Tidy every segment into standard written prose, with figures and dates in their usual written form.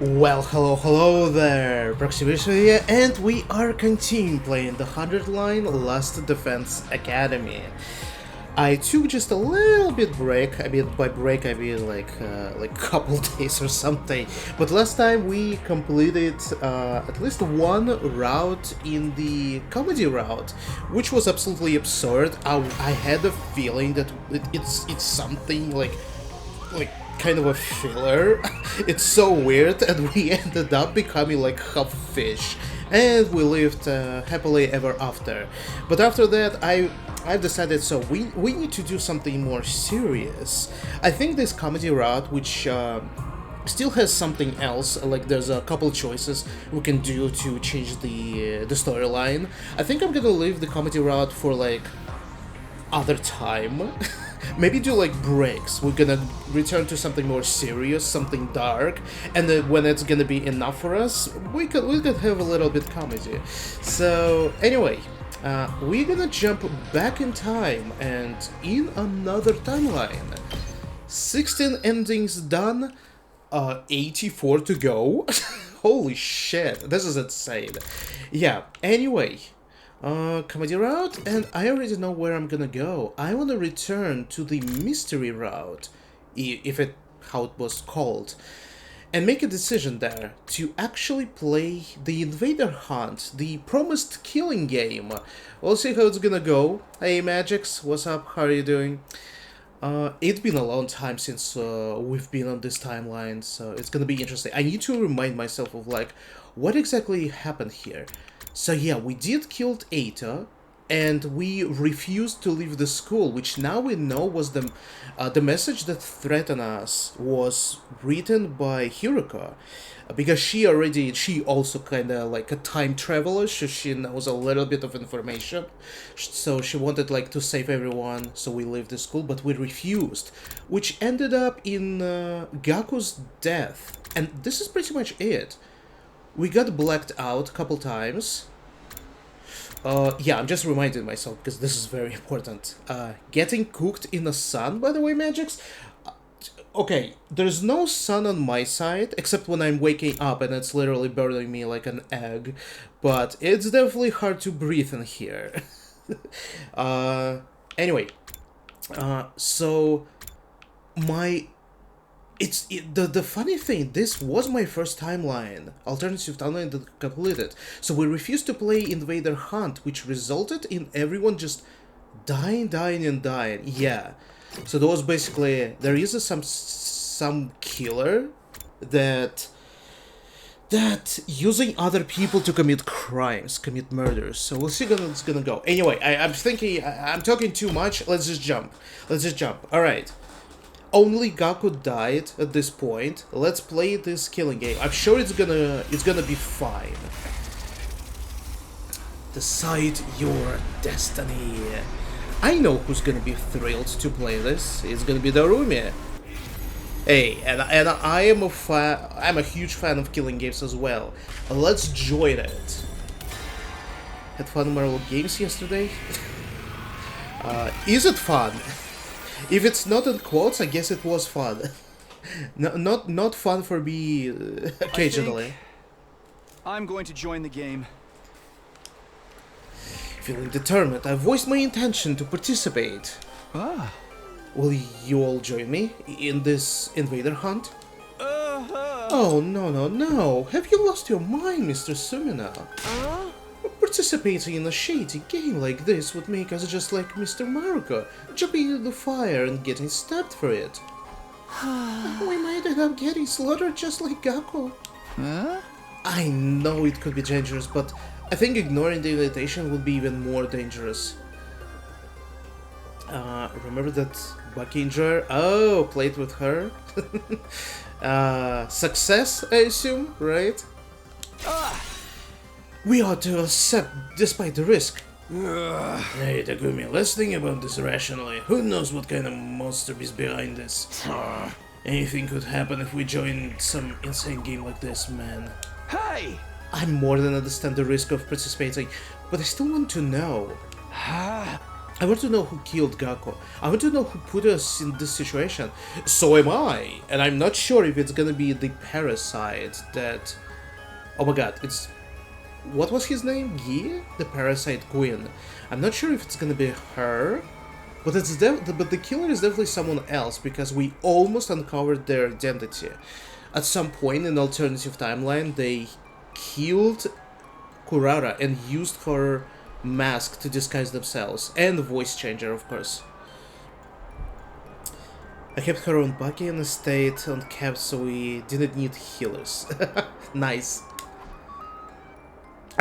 Well, hello there, Proximity here, and we are continuing playing the 100 line Last Defense Academy. I took just a little bit break. I mean, by break I mean like couple days or something. But last time we completed at least one route in the comedy route, which was absolutely absurd. I had a feeling that it's something like kind of a filler. It's so weird, and we ended up becoming like half fish, and we lived happily ever after. But after that, I've decided so we need to do something more serious. I think this comedy route, which still has something else, like there's a couple choices we can do to change the storyline. I think I'm gonna leave the comedy route for like other time. Maybe do like breaks. We're gonna return to something more serious, something dark, and then when it's gonna be enough for us, we could have a little bit comedy. So anyway, we're gonna jump back in time and in another timeline. 16 endings done, 84 to go. Holy shit, this is insane. Yeah. Anyway, comedy route, and I already know where I'm gonna go. I wanna return to the mystery route, if it how it was called, and make a decision there to actually play the Invader Hunt, the promised killing game. We'll see how it's gonna go. Hey Magix, what's up? How are you doing? It's been a long time since we've been on this timeline, so it's gonna be interesting. I need to remind myself of like what exactly happened here. So yeah, we did kill Eita, and we refused to leave the school, which now we know was the message that threatened us was written by Hiruko, because she also kind of like a time traveler, so she knows a little bit of information, so she wanted like to save everyone, so we left the school, but we refused, which ended up in Gaku's death, and this is pretty much it. We got blacked out a couple times. Yeah, I'm just reminding myself because this is very important. Getting cooked in the sun, by the way, Magix. Okay, there's no sun on my side except when I'm waking up and it's literally burning me like an egg. But it's definitely hard to breathe in here. Anyway, so my the funny thing, this was my first timeline, alternative timeline that completed. So we refused to play Invader Hunt, which resulted in everyone just dying and dying. Yeah. So there was basically there is some killer that using other people to commit crimes, commit murders. So we'll see how it's gonna go. Anyway, I'm thinking I'm talking too much. Let's just jump. All right. Only Gaku died at this point. Let's play this killing game. I'm sure it's gonna be fine. Decide your destiny. I know who's gonna be thrilled to play this. It's gonna be Darumi. Hey, and I am a fan. I'm a huge fan of killing games as well. Let's join it. Had fun Marvel games yesterday. Is it fun? If it's not in quotes, I guess it was fun. No, not fun for me occasionally. I'm going to join the game. Feeling determined, I voiced my intention to participate. Ah. Will you all join me in this Invader Hunt? Oh, no. Have you lost your mind, Mr. Sumina? Participating in a shady game like this would make us just like Mr. Maruko, jumping into the fire and getting stabbed for it. We might end up getting slaughtered just like Gaku. Huh? I know it could be dangerous, but I think ignoring the invitation would be even more dangerous. Remember that Buckinger? Oh, played with her. Success, I assume, right? We ought to accept despite the risk. Hey, Takumi, let's think about this rationally. Who knows what kind of monster is behind this? Anything could happen if we join some insane game like this, man. Hey! I more than understand the risk of participating, but I still want to know. I want to know who killed Gakko. I want to know who put us in this situation. So am I. And I'm not sure if it's gonna be the parasite that... Oh my god, it's... What was his name? Yi? The parasite queen. I'm not sure if it's gonna be her. But but the killer is definitely someone else, because we almost uncovered their identity. At some point in alternative timeline, they killed Kurara and used her mask to disguise themselves, and the voice changer, of course. I kept her on Bucky and stayed on Cap so we didn't need healers. Nice.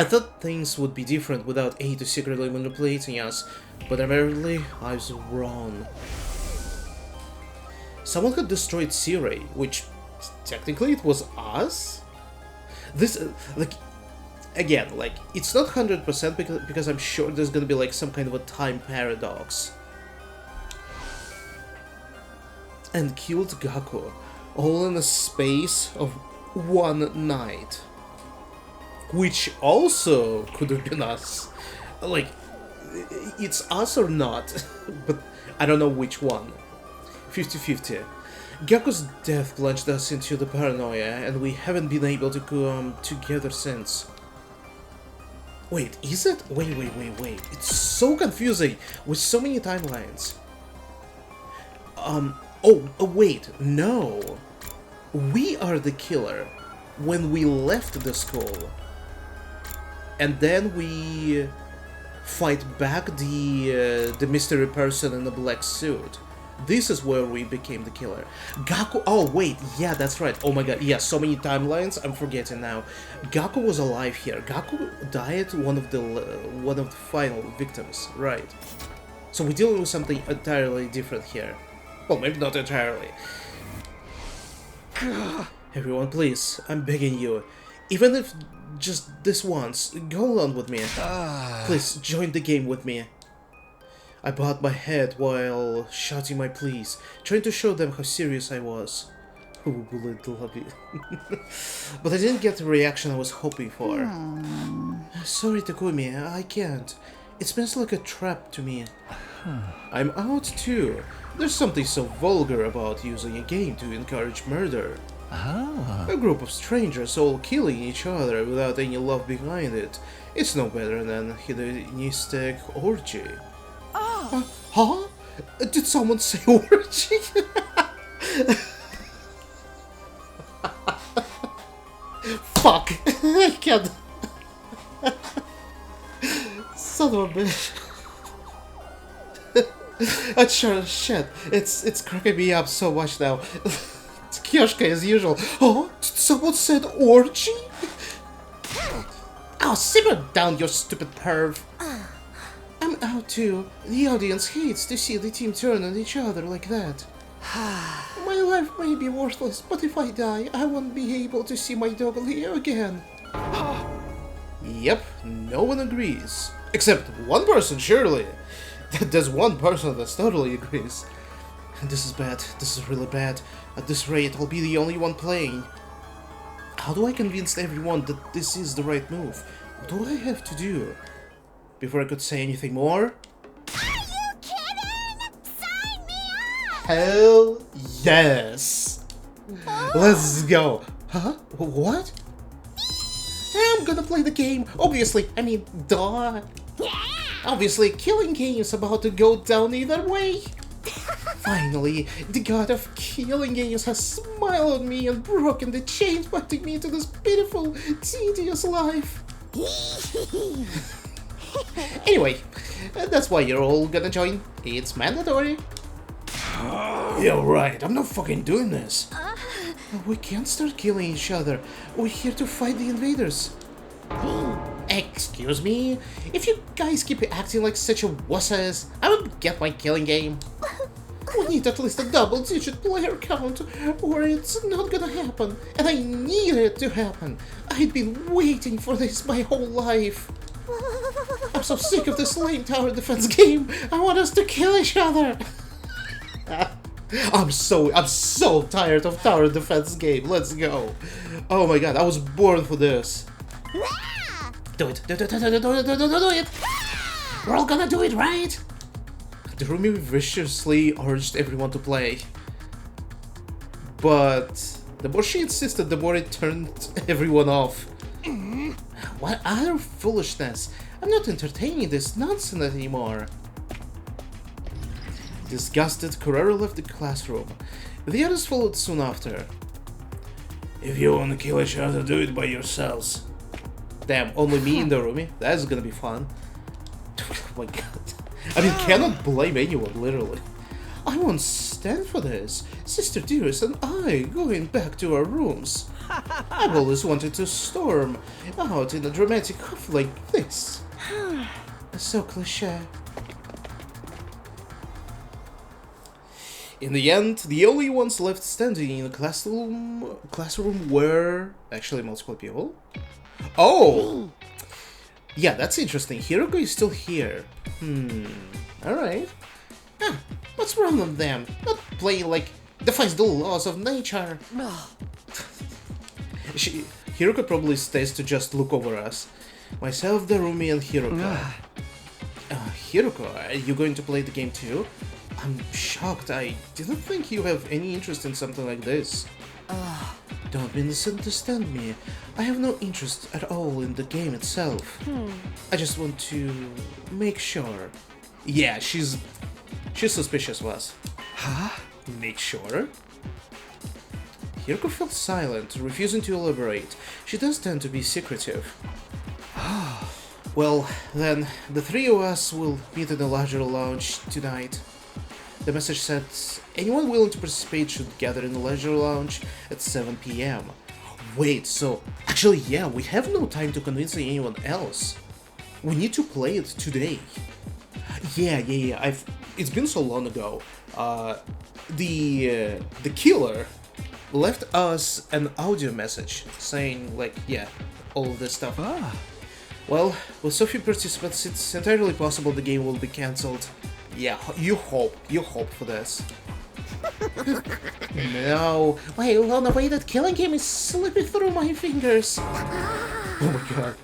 I thought things would be different without Eito secretly manipulating us, but apparently I was wrong. Someone had destroyed Seirei, which technically it was us? This, like, again, like, it's not 100% because I'm sure there's gonna be like some kind of a time paradox. And killed Gakko, all in a space of one night. Which also could have been us. Like, it's us or not, but I don't know which one. 50-50. Gakko's death plunged us into the paranoia, and we haven't been able to come together since. Wait, is it? Wait. It's so confusing with so many timelines. Wait, no. We are the killer when we left the school. And then we fight back the mystery person in the black suit. This is where we became the killer. Gakko... Oh, wait. Yeah, that's right. Oh my god. Yeah, so many timelines. I'm forgetting now. Gakko was alive here. Gakko died one of the final victims. Right. So we're dealing with something entirely different here. Well, maybe not entirely. Everyone, please. I'm begging you. Even if just this once, go along with me. Please, join the game with me. I bowed my head while shouting my pleas, trying to show them how serious I was. Ooh, love you. But I didn't get the reaction I was hoping for. Sorry, Takumi, I can't. It smells like a trap to me. I'm out too. There's something so vulgar about using a game to encourage murder. A group of strangers all killing each other without any love behind it. It's no better than hedonistic orgy. Huh? Did someone say orgy? Fuck! I can't. Son of a bitch. Sure, shit. It's cracking me up so much now. It's Kyoshka as usual. Oh, someone said orgy? Oh, simmer down, you stupid perv. I'm out too. The audience hates to see the team turn on each other like that. My life may be worthless, but if I die, I won't be able to see my dog Leo again. Yep, no one agrees. Except one person, surely. There's one person that totally agrees. This is bad. This is really bad. At this rate, I'll be the only one playing. How do I convince everyone that this is the right move? What do I have to do? Before I could say anything more... Are you kidding? Sign me up! Hell yes! Let's go! Huh? What? I'm gonna play the game! Obviously, I mean, duh! Obviously, killing game is about to go down either way! Finally, the god of killing games has smiled on me and broken the chains binding me to this pitiful, tedious life! Anyway, that's why you're all gonna join. It's mandatory. Yeah, right. I'm not fucking doing this. We can't start killing each other. We're here to fight the invaders. Excuse me? If you guys keep acting like such a wusses, I won't get my killing game. We need at least a double-digit player count, or it's not gonna happen. And I need it to happen. I've been waiting for this my whole life. I'm so sick of this lame tower defense game. I want us to kill each other. I'm so tired of tower defense game. Let's go. Oh my god, I was born for this. Do it. Do it. We're all gonna do it, right? Darumi viciously urged everyone to play. But the more she insisted, the more it turned everyone off. What utter foolishness! I'm not entertaining this nonsense anymore. Disgusted, Kurara left the classroom. The others followed soon after. If you want to kill each other, do it by yourselves. Damn, only me and Darumi? That's gonna be fun. Oh my god. I mean, cannot blame anyone, literally. I won't stand for this. Sister Dearest and I going back to our rooms. I've always wanted to storm out in a dramatic huff like this. So cliché. In the end, the only ones left standing in the classroom were actually multiple people. Oh! Yeah, that's interesting. Hiroko is still here. Alright. What's wrong with them? Not playing like defies the laws of nature. Hiroko probably stays to just look over us. Myself, Darumi, and Hiroko. Hiroko, are you going to play the game too? I'm shocked. I didn't think you have any interest in something like this. Don't misunderstand me. I have no interest at all in the game itself. I just want to make sure. Yeah, she's suspicious of us. Huh? Make sure? Hiroko felt silent, refusing to elaborate. She does tend to be secretive. Well, then, the three of us will meet in the larger lounge tonight. The message said, anyone willing to participate should gather in the leisure lounge at 7 PM. Wait, so actually yeah, we have no time to convince anyone else. We need to play it today. Yeah, it's been so long ago. The killer left us an audio message saying like, yeah, all of this stuff. Well, with so few participants, it's entirely possible the game will be cancelled. Yeah, you hope for this. No, wait, on the way that killing game is slipping through my fingers. Oh my god.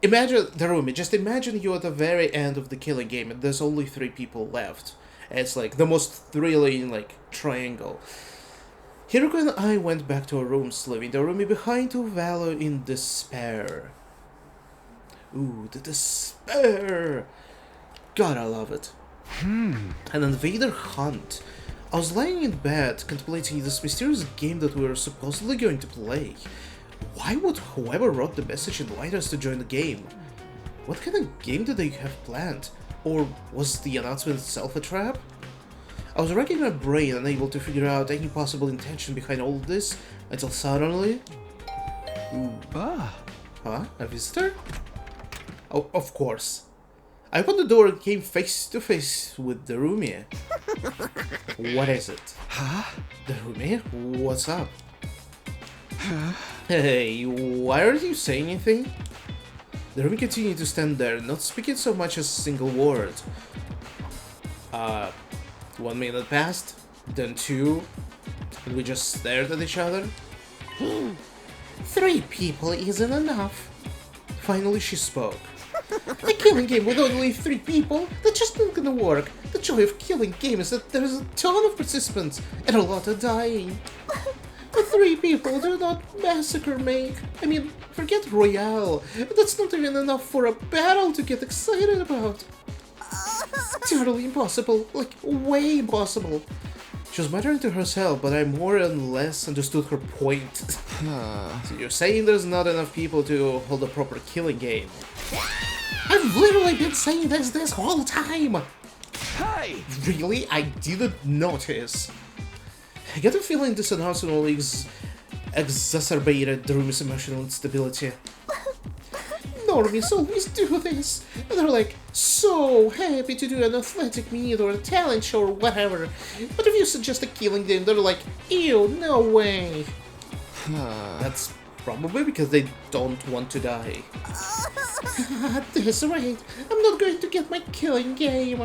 Imagine, Darumi, just imagine you're at the very end of the killing game and there's only 3 people left. It's like the most thrilling, like, triangle. Hiroko and I went back to our rooms, leaving Darumi behind to wallow in despair. Ooh, the despair! God, I love it. An invader hunt. I was lying in bed, contemplating this mysterious game that we were supposedly going to play. Why would whoever wrote the message invite us to join the game? What kind of game did they have planned? Or was the announcement itself a trap? I was racking my brain, unable to figure out any possible intention behind all of this, until suddenly... Ooh. Huh? A visitor? Oh, of course. I opened the door and came face to face with Darumi. What is it? Huh? Darumi? What's up? Hey, why aren't you saying anything? Darumi continued to stand there, not speaking so much as a single word. 1 minute passed, then 2, and we just stared at each other. 3 people isn't enough. Finally she spoke. A killing game with only 3 people? That's just not gonna work. The joy of killing game is that there's a ton of participants and a lot are dying. 3 people do not massacre make. I mean, forget Royale. That's not even enough for a battle to get excited about. Totally impossible. Like, way impossible. She was muttering to herself, but I more and less understood her point. So you're saying there's not enough people to hold a proper killing game? I've literally been saying this whole time! Hey! Really? I didn't notice. I get a feeling this announcement only exacerbated Darumi's emotional instability. Normies always do this, and they're like so happy to do an athletic meet or a talent show or whatever, but if you suggest a killing game, they're like, ew, no way. That's probably because they don't want to die. At this rate, I'm not going to get my killing game.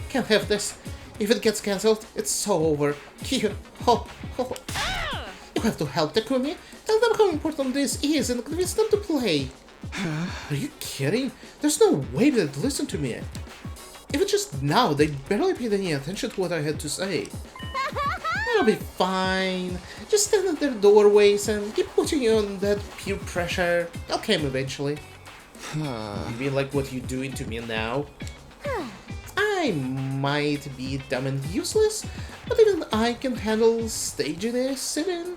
Can't have this. If it gets cancelled, it's over. You have to help Takumi. Tell them how important this is and convince them to play. Are you kidding? There's no way they'd listen to me. Even just now, they barely paid any attention to what I had to say. It'll be fine. Just stand at their doorways and keep putting you on that peer pressure. They'll come eventually. You mean like what you're doing to me now? I might be dumb and useless, but even I can handle staging a sit-in.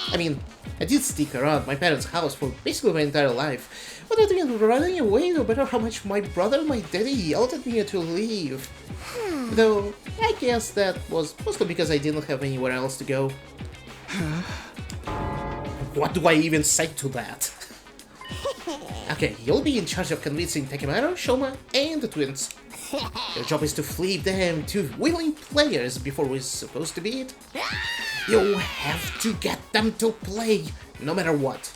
I mean, I did stick around my parents' house for basically my entire life, without even running away, no matter how much my brother and my daddy yelled at me to leave. Though, I guess that was mostly because I didn't have anywhere else to go. What do I even say to that? Okay, you'll be in charge of convincing Takimaru, Shoma, and the twins. Your job is to flip them to willing players before we're supposed to beat. You have to get them to play, no matter what.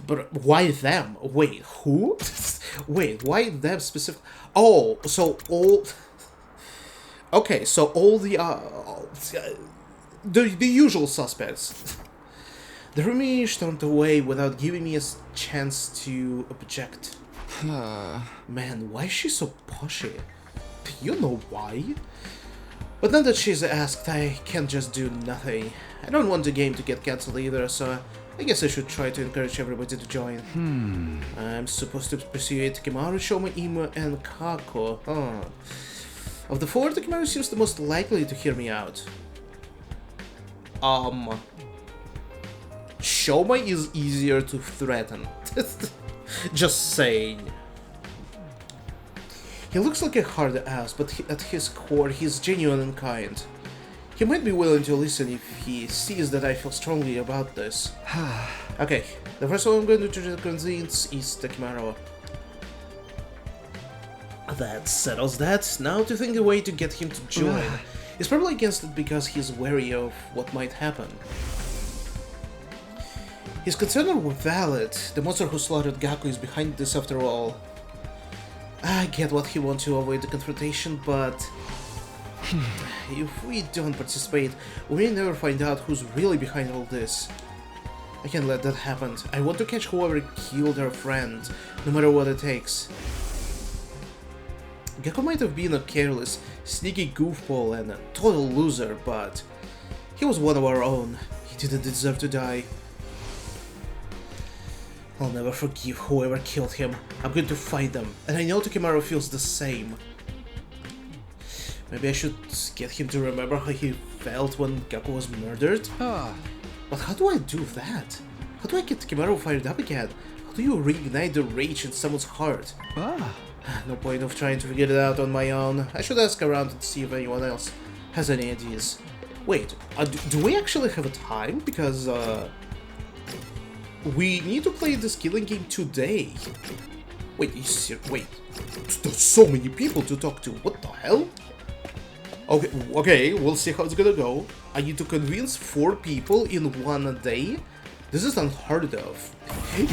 But why them? Wait, who? Wait, why them specific? Oh, so all... Okay, so all the usual suspects. The Rumi stormed away without giving me a chance to object. Man, why is she so pushy? You know why? But now that she's asked, I can't just do nothing. I don't want the game to get cancelled either, so I guess I should try to encourage everybody to join. I'm supposed to pursue Takimaru, Shoma, Imo, and Kako. Huh. Of the four, Takimaru seems the most likely to hear me out. Shoma is easier to threaten. Just saying. He looks like a hard ass, but at his core, he's genuine and kind. He might be willing to listen if he sees that I feel strongly about this. Okay, the first one I'm going to try to convince is Takimaru. That settles that. Now to think a way to get him to join. He's probably against it because he's wary of what might happen. His concerns are valid. The monster who slaughtered Gaku is behind this after all. I get what he wants to avoid the confrontation, but if we don't participate, we may never find out who's really behind all this. I can't let that happen. I want to catch whoever killed our friend, no matter what it takes. Gaku might have been a careless, sneaky goofball and a total loser, but he was one of our own. He didn't deserve to die. I'll never forgive whoever killed him. I'm going to fight them, and I know Takimaru feels the same. Maybe I should get him to remember how he felt when Gaku was murdered? But how do I do that? How do I get Takimaru fired up again? How do you reignite the rage in someone's heart? No point of trying to figure it out on my own. I should ask around and see if anyone else has any ideas. Wait, do we actually have a time? Because, we need to play this killing game today. Wait, wait. There's so many people to talk to. What the hell? Okay, we'll see how it's gonna go. I need to convince 4 people in one day. This is unheard of.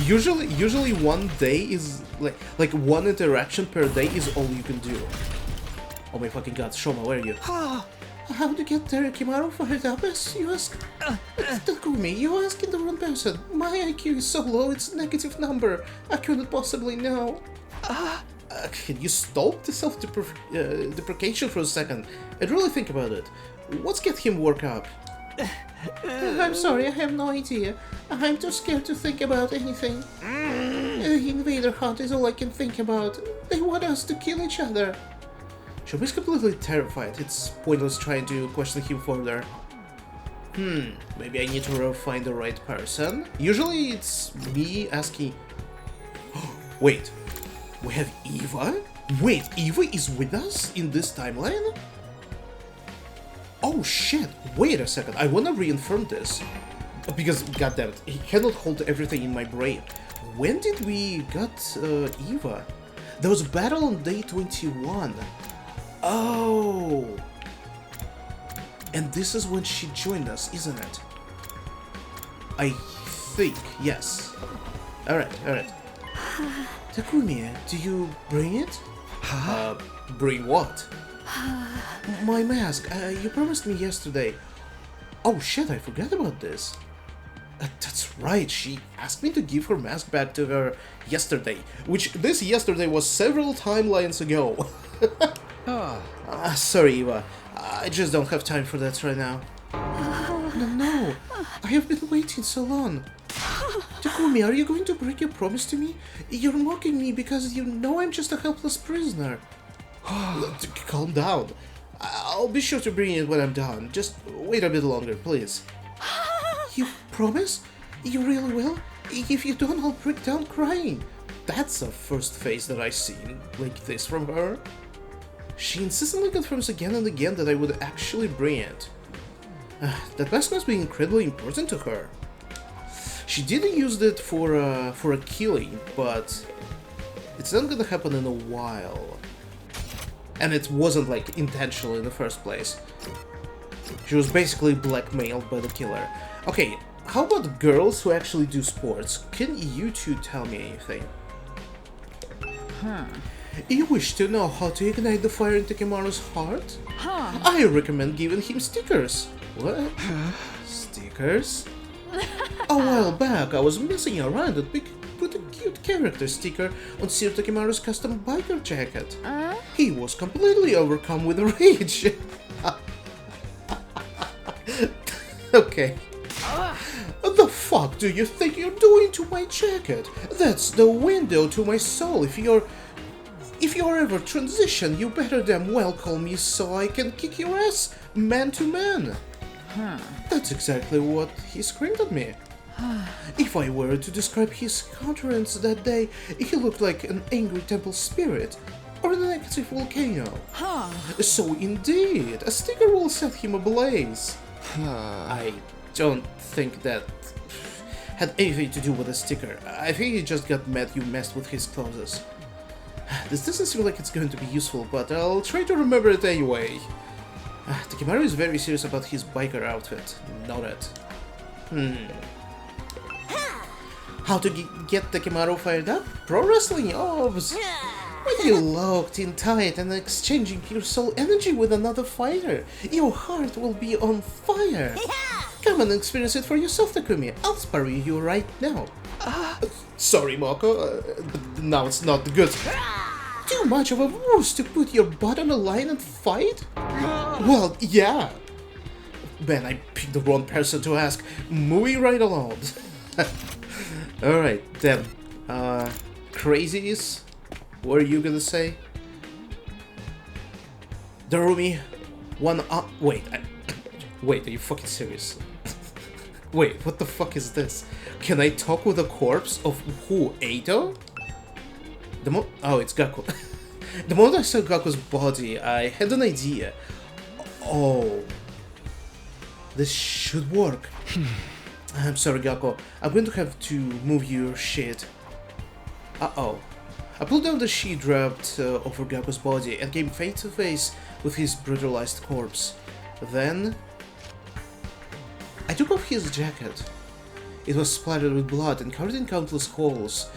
Usually one day is like one interaction per day is all you can do. Oh my fucking god, Shoma, where are you? How to get Takimaru fired up, as you ask? It's Takumi, you're asking the wrong person. My IQ is so low, it's a negative number. I couldn't possibly know. Can you stop the self-deprecation for a second and really think about it? What's get him worked up? I'm sorry, I have no idea. I'm too scared to think about anything. Invader Hunt is all I can think about. They want us to kill each other. Shomi's completely terrified. It's pointless trying to question him further. Maybe I need to find the right person. Usually it's me asking... Wait, we have Eva? Wait, Eva is with us in this timeline? Oh shit, wait a second, I wanna reaffirm this. Because, goddammit, he cannot hold everything in my brain. When did we got Eva? There was a battle on day 21. Oh! And this is when she joined us, isn't it? I think, yes. Alright. Takumi, do you bring it? Bring what? My mask, you promised me yesterday. Oh shit, I forgot about this. That's right, she asked me to give her mask back to her yesterday, which this yesterday was several timelines ago. Sorry, Eva. I just don't have time for that right now. No, I have been waiting so long. Takumi, are you going to break your promise to me? You're mocking me because you know I'm just a helpless prisoner. Calm down. I'll be sure to bring it when I'm done. Just wait a bit longer, please. You promise? You really will? If you don't, I'll break down crying. That's a first face that I've seen like this from her. She insistently confirms again and again that I would actually bring it. That mask must be incredibly important to her. She didn't use it for a killing, but it's not gonna happen in a while. And it wasn't like intentional in the first place. She was basically blackmailed by the killer. Okay, how about girls who actually do sports? Can you two tell me anything? You wish to know how to ignite the fire in Takimaru's heart? I recommend giving him stickers. What? Stickers? A while back, I was messing around and put a cute character sticker on Sir Takimaru's custom biker jacket. He was completely overcome with rage. Okay. The fuck do you think you're doing to my jacket? That's the window to my soul. If you're ever transition, you better damn well call me so I can kick your ass man to man. That's exactly what he screamed at me. If I were to describe his countenance that day, he looked like an angry temple spirit or an active volcano. So indeed, a sticker will set him ablaze. I don't think that had anything to do with a sticker. I think he just got mad you messed with his clothes. This doesn't seem like it's going to be useful, but I'll try to remember it anyway. Takimaru is very serious about his biker outfit. Noted. How to get Takimaru fired up? Pro wrestling obs! When you locked in tight and exchanging your soul energy with another fighter, your heart will be on fire! Come and experience it for yourself, Takumi. I'll spare you right now. Sorry, Moko, but now it's not good. Too much of a wuss to put your butt on the line and fight? Well, yeah. Man, I picked the wrong person to ask. Moving right along. Alright, then. Crazies? What are you gonna say? Darumi, wait, wait, are you fucking serious? Wait, what the fuck is this? Can I talk with a corpse of who? Eito? Oh, it's Gaku. The moment I saw Gaku's body, I had an idea. Oh. This should work. I'm sorry, Gaku. I'm going to have to move your shit. Uh-oh. I pulled down the sheet wrapped over Gaku's body and came face to face with his brutalized corpse. Then I took off his jacket. It was splattered with blood and covered in countless holes.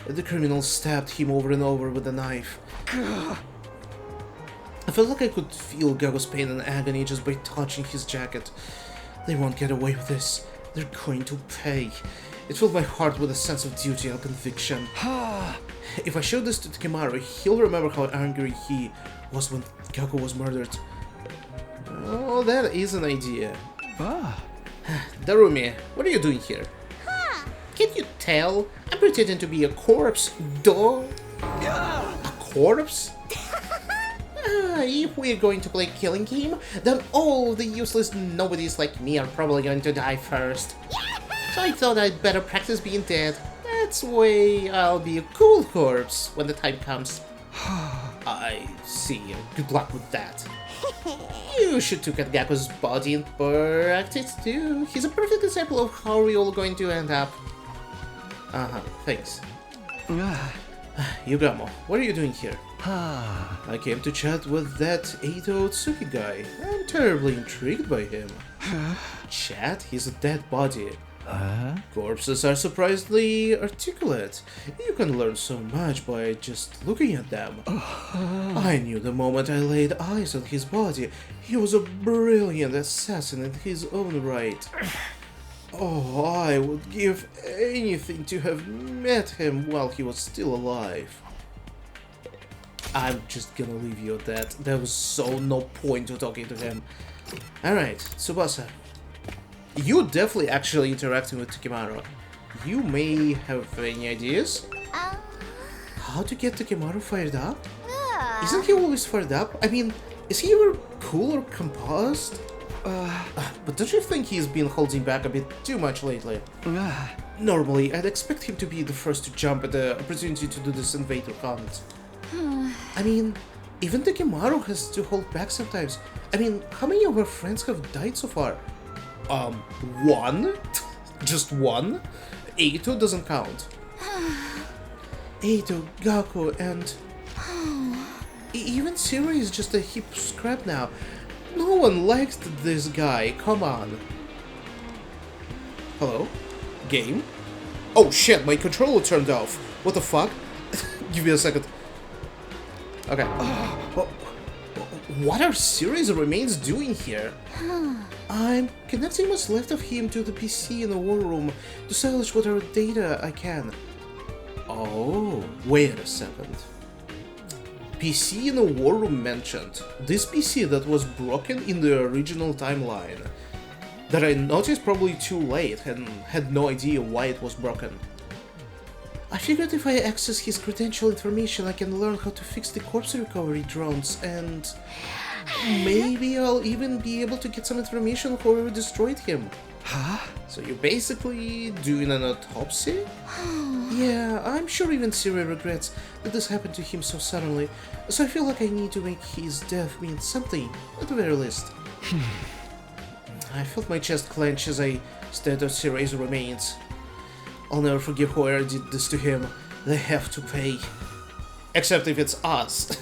The criminal stabbed him over and over with a knife. I felt like I could feel Gaku's pain and agony just by touching his jacket. They won't get away with this. They're going to pay. It filled my heart with a sense of duty and conviction. If I show this to Takimaru, he'll remember how angry he was when Gaku was murdered. Oh, that is an idea. Darumi, what are you doing here? Can't you tell? I'm pretending to be a corpse, duh. A corpse? If we're going to play killing game, then all the useless nobodies like me are probably going to die first. So I thought I'd better practice being dead. That's way I'll be a cool corpse when the time comes. I see. Good luck with that. You should look at Gaku's body and practice too. He's a perfect example of how we're all going to end up. Thanks. Yugamo, what are you doing here? I came to chat with that Eito Otsuki guy. I'm terribly intrigued by him. Chat? He's a dead body. Corpses are surprisingly articulate. You can learn so much by just looking at them. I knew the moment I laid eyes on his body, he was a brilliant assassin in his own right. Oh, I would give anything to have met him while he was still alive. I'm just gonna leave you at that. There was so no point to talking to him. Alright, Tsubasa. You're definitely actually interacting with Takimaru. You may have any ideas? Uh, How to get Takimaru fired up? uh, Isn't he always fired up? I mean, is he ever cool or composed? But don't you think he's been holding back a bit too much lately? Normally, I'd expect him to be the first to jump at the opportunity to do this invader hunt. I mean, even Takimaru has to hold back sometimes. I mean, how many of our friends have died so far? One? Just one? Eito doesn't count. Eito, Gaku, and... even Siri is just a heap of scrap now. No one likes this guy, come on. Hello? Game? Oh shit, my controller turned off. What the fuck? Give me a second. Okay. What are Siri's remains doing here? I'm connecting what's left of him to the PC in the war room to salvage whatever data I can. Oh, wait a second. PC in the war room mentioned. This PC that was broken in the original timeline. That I noticed probably too late and had no idea why it was broken. I figured if I access his credential information I can learn how to fix the corpse recovery drones and... maybe I'll even be able to get some information on whoever destroyed him. Huh? So you're basically doing an autopsy? Yeah, I'm sure even Siri regrets that this happened to him so suddenly, so I feel like I need to make his death mean something, at the very least. I felt my chest clench as I stared at Siri's remains. I'll never forgive whoever did this to him. They have to pay. Except if it's us.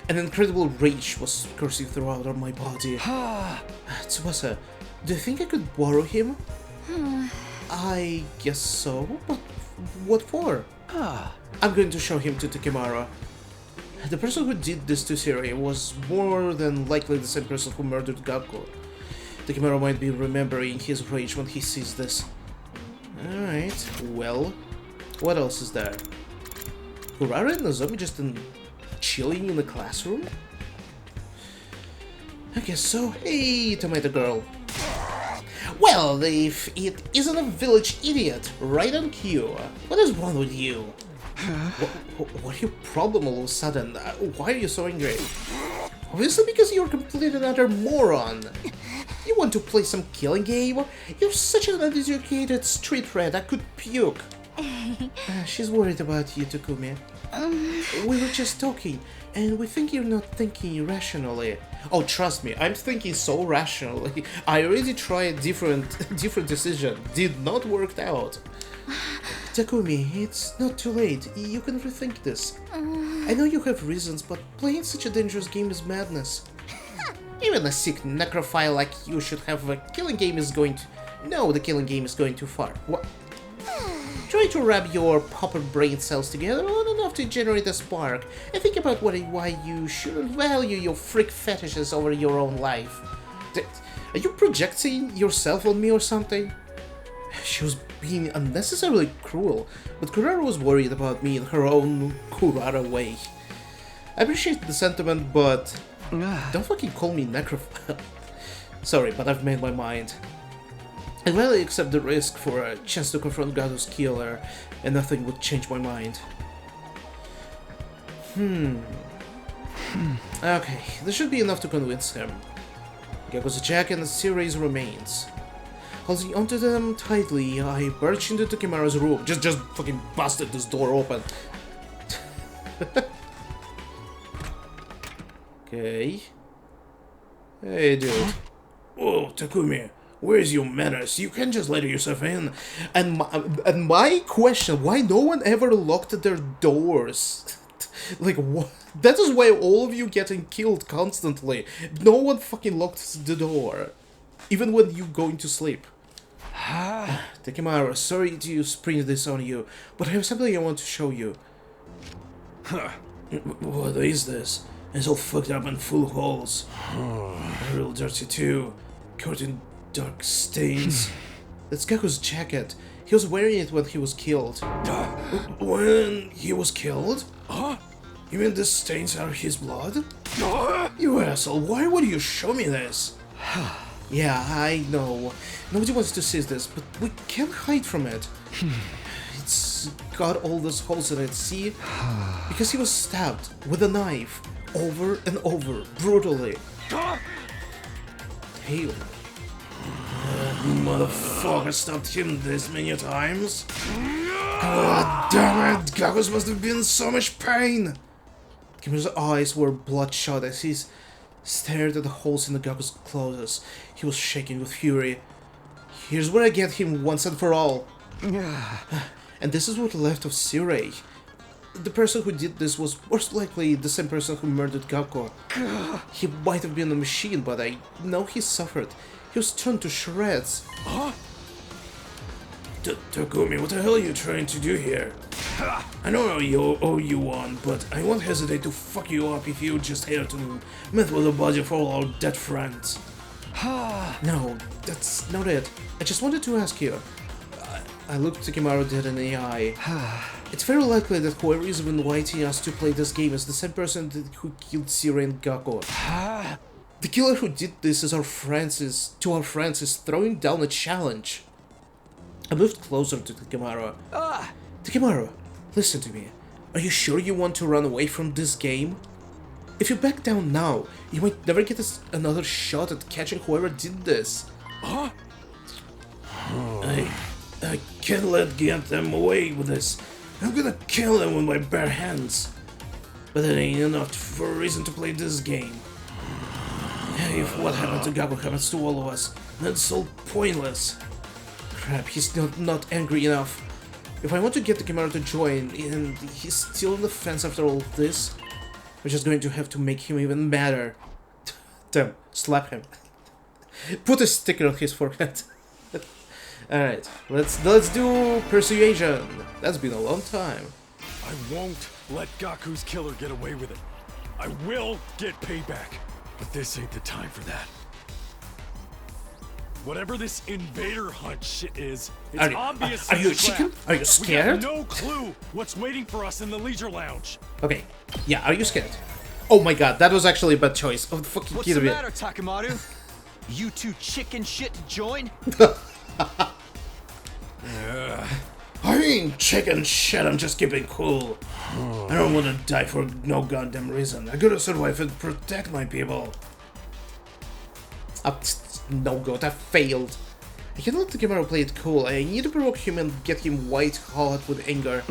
An incredible rage was coursing throughout my body. Tsubasa, do you think I could borrow him? I guess so, but what for? I'm going to show him to Takimaru. The person who did this to Siri was more than likely the same person who murdered Gaku. Takimaru might be remembering his rage when he sees this. Alright, well, what else is there? Kurara and Nozomi just chilling in the classroom? I guess so. Hey, Tomato Girl. Well, if it isn't a village idiot, right on cue. What is wrong with you? What's your problem all of a sudden? Why are you so angry? Obviously because you're completely another moron. You want to play some killing game? You're such an uneducated street rat, I could puke. She's worried about you, Takumi. We were just talking, and we think you're not thinking rationally. Oh, trust me, I'm thinking so rationally. I already tried different decision, did not work out. Takumi, it's not too late. You can rethink this. I know you have reasons, but playing such a dangerous game is madness. Even a sick necrophile like you should have a killing game is going to... No, the killing game is going too far. What? Try to wrap your proper brain cells together long enough to generate a spark, and think about why you shouldn't value your freak fetishes over your own life. Are you projecting yourself on me or something? She was being unnecessarily cruel, but Kurara was worried about me in her own Kurara way. I appreciate the sentiment, but don't fucking call me necrophile. Sorry, but I've made my mind. I'd rather accept the risk for a chance to confront Gaku's killer, and nothing would change my mind. Okay, this should be enough to convince him. Gaku's jack and Siri's remains. Holding onto them tightly, I barged into Takimaru's room. Just fucking busted this door open. Okay. Hey, dude. Oh, Takumi, where's your manners? You can't just let yourself in. And my question, why no one ever locked their doors? Like, what? That is why all of you getting killed constantly. No one fucking locks the door. Even when you going to sleep. Takimaru, sorry to spring this on you, but I have something I want to show you. What is this? It's all fucked up and full of holes. Real dirty too. Covered in dark stains. That's Gaku's jacket. He was wearing it when he was killed. When he was killed? Huh? You mean the stains are his blood? You asshole, why would you show me this? Yeah, I know. Nobody wants to see this, but we can't hide from it. It's got all those holes in it, see? Because he was stabbed with a knife over and over, brutally. Hey, motherfucker stabbed him this many times? God damn it! Gakus must have been in so much pain! Kimura's eyes were bloodshot as he stared at the holes in the Gaku's clothes. He was shaking with fury. Here's where I get him once and for all. And this is what left of Sirei. The person who did this was most likely the same person who murdered Gaku. He might have been a machine, but I know he suffered. He was torn to shreds. Huh? Takumi, what the hell are you trying to do here? I know I owe you one, but I won't hesitate to fuck you up if you just here to mess with the body of all our dead friends. No, that's not it. I just wanted to ask you. I looked Takimaru dead in the eye. It's very likely that whoever is inviting us to play this game is the same person who killed Sirei and Gaku. The killer who did this is our friends is throwing down a challenge. I moved closer to Takimaru. Takimaru, listen to me. Are you sure you want to run away from this game? If you back down now, you might never get another shot at catching whoever did this. Huh? I can't get them away with this. I'm gonna kill them with my bare hands. But that ain't enough for a reason to play this game. If what happened to Gaku happens to all of us, then it's all pointless. Crap, he's not angry enough. If I want to get Takimaru to join, and he's still on the fence after all this, we're just going to have to make him even madder. Damn, slap him. Put a sticker on his forehead. Alright, let's do Persuasion. That's been a long time. I won't let Gaku's killer get away with it. I will get payback, but this ain't the time for that. Whatever this invader hunt shit is, it's obvious. Are you a chicken? Are you scared? We got no clue what's waiting for us in the leisure lounge. Okay, yeah, are you scared? Oh my god, that was actually a bad choice. Oh, the fucking What's the matter, Takimaru? You two chicken shit to join? I ain't chicken shit, I'm just keeping cool. I don't want to die for no goddamn reason. I gotta survive and protect my people. No good, I failed. I can let Takimaru play it cool. I need to provoke him and get him white hot with anger.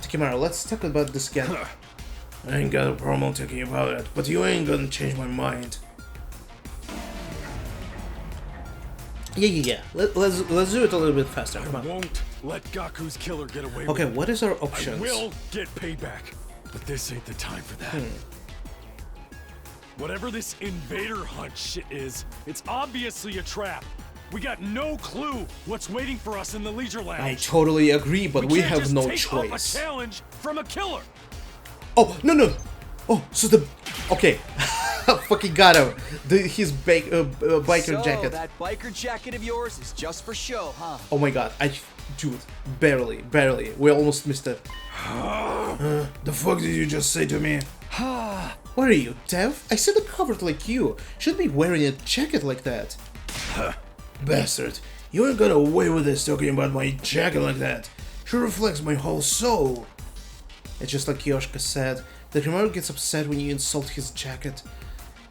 Takimaru, let's talk about this again. I ain't got a problem talking about it, but you ain't gonna change my mind. Yeah. Let's do it a little bit faster. Come I on. won't let Gaku's killer get away with Okay, it. what is our I options? will get payback, but this ain't the time for that. Whatever this invader hunt shit is, it's obviously a trap. We got no clue what's waiting for us in the leisure lounge. I totally agree, but we can't have just no take up choice. a challenge from a killer. Oh, no. Oh, so the... Okay. Fucking got him. His biker jacket. that biker jacket of yours is just for show, huh? Oh my god. Dude, barely. We almost missed it. The fuck did you just say to me? What are you, deaf? I said I'm covered like you. Should be wearing a jacket like that. Bastard. You ain't got away with this talking about my jacket like that. She reflects my whole soul. It's just like Yoshika said. The Takimaru gets upset when you insult his jacket.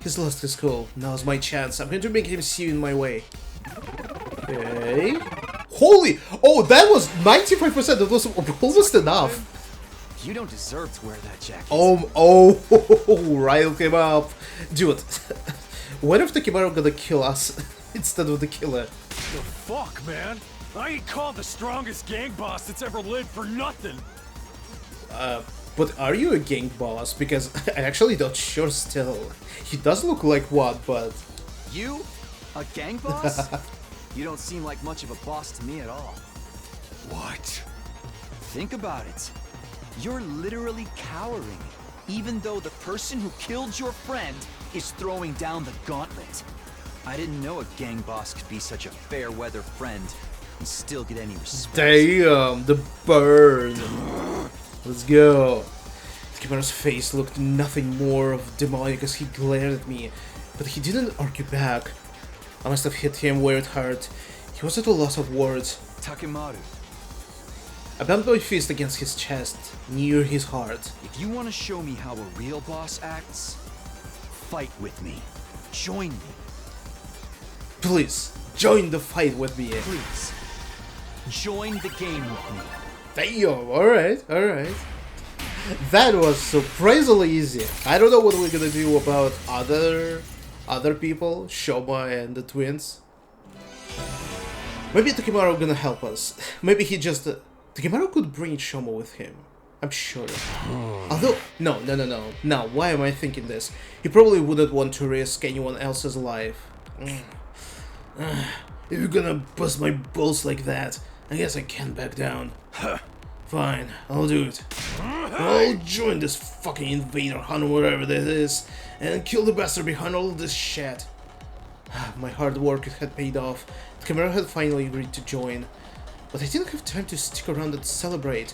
He's lost his cool. Now's my chance. I'm going to make him see you in my way. Okay. Holy! Oh, that was 95%. That was almost enough. You don't deserve to wear that jacket. Rile came up. Dude, what if Takimaru gonna kill us instead of the killer? The fuck, man? I ain't called the strongest gang boss that's ever lived for nothing. But are you a gang boss? Because I actually don't sure still. He does look like one, but... You? A gang boss? You don't seem like much of a boss to me at all. What? Think about it. You're literally cowering, even though the person who killed your friend is throwing down the gauntlet. I didn't know a gang boss could be such a fair-weather friend and still get any respect. Damn, the burn. Let's go. Takemaru's face looked nothing more of demonic as he glared at me, but he didn't argue back. I must have hit him where it hurt. He was at a loss of words. Takemaru, I bumped my fist against his chest, near his heart. if you want to show me how a real boss acts, fight with me. Join me, Please, join the fight with me. please. Join the game with me. Damn, alright. That was surprisingly easy. I don't know what we're gonna do about other people, Shoma and the twins. Maybe Takemaru gonna help us. Maybe he just... Takemaru could bring Shoma with him. I'm sure. Although... No. Now, why am I thinking this? He probably wouldn't want to risk anyone else's life. If you're gonna bust my balls like that, I guess I can't back down. Fine, I'll do it. I'll join this fucking invader hunt or whatever that is, and kill the bastard behind all this shit. My hard work had paid off. The camera had finally agreed to join, but I didn't have time to stick around and celebrate.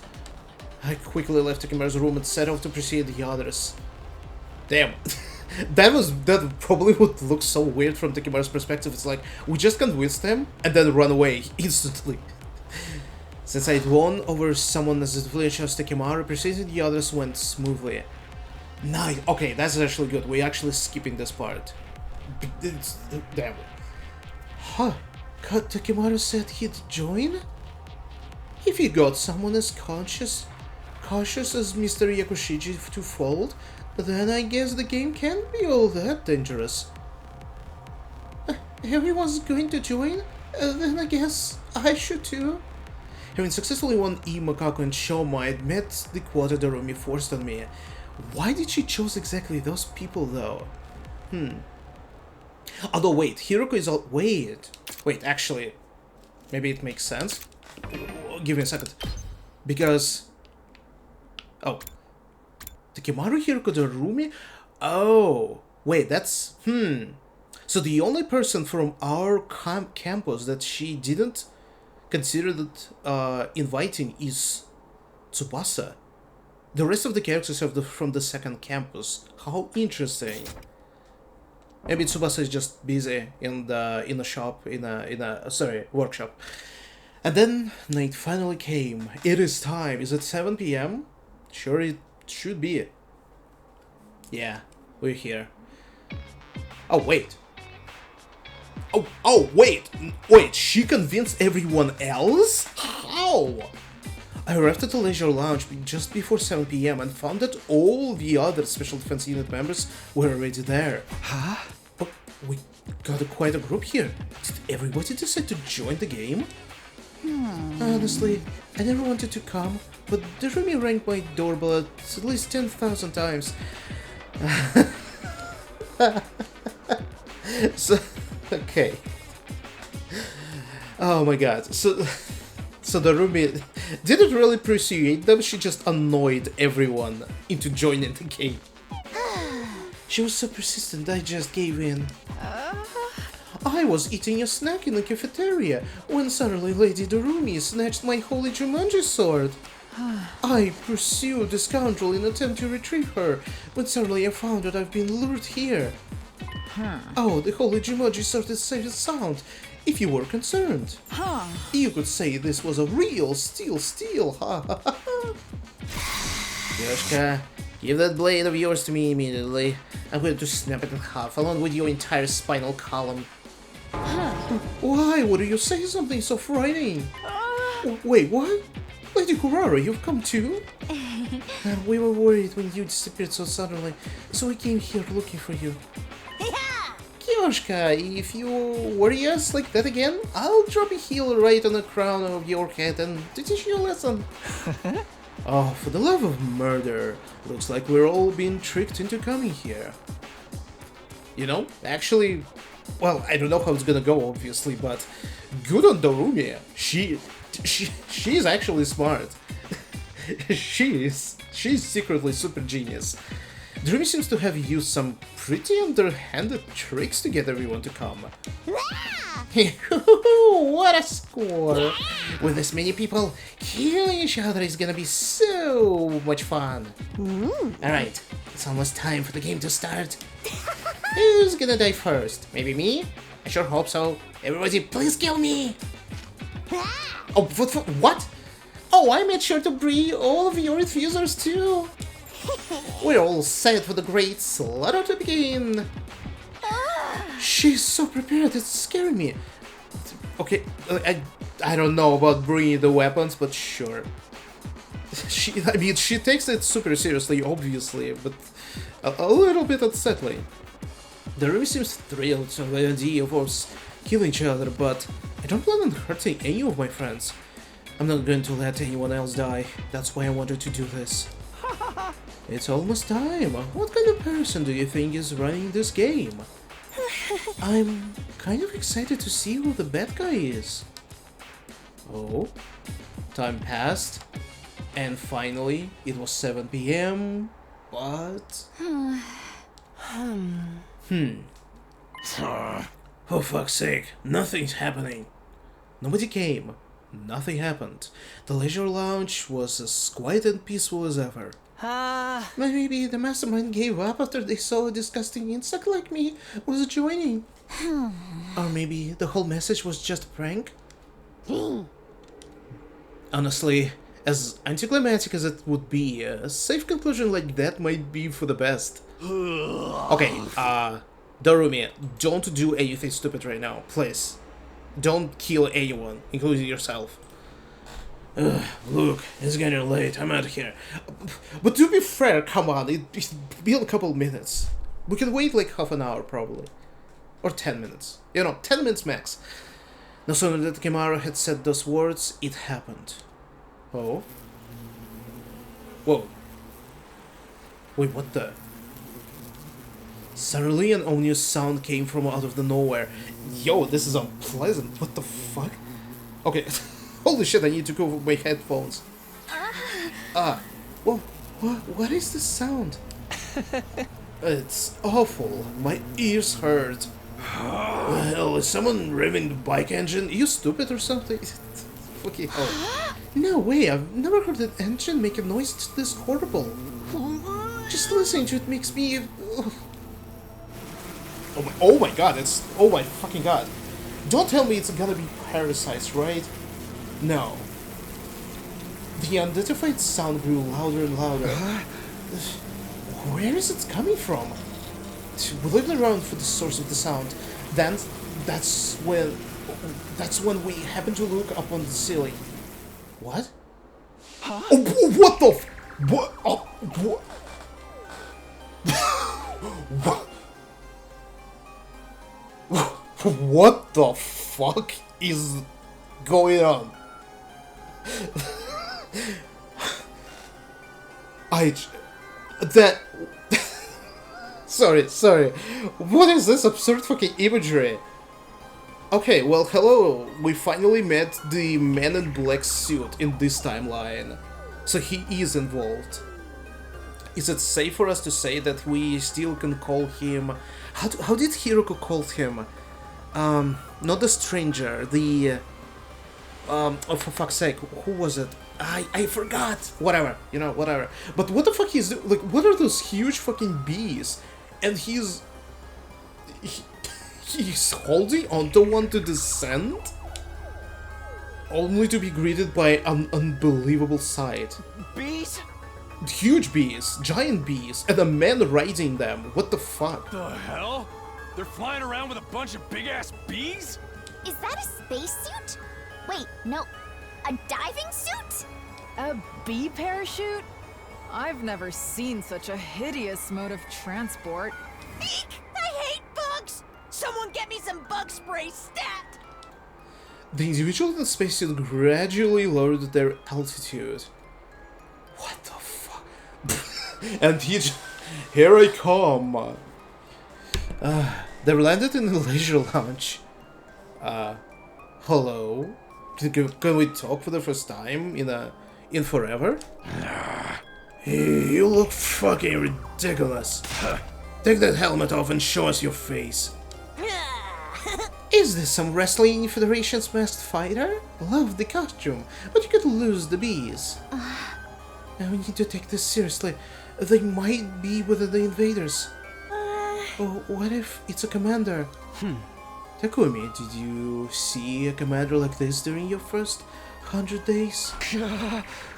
I quickly left the camera's room and set off to precede the others. Damn. That probably would look so weird from Takemaru's perspective. It's like, we just convinced him and then run away instantly. Since I'd won over someone as the village of Takemaru, preceding the others went smoothly. Nice. Okay, that's actually good. We're actually skipping this part. Damn. Huh. Takemaru said he'd join? If he got someone as cautious as Mr. Yakushiji to fold, then I guess the game can't be all that dangerous. Everyone's going to join? Then I guess I should too. Having successfully won Makaku and Shoma, I'd met the quota Darumi forced on me. Why did she choose exactly those people though? Although wait, Hiroko is all- wait, actually, maybe it makes sense. Give me a second. Because... Oh. Takemaru, Hiroko, Darumi? Oh. Wait, that's... So the only person from our campus that she didn't consider that inviting is Tsubasa. The rest of the characters are from the second campus. How interesting. Maybe Tsubasa is just busy in a shop, workshop. And then night finally came. It is time. Is it 7 p.m? Sure, it should be. Yeah, we're here. Oh wait. Oh wait, she convinced everyone else? How? I arrived at the leisure lounge just before 7 p.m. and found that all the other Special Defense Unit members were already there. Huh? But we got quite a group here. Did everybody decide to join the game? Honestly, I never wanted to come, but Darumi rang my doorbell at least 10,000 times. So... Okay. Oh my god. So Darumi didn't really persuade them, she just annoyed everyone into joining the game. She was so persistent, I just gave in. I was eating a snack in the cafeteria when suddenly Lady Darumi snatched my holy Jumanji sword. I pursued the scoundrel in an attempt to retrieve her, but suddenly I found that I've been lured here. Oh, the holy Jumanji started safe and sound, if you were concerned. You could say this was a real steal, ha ha ha. Yoshika, give that blade of yours to me immediately. I'm going to snap it in half, along with your entire spinal column. Why would you say something so frightening? Wait, what? Lady Kurara, you've come too? We were worried when you disappeared so suddenly, so we came here looking for you. Kyoshka, if you worry us like that again, I'll drop a heel right on the crown of your head and to teach you a lesson. Oh, for the love of murder. Looks like we're all being tricked into coming here. You know, actually, well, I don't know how it's gonna go, obviously, but good on Darumi. She's actually smart. She's secretly super genius. Dreamy seems to have used some pretty underhanded tricks to get everyone to come. Ah! What a score! With this many people, killing each other is gonna be so much fun. Alright, it's almost time for the game to start. Who's gonna die first? Maybe me? I sure hope so. Everybody, please kill me! Ah! Oh, what? Oh, I made sure to bring all of your infusers too. We're all set for the great slaughter to begin. She's so prepared, it's scaring me. Okay, I don't know about bringing the weapons, but sure. She takes it super seriously, obviously, but a little bit unsettling. The Ruby seems thrilled to the idea of us killing each other, but I don't plan on hurting any of my friends. I'm not going to let anyone else die. That's why I wanted to do this. It's almost time. What kind of person do you think is running this game? I'm kind of excited to see who the bad guy is. Oh, time passed, and finally it was 7 PM, but... For fuck's sake, nothing's happening. Nobody came. Nothing happened. The leisure lounge was as quiet and peaceful as ever. Maybe the mastermind gave up after they saw a disgusting insect like me was joining. Or maybe the whole message was just a prank? Honestly, as anticlimactic as it would be, a safe conclusion like that might be for the best. Okay, Darumi, don't do anything stupid right now, please. Don't kill anyone, including yourself. Look, it's getting late, I'm out of here. But to be fair, come on, it's been a couple minutes. We can wait like half an hour, probably. Or 10 minutes. You know, 10 minutes max. No sooner than Kimahro had said those words, it happened. Oh? Whoa. Wait, what the? Suddenly an ominous sound came from out of the nowhere. Yo, this is unpleasant. What the fuck? Okay. Holy shit, I need to go with my headphones. What is this sound? It's awful. My ears hurt. Hell, is someone revving the bike engine? Are you stupid or something? Okay, oh. No way, I've never heard an engine make a noise this horrible. Just listening to it makes me... Oh my god, it's... Oh my fucking god. Don't tell me it's gonna be parasites, right? No. The unidentified sound grew louder and louder. Where is it coming from? We looked around for the source of the sound. Then, that's when we happened to look up on the ceiling. What? Huh? Oh, what the f... What? Oh, what? What the fuck is going on? Sorry. What is this absurd fucking imagery? Okay, well, hello. We finally met the man in black suit in this timeline. So he is involved. Is it safe for us to say that we still can call him... How did Hiroko call him? Not the stranger, the... oh, for fuck's sake, who was it? I forgot! Whatever, you know, whatever. But what the fuck is... Like, what are those huge fucking bees? And he's holding onto one to descend? Only to be greeted by an unbelievable sight. Bees? Huge bees, giant bees, and a man riding them. What the fuck? The hell? They're flying around with a bunch of big-ass bees? Is that a spacesuit? Wait, no. A diving suit? A bee parachute? I've never seen such a hideous mode of transport. Eek! I hate bugs! Someone get me some bug spray stat! The individual in the spacesuit gradually lowered their altitude. What the fuck? And here I come. They landed in the leisure lounge. Hello? Can we talk for the first time in forever? You look fucking ridiculous. Take that helmet off and show us your face. Is this some Wrestling Federation's masked fighter? Love the costume, but you could lose the bees. We need to take this seriously. They might be with the invaders. Oh, what if it's a commander? Takumi, did you see a commander like this during your first 100 days?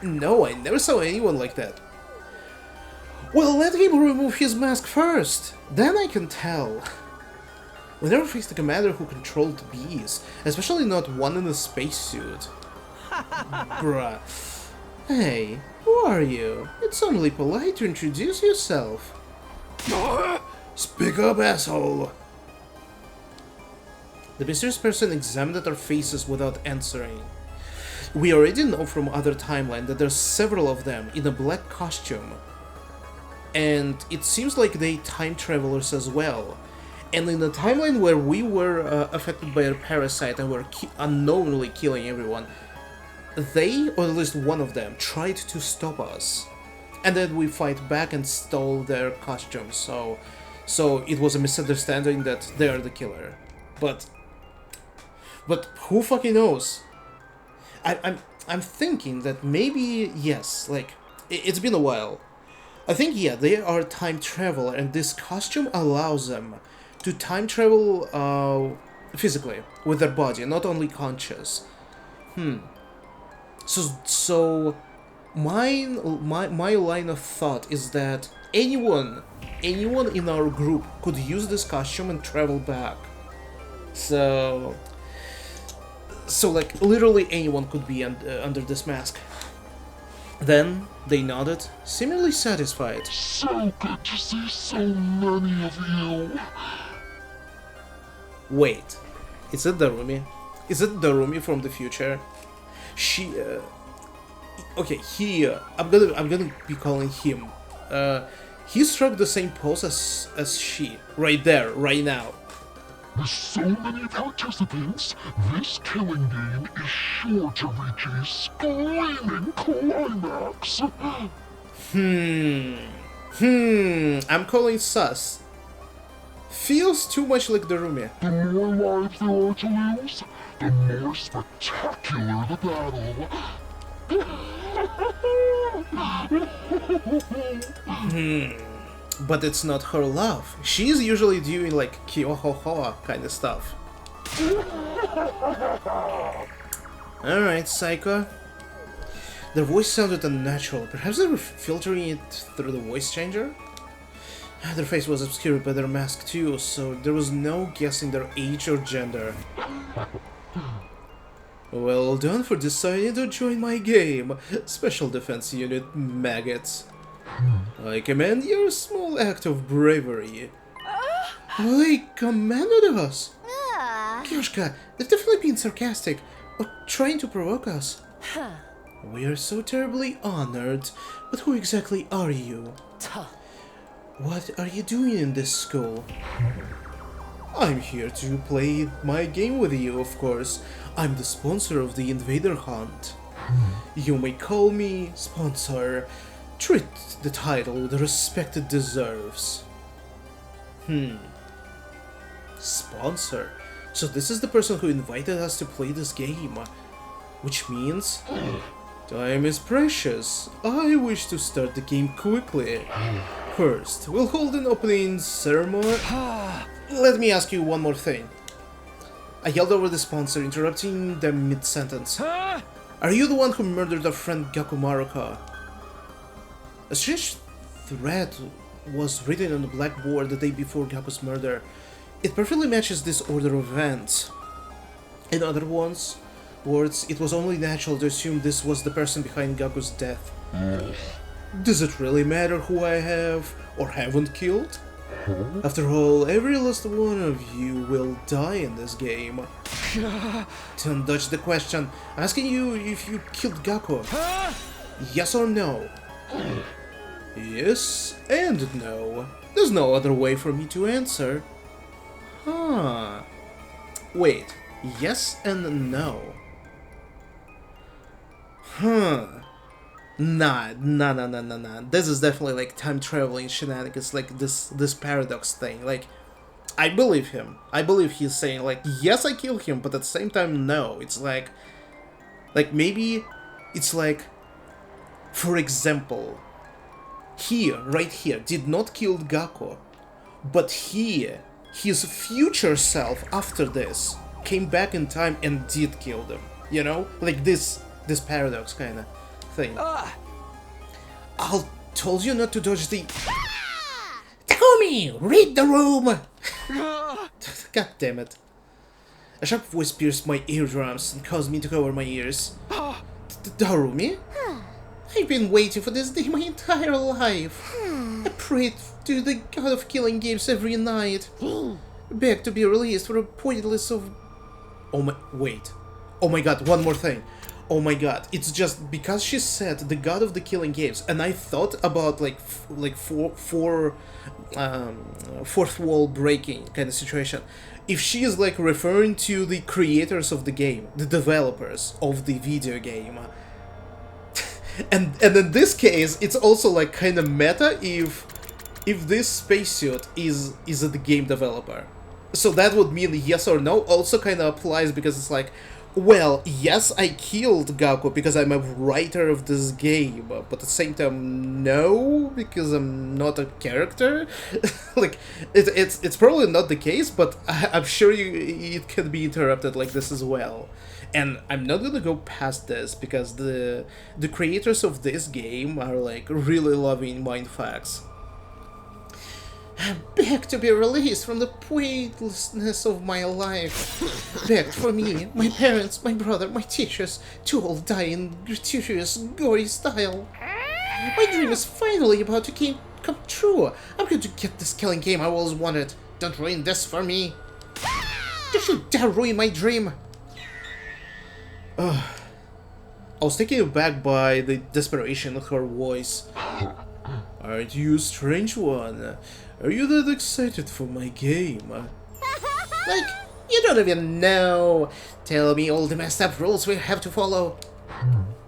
No, I never saw anyone like that. Well, let him remove his mask first, then I can tell. We never faced a commander who controlled bees, especially not one in a spacesuit. Bruh. Hey, who are you? It's only polite to introduce yourself. Speak up, asshole! The mysterious person examined our faces without answering. We already know from other timelines that there's several of them in a black costume. And it seems like they time travelers as well. And in the timeline where we were affected by a parasite and were unknowingly killing everyone, they, or at least one of them, tried to stop us. And then we fight back and stole their costumes, so it was a misunderstanding that they are the killer. But who fucking knows? I'm thinking that maybe, yes, like, it's been a while. I think, yeah, they are time traveler, and this costume allows them to time travel physically, with their body, not only conscious. So my line of thought is that anyone in our group could use this costume and travel back. So like, literally anyone could be under this mask. Then they nodded, seemingly satisfied. So good to see so many of you. Wait, is it Darumi? Is it Darumi from the future? She, okay, I'm gonna be calling him. He struck the same pose as she, right there, right now. With so many participants, this killing game is sure to reach a screaming climax. I'm calling sus. Feels too much like Darumi. The more lives there are to lose, the more spectacular the battle. But it's not her love. She's usually doing like Kyohoho kind of stuff. Alright, Psycho. Their voice sounded unnatural. Perhaps they were filtering it through the voice changer? Their face was obscured by their mask too, so there was no guessing their age or gender. Well done for deciding to join my game, Special Defense Unit maggots. I commend your small act of bravery. They commanded us! Kyoshka, they've definitely been sarcastic, or trying to provoke us. We are so terribly honored, but who exactly are you? What are you doing in this school? I'm here to play my game with you, of course. I'm the sponsor of the Invader Hunt. You may call me sponsor. Treat the title with the respect it deserves. Sponsor? So this is the person who invited us to play this game. Which means... time is precious. I wish to start the game quickly. First, we'll hold an opening ceremony. Let me ask you one more thing. I yelled over the sponsor, interrupting them mid-sentence. Are you the one who murdered our friend Gaku Maruka? A strange threat was written on the blackboard the day before Gaku's murder. It perfectly matches this order of events. In other words, it was only natural to assume this was the person behind Gaku's death. Does it really matter who I have or haven't killed? After all, every last one of you will die in this game. Don't dodge the question. I'm asking you if you killed Gaku. Yes or no? Yes and no. There's no other way for me to answer. Wait, yes and no. Nah. This is definitely like time traveling shenanigans, like this paradox thing. Like, I believe him. I believe he's saying like, yes, I killed him, but at the same time, no. It's like maybe it's like, for example, right here, did not kill Gakko, but his future self after this came back in time and did kill them. You know, like this paradox kind of thing. I told you not to dodge the. Tommy, read the room. God damn it! A sharp voice pierced my eardrums and caused me to cover my ears. Darumi? I've been waiting for this day my entire life. I prayed to the god of killing games every night. Begged to be released for a pointless of... wait. Oh my god, one more thing. Oh my god, it's just because she said the god of the killing games, and I thought about fourth wall breaking kind of situation. If she is like referring to the creators of the game, the developers of the video game, and in this case, it's also like kind of meta if this spacesuit is the game developer. So that would mean yes or no also kind of applies, because it's like, well, yes, I killed Gakko because I'm a writer of this game, but at the same time, no, because I'm not a character. Like, it's probably not the case, but I'm sure it can be interrupted like this as well. And I'm not gonna go past this because the creators of this game are like really loving mindfucks. Begged to be released from the pointlessness of my life. Begged for me, my parents, my brother, my teachers to all die in gratuitous, gory style. My dream is finally about to come true. I'm going to get this killing game I always wanted. Don't ruin this for me. Don't you dare ruin my dream. I was taken aback by the desperation in her voice. Aren't you a strange one? Are you that excited for my game? Like, you don't even know. Tell me all the messed up rules we have to follow.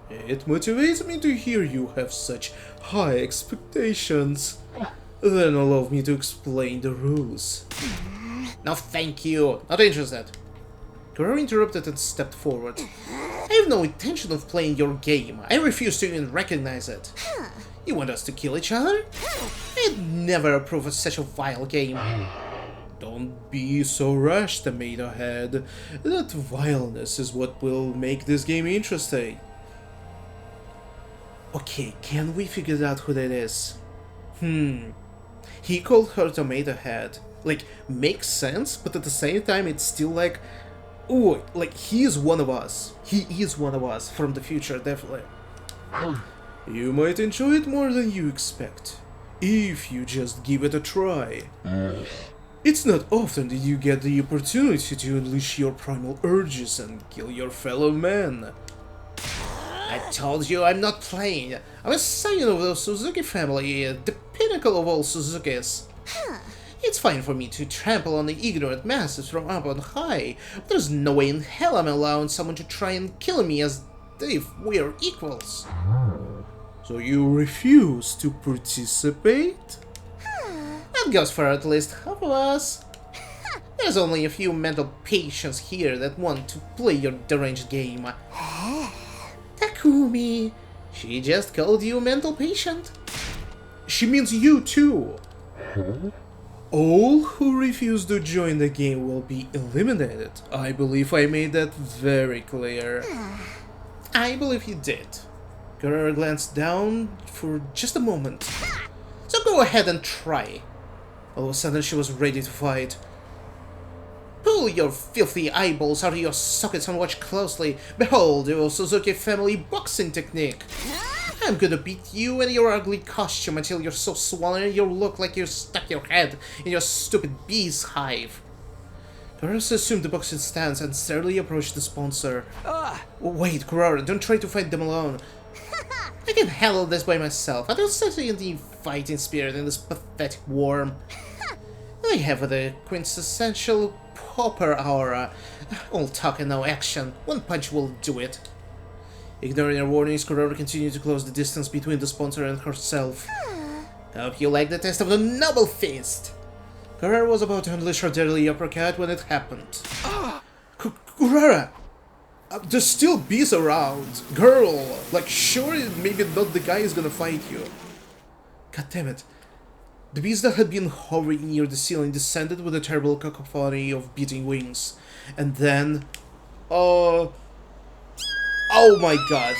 It motivates me to hear you have such high expectations. Then allow me to explain the rules. No, thank you. Not interested. Kuroro interrupted and stepped forward. I have no intention of playing your game. I refuse to even recognize it. You want us to kill each other? I'd never approve of such a vile game. Don't be so rash, Tomato Head. That vileness is what will make this game interesting. Okay, can we figure out who that is? He called her Tomato Head. Like, makes sense, but at the same time it's still like... Ooh, like, he is one of us. He is one of us from the future, definitely. You might enjoy it more than you expect, if you just give it a try. It's not often that you get the opportunity to unleash your primal urges and kill your fellow man. I told you I'm not playing. I'm a scion of the Suzuki family, the pinnacle of all Suzukis. It's fine for me to trample on the ignorant masses from up on high, but there's no way in hell I'm allowing someone to try and kill me as if we're equals. So you refuse to participate? That goes for at least half of us. There's only a few mental patients here that want to play your deranged game. Takumi, she just called you a mental patient. She means you too. All who refuse to join the game will be eliminated. I believe I made that very clear. I believe you did. Kuroro glanced down for just a moment. So go ahead and try. All of a sudden she was ready to fight. Pull your filthy eyeballs out of your sockets and watch closely. Behold your Suzuki family boxing technique. I'm gonna beat you and your ugly costume until you're so swollen you look like you stuck your head in your stupid bee's hive. Kuroro assumed the boxing stance and steadily approached the sponsor. Wait, Kuroro, don't try to fight them alone. I can handle this by myself. I don't see any fighting spirit in this pathetic worm. I have the quintessential pauper aura. All talk and no action. One punch will do it. Ignoring her warnings, Kurara continued to close the distance between the sponsor and herself. Hope you like the taste of the Noble Fist! Kurara was about to unleash her deadly uppercut when it happened. Kurara! There's still bees around! Girl! Like, sure, maybe not the guy is gonna fight you. God damn it. The bees that had been hovering near the ceiling descended with a terrible cacophony of beating wings. And then... Oh my god.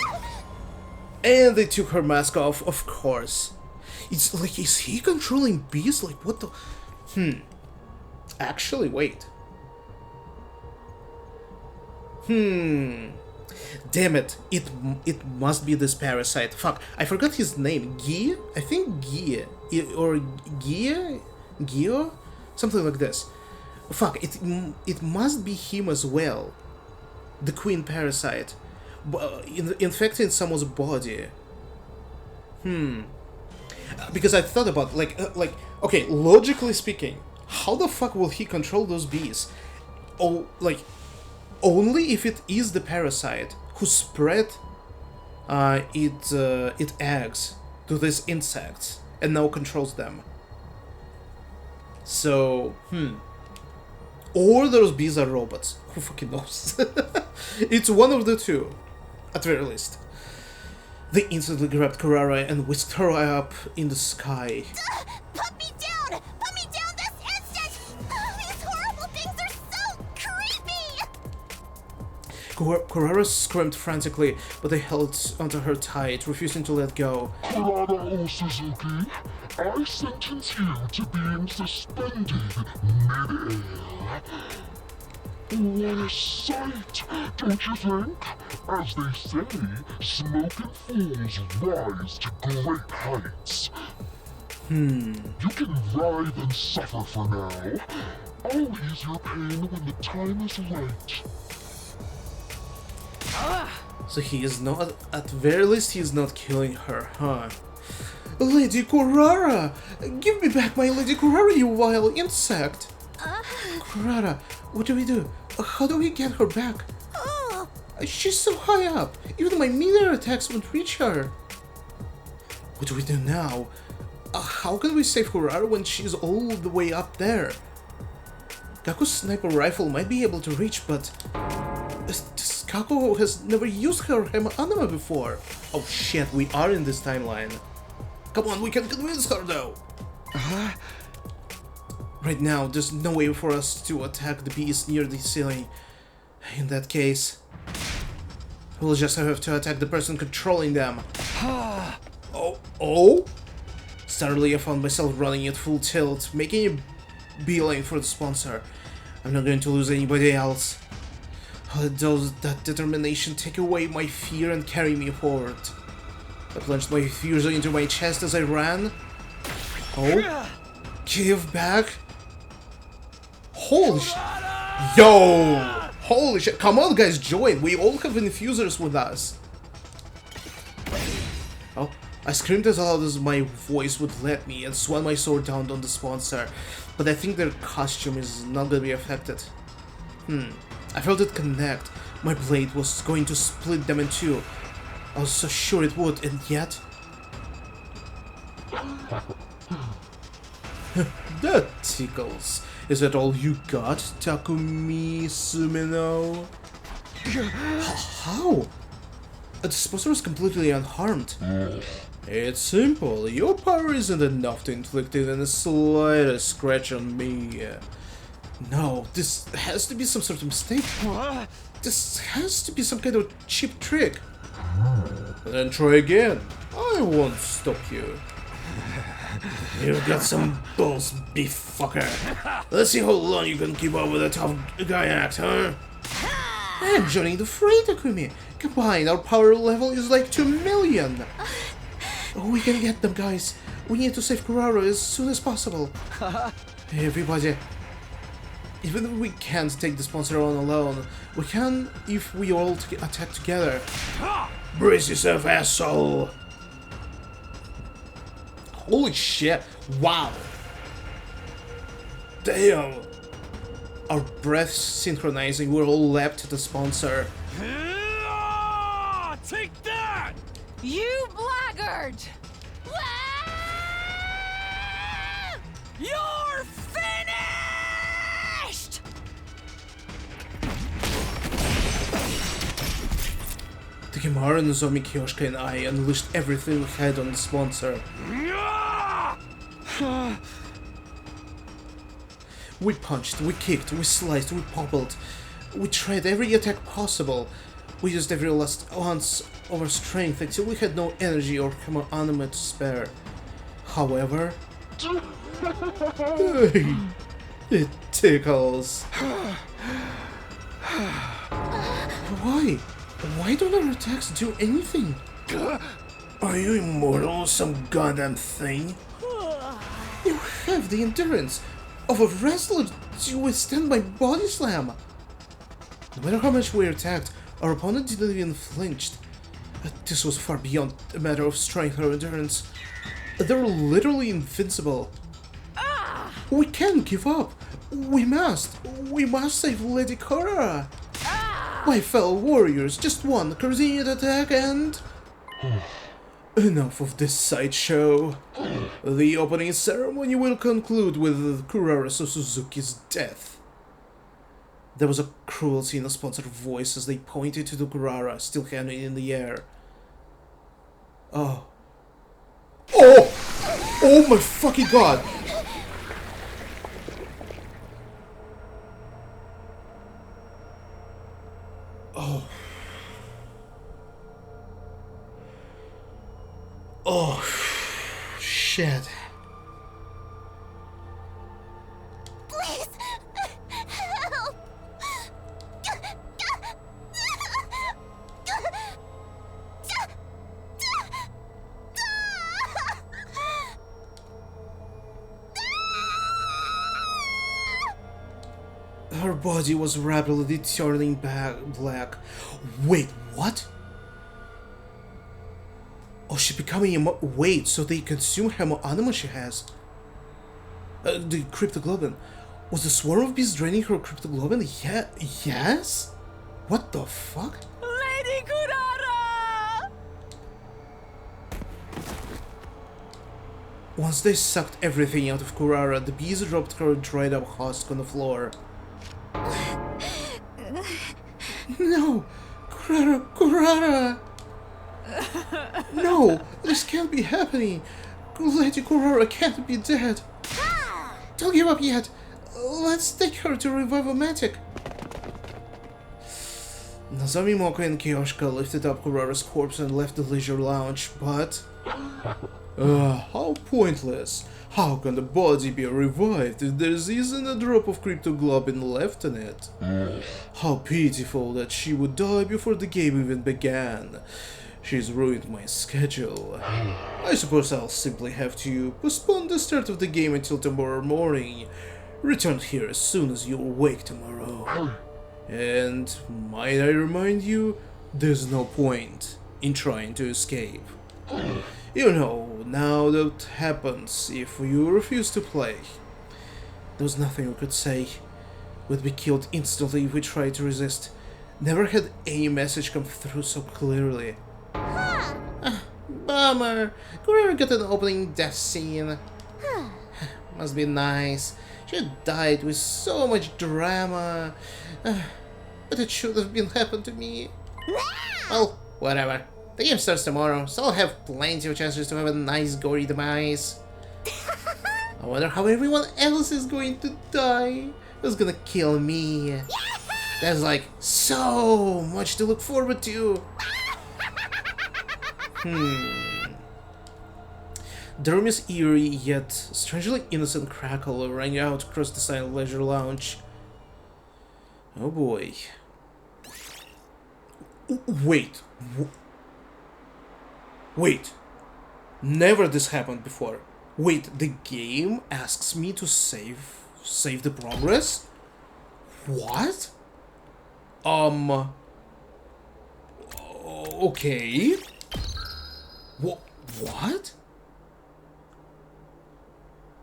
And they took her mask off, of course. It's like, is he controlling bees? Like, what the... Actually, wait. Damn it. It must be this parasite. Fuck, I forgot his name. Guy? I think Guy. Or Guy? Gio? Something like this. Fuck, it must be him as well. The queen parasite. Infecting someone's body. Because I thought about, like, okay, logically speaking, how the fuck will he control those bees? Oh, like, only if it is the parasite who spread its eggs to these insects and now controls them. So, or those bees are robots. Who fucking knows? It's one of the two, at very least. They instantly grabbed Kurara and whisked her up in the sky. Put me down! Put me down this instant! These horrible things are so creepy! Kurara screamed frantically, but they held onto her tight, refusing to let go. Kurara Suzuki, I sentence you to being suspended mid-air. What a sight, don't you think? As they say, smoking fools rise to great heights. You can writhe and suffer for now. I'll ease your pain when the time is right. So he is not, at very least he is not killing her, huh? Lady Kurara! Give me back my Lady Kurara, you vile insect! Kurara, what do we do? How do we get her back? She's so high up, even my meteor attacks won't reach her. What do we do now? How can we save Kurara when she's all the way up there? Kaku's sniper rifle might be able to reach, but... Kaku has never used her anima before. Oh shit, we are in this timeline. Come on, we can convince her though. Right now, there's no way for us to attack the bees near the ceiling. In that case, we'll just have to attack the person controlling them. Oh? Suddenly I found myself running at full tilt, making a beeline for the sponsor. I'm not going to lose anybody else. Does that determination take away my fear and carry me forward? I plunged my fuser into my chest as I ran. Oh? Give back? Holy shit. Yo! Holy shit. Come on, guys, join. We all have infusers with us. Oh, I screamed as loud as my voice would let me and swung my sword down on the sponsor. But I think their costume is not gonna be affected. I felt it connect. My blade was going to split them in two. I was so sure it would, and yet... That tickles. Is that all you got, Takumi Sumino? How? The sponsor was completely unharmed. It's simple. Your power isn't enough to inflict even the slightest scratch on me. No, this has to be some sort of mistake. This has to be some kind of cheap trick. Then try again. I won't stop you. You've got some balls, beef fucker. Let's see how long you can keep up with a tough guy act, huh? I'm joining the fray, Takumi. Combined, our power level is like 2 million. We can get them, guys. We need to save Kurara as soon as possible. Everybody. Even if we can't take the sponsor on alone, we can if we all attack together. Brace yourself, asshole! Holy shit! Wow! Damn! Our breaths synchronizing, we're all leapt to the sponsor. Take You blackguard! You're finished! The Kimahara, Nozomi, Kyoshka, and I unleashed everything we had on the sponsor. We punched, we kicked, we sliced, we poppled. We tried every attack possible. We used every last ounce of our strength until we had no energy or anima to spare. However, it tickles. Why? Why don't our attacks do anything? Are you immortal or some goddamn thing? You have the endurance of a wrestler to withstand my body slam. No matter how much we attacked, our opponent didn't even flinch. This was far beyond a matter of strength or endurance. They were literally invincible. We can't give up. We must save Lady Kurara. My fellow warriors, just one coordinated attack and... Enough of this sideshow. The opening ceremony will conclude with Kurara Suzuki's death. There was a cruelty in the sponsored voice as they pointed to the Kurara still hanging in the air. Oh. Oh! Oh my fucking god! Oh. Oh. Shit. Please! Help! Her body was rapidly turning black. Wait, what? Oh, she's becoming wait, so they consume her anima she has. The cryptoglobin. Was the swarm of bees draining her cryptoglobin? Yeah, yes? What the fuck? Lady Kurara! Once they sucked everything out of Kurara, the bees dropped her dried up husk on the floor. No! Kurara! No! This can't be happening! Lady Kurara can't be dead! Don't give up yet! Let's take her to Revive-O-Matic! Nozomi, Moko, and Kyoshka lifted up Kurara's corpse and left the leisure lounge, but... how pointless! How can the body be revived if there isn't a drop of cryptoglobin left in it? How pitiful that she would die before the game even began. She's ruined my schedule. I suppose I'll simply have to postpone the start of the game until tomorrow morning. Return here as soon as you awake tomorrow. And might I remind you, there's no point in trying to escape. You know, now that happens if you refuse to play. There was nothing we could say. We'd be killed instantly if we tried to resist. Never had any message come through so clearly. Bummer. Kurara got an opening death scene. Must be nice. She died with so much drama. But it should have been happened to me. Well, whatever. The game starts tomorrow, so I'll have plenty of chances to have a nice gory demise. I wonder how everyone else is going to die. Who's gonna kill me? There's like so much to look forward to. The room is eerie, yet strangely innocent crackle rang out across the silent leisure lounge. Oh boy. Wait. Wait. Never this happened before. Wait, the game asks me to save the progress? What? Okay. What?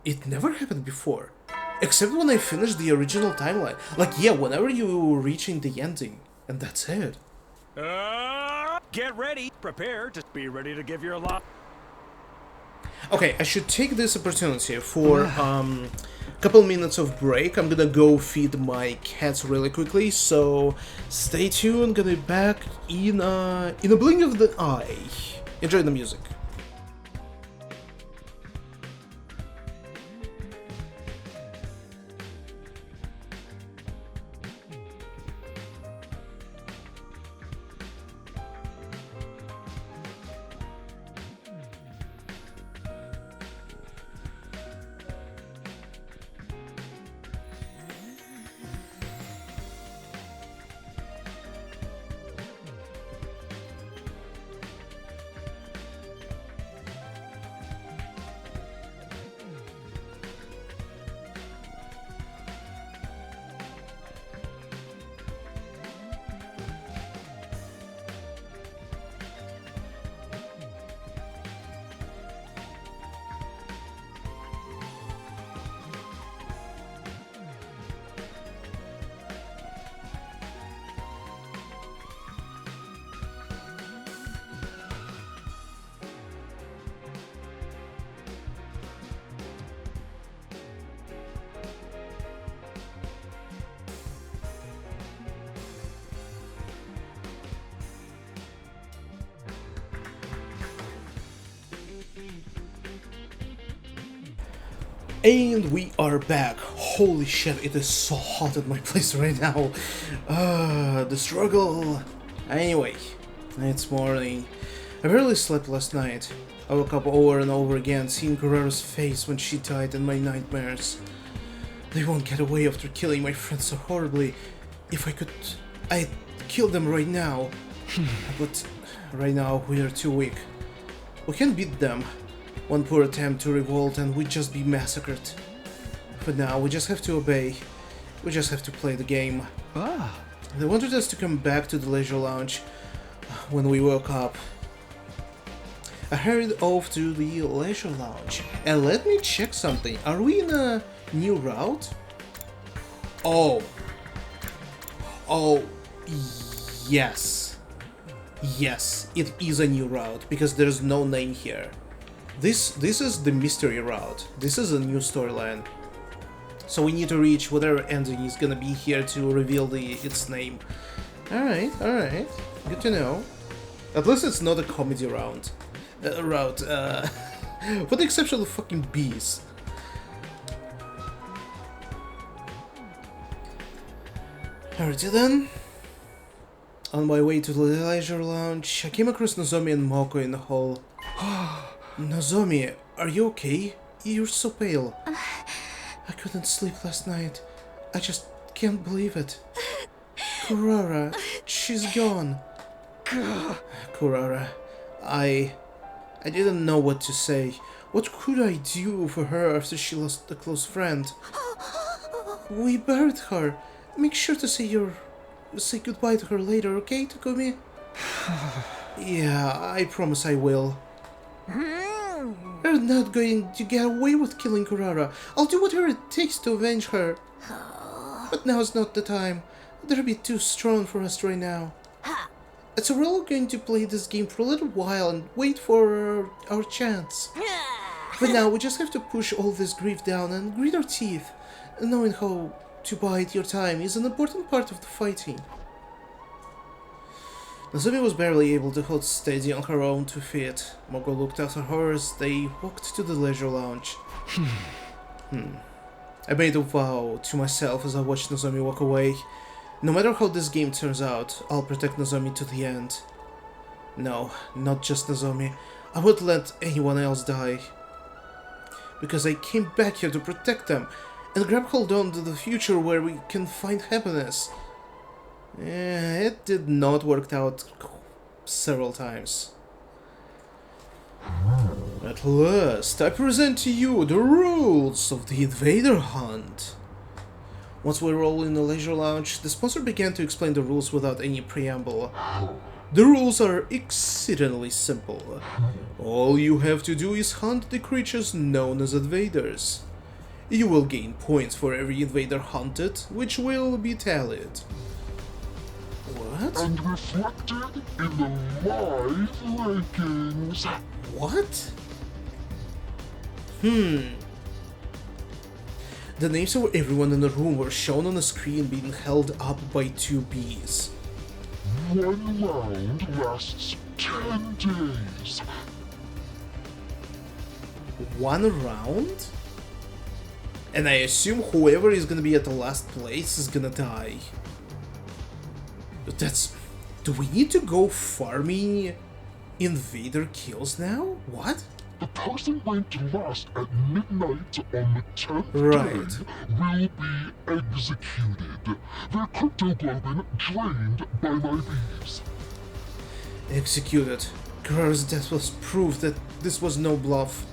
It never happened before. Except when I finished the original timeline. Like, yeah, whenever you were reaching the ending. And that's it. Get ready. Prepare to be ready to give your lot. Okay, I should take this opportunity for couple minutes of break. I'm gonna go feed my cats really quickly, so stay tuned. Gonna be back in a blink of the eye. Enjoy the music. And we are back. Holy shit, it is so hot at my place right now. The struggle. Anyway, it's morning. I barely slept last night. I woke up over and over again, seeing Kurara's face when she died in my nightmares. They won't get away after killing my friends so horribly. If I could, I'd kill them right now. But right now, we are too weak. We can't beat them. One poor attempt to revolt and we'd just be massacred. But now we just have to obey. We just have to play the game. They wanted us to come back to the leisure lounge when we woke up. I hurried off to the leisure lounge. And let me check something. Are we in a new route? Oh, yes. Yes, it is a new route because there's no name here. This is the mystery route. This is a new storyline. So we need to reach whatever ending is gonna be here to reveal its name. Alright. Good to know. At least it's not a comedy route. With the exception of fucking bees. Alrighty then. On my way to the leisure lounge, I came across Nozomi and Moko in the hall. Nozomi, are you okay? You're so pale. I couldn't sleep last night. I just can't believe it. Kurara, she's gone. Kurara, I didn't know what to say. What could I do for her after she lost a close friend? We buried her. Make sure to say goodbye to her later, okay, Takumi? Yeah, I promise I will. You're not going to get away with killing Kurara. I'll do whatever it takes to avenge her. But now's not the time. They'll be too strong for us right now. So we're all going to play this game for a little while and wait for our chance. But now we just have to push all this grief down and grit our teeth. Knowing how to bide your time is an important part of the fighting. Nozomi was barely able to hold steady on her own 2 feet. Moko looked after her as they walked to the leisure lounge. I made a vow to myself as I watched Nozomi walk away. No matter how this game turns out, I'll protect Nozomi to the end. No, not just Nozomi. I won't let anyone else die. Because I came back here to protect them and grab hold on to the future where we can find happiness. It did not work out several times. At last, I present to you the rules of the Invader Hunt. Once we were all in the leisure lounge, the sponsor began to explain the rules without any preamble. The rules are exceedingly simple. All you have to do is hunt the creatures known as invaders. You will gain points for every invader hunted, which will be tallied. What? What? and reflected in the live rankings. What? The names of everyone in the room were shown on the screen being held up by two bees. One round lasts 10 days. One round? And I assume whoever is gonna be at the last place is gonna die. But that's... Do we need to go farming invader kills now? What? The person ranked last at midnight on the 10th Right. day will be executed. Their cryptoglobin drained by my bees. Executed. Guerrero's death was proof that this was no bluff.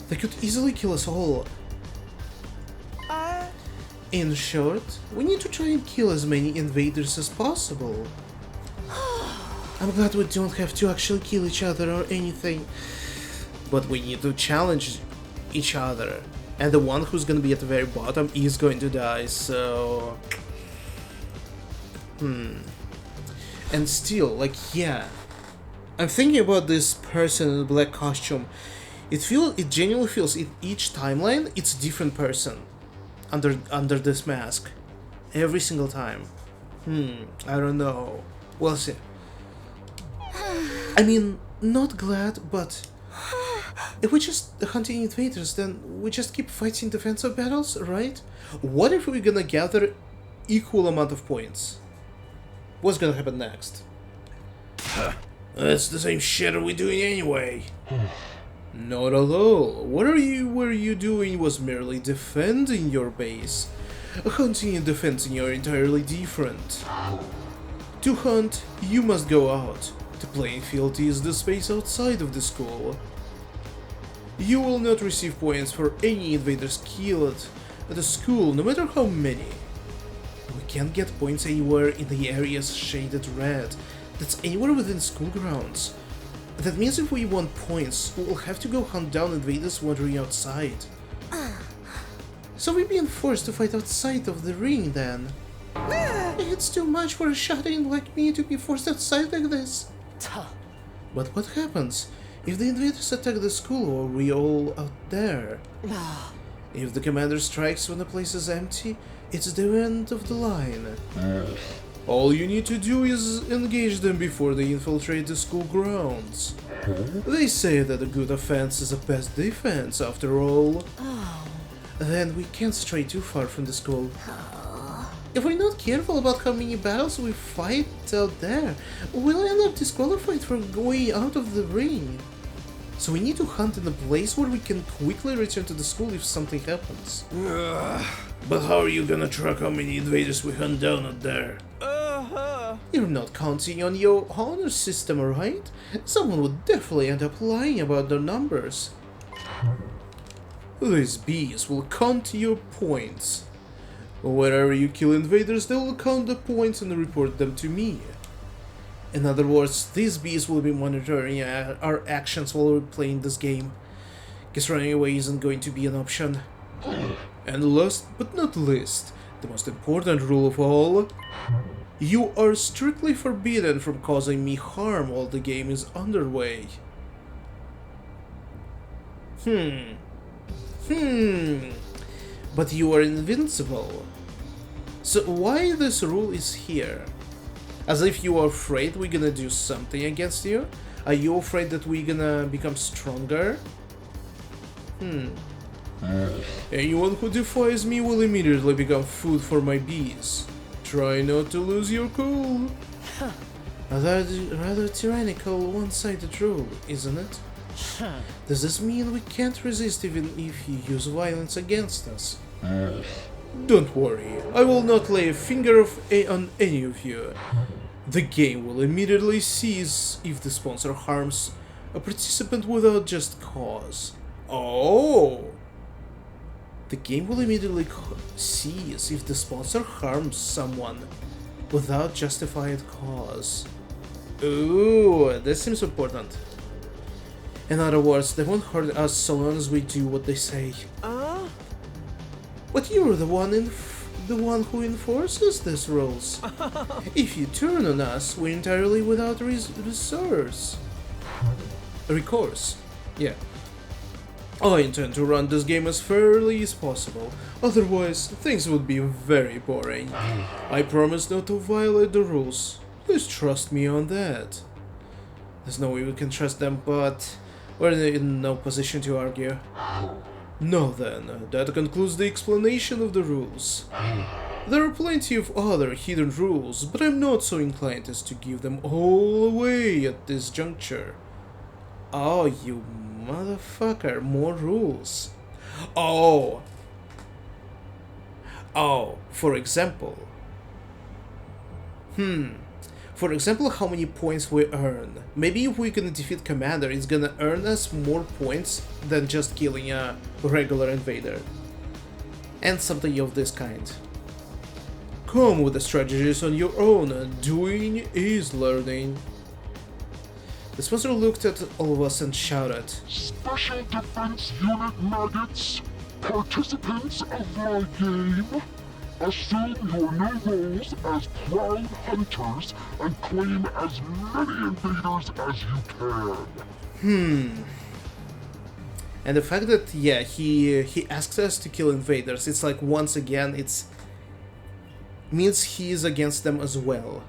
They could easily kill us all. In short, we need to try and kill as many invaders as possible. I'm glad we don't have to actually kill each other or anything. But we need to challenge each other. And the one who's gonna be at the very bottom is going to die, so... And still, like, yeah. I'm thinking about this person in the black costume. It genuinely feels in each timeline it's a different person under this mask. Every single time. I don't know. We'll see. I mean, not glad, but if we just hunting invaders, then we just keep fighting defensive battles, right? What if we're gonna gather equal amount of points? What's gonna happen next? That's the same shit we're doing anyway. Not at all. What were you doing was merely defending your base. Hunting and defending are entirely different. To hunt, you must go out. The playing field is the space outside of the school. You will not receive points for any invaders killed at the school, no matter how many. We can't get points anywhere in the areas shaded red. That's anywhere within school grounds. That means if we want points, we'll have to go hunt down invaders wandering outside. So we're being forced to fight outside of the ring then. It's too much for a shut-in like me to be forced outside like this. But what happens if the invaders attack the school or we all out there? If the commander strikes when the place is empty, it's the end of the line. All you need to do is engage them before they infiltrate the school grounds. They say that a good offense is the best defense, after all. Then we can't stray too far from the school. If we're not careful about how many battles we fight out there, we'll end up disqualified from going out of the ring. So we need to hunt in a place where we can quickly return to the school if something happens. But how are you gonna track how many invaders we hunt down out there? You're not counting on your honor system, right? Someone would definitely end up lying about their numbers. These bees will count your points. Wherever you kill invaders, they will count the points and report them to me. In other words, these bees will be monitoring our actions while we're playing this game. Guess running away isn't going to be an option. And last but not least, the most important rule of all, you are strictly forbidden from causing me harm while the game is underway. But you are invincible. So why this rule is here? As if you are afraid we're gonna do something against you? Are you afraid that we're gonna become stronger? Anyone who defies me will immediately become food for my bees. Try not to lose your cool. A rather tyrannical, one-sided rule, isn't it? Does this mean we can't resist even if you use violence against us? Don't worry, I will not lay a finger on any of you. The game will immediately cease if the sponsor harms a participant without just cause. Oh! The game will immediately cease if the sponsor harms someone without justified cause. Ooh, this seems important. In other words, they won't hurt us so long as we do what they say. But you're the one the one who enforces these rules. If you turn on us, we're entirely without recourse. Yeah. I intend to run this game as fairly as possible, otherwise things would be very boring. I promise not to violate the rules. Please trust me on that. There's no way we can trust them, but we're in no position to argue. Now then, that concludes the explanation of the rules. There are plenty of other hidden rules, but I'm not so inclined as to give them all away at this juncture. Oh, you motherfucker, more rules. Oh, for example. For example, how many points we earn. Maybe if we can defeat Commander, it's gonna earn us more points than just killing a regular invader. And something of this kind. Come with the strategies on your own, doing is learning. The sponsor looked at all of us and shouted, Special Defense Unit maggots, participants of my game, assume your new roles as proud hunters and claim as many invaders as you can. And the fact that, yeah, he asks us to kill invaders, it's like, once again, it's means he is against them as well.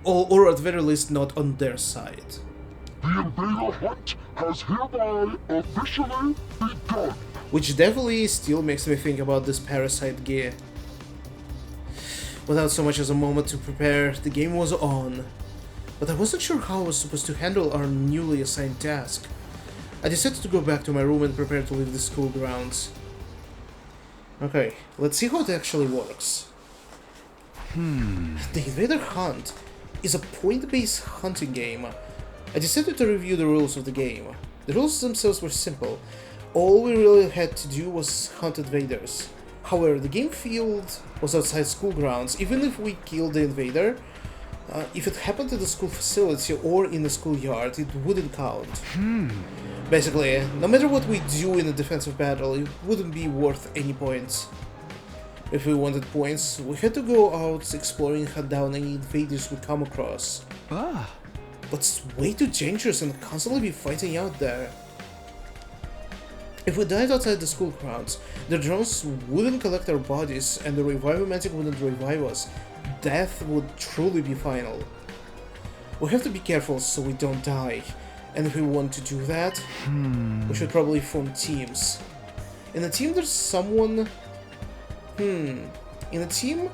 Or at very least not on their side. The invader hunt has hereby officially begun. Which definitely still makes me think about this parasite gear. Without so much as a moment to prepare, the game was on. But I wasn't sure how I was supposed to handle our newly assigned task. I decided to go back to my room and prepare to leave the school grounds. Okay, let's see how it actually works. The Invader Hunt is a point-based hunting game. I decided to review the rules of the game. The rules themselves were simple. All we really had to do was hunt invaders. However, the game field was outside school grounds. Even if we killed the invader, if it happened at the school facility or in the schoolyard, it wouldn't count. Basically, no matter what we do in a defensive battle, it wouldn't be worth any points. If we wanted points, we had to go out exploring and hunt down any invaders we come across. But it's way too dangerous and constantly be fighting out there. If we died outside the school grounds, the drones wouldn't collect our bodies and the Revivomatic wouldn't revive us. Death would truly be final. We have to be careful so we don't die, and if we want to do that, we should probably form teams. In a team there's someone... In a team,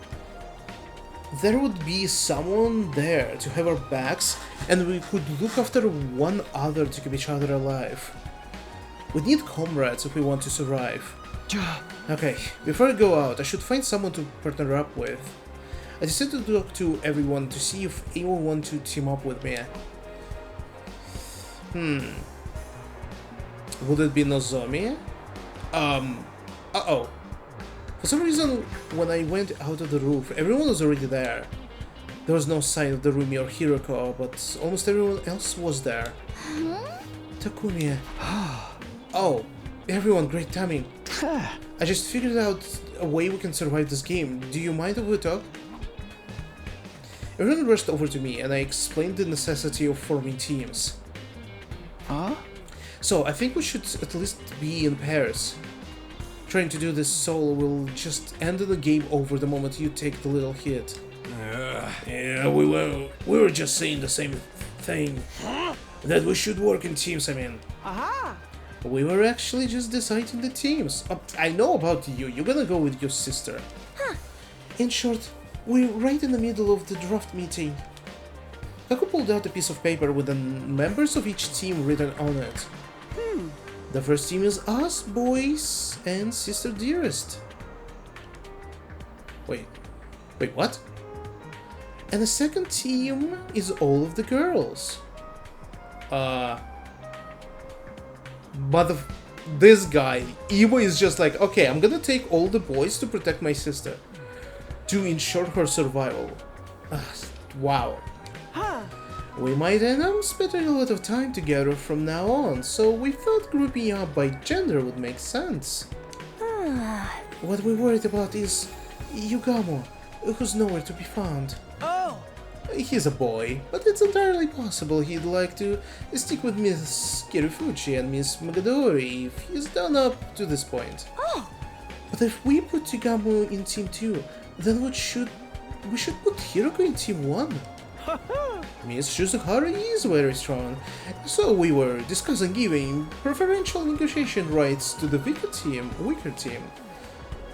there would be someone there to have our backs, and we could look after one another to keep each other alive. We need comrades if we want to survive. Okay, before I go out, I should find someone to partner up with. I decided to talk to everyone to see if anyone wants to team up with me. Would it be Nozomi? Uh-oh. For some reason, when I went out of the roof, everyone was already there. There was no sign of the Rumi or Hiroko, but almost everyone else was there. Takumi. Oh, everyone, great timing. I just figured out a way we can survive this game. Do you mind if we talk? Everyone rushed over to me, and I explained the necessity of forming teams. So, I think we should at least be in pairs. Trying to do this solo will just end the game over the moment you take the little hit. Yeah, we were just saying the same thing. That we should work in teams, I mean. We were actually just deciding the teams. I know about you, you're gonna go with your sister. In short, we're right in the middle of the draft meeting. Kaku pulled out a piece of paper with the members of each team written on it. The first team is us, boys, and Sister Dearest. Wait, what? And the second team is all of the girls. But this guy, Iwa, is just like, okay, I'm gonna take all the boys to protect my sister, to ensure her survival. Wow. We might end up spending a lot of time together from now on, so we thought grouping up by gender would make sense. What we're worried about is Yugamo, who's nowhere to be found. Oh! He's a boy, but it's entirely possible he'd like to stick with Miss Kirufuchi and Miss Magadori if he's done up to this point. Oh! But if we put Yugamo in Team 2, then we should put Hiroko in Team 1. Miss Shizuhara is very strong, so we were discussing giving preferential negotiation rights to the weaker team.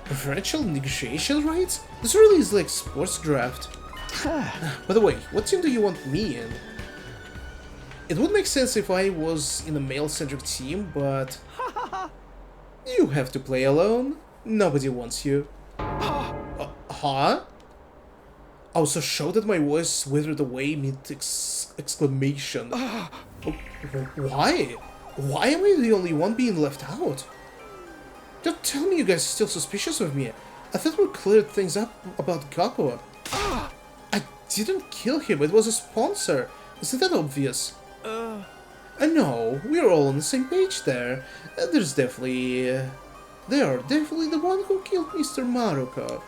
Preferential negotiation rights? This really is like sports draft. By the way, what team do you want me in? It would make sense if I was in a male-centric team, but you have to play alone. Nobody wants you. Huh? I was so shocked that my voice withered away mid-exclamation. Why? Why am I the only one being left out? Don't tell me you guys are still suspicious of me. I thought we cleared things up about Gakko. I didn't kill him, it was a sponsor. Isn't that obvious? No, we're all on the same page there. They are definitely the one who killed Mr. Maruko.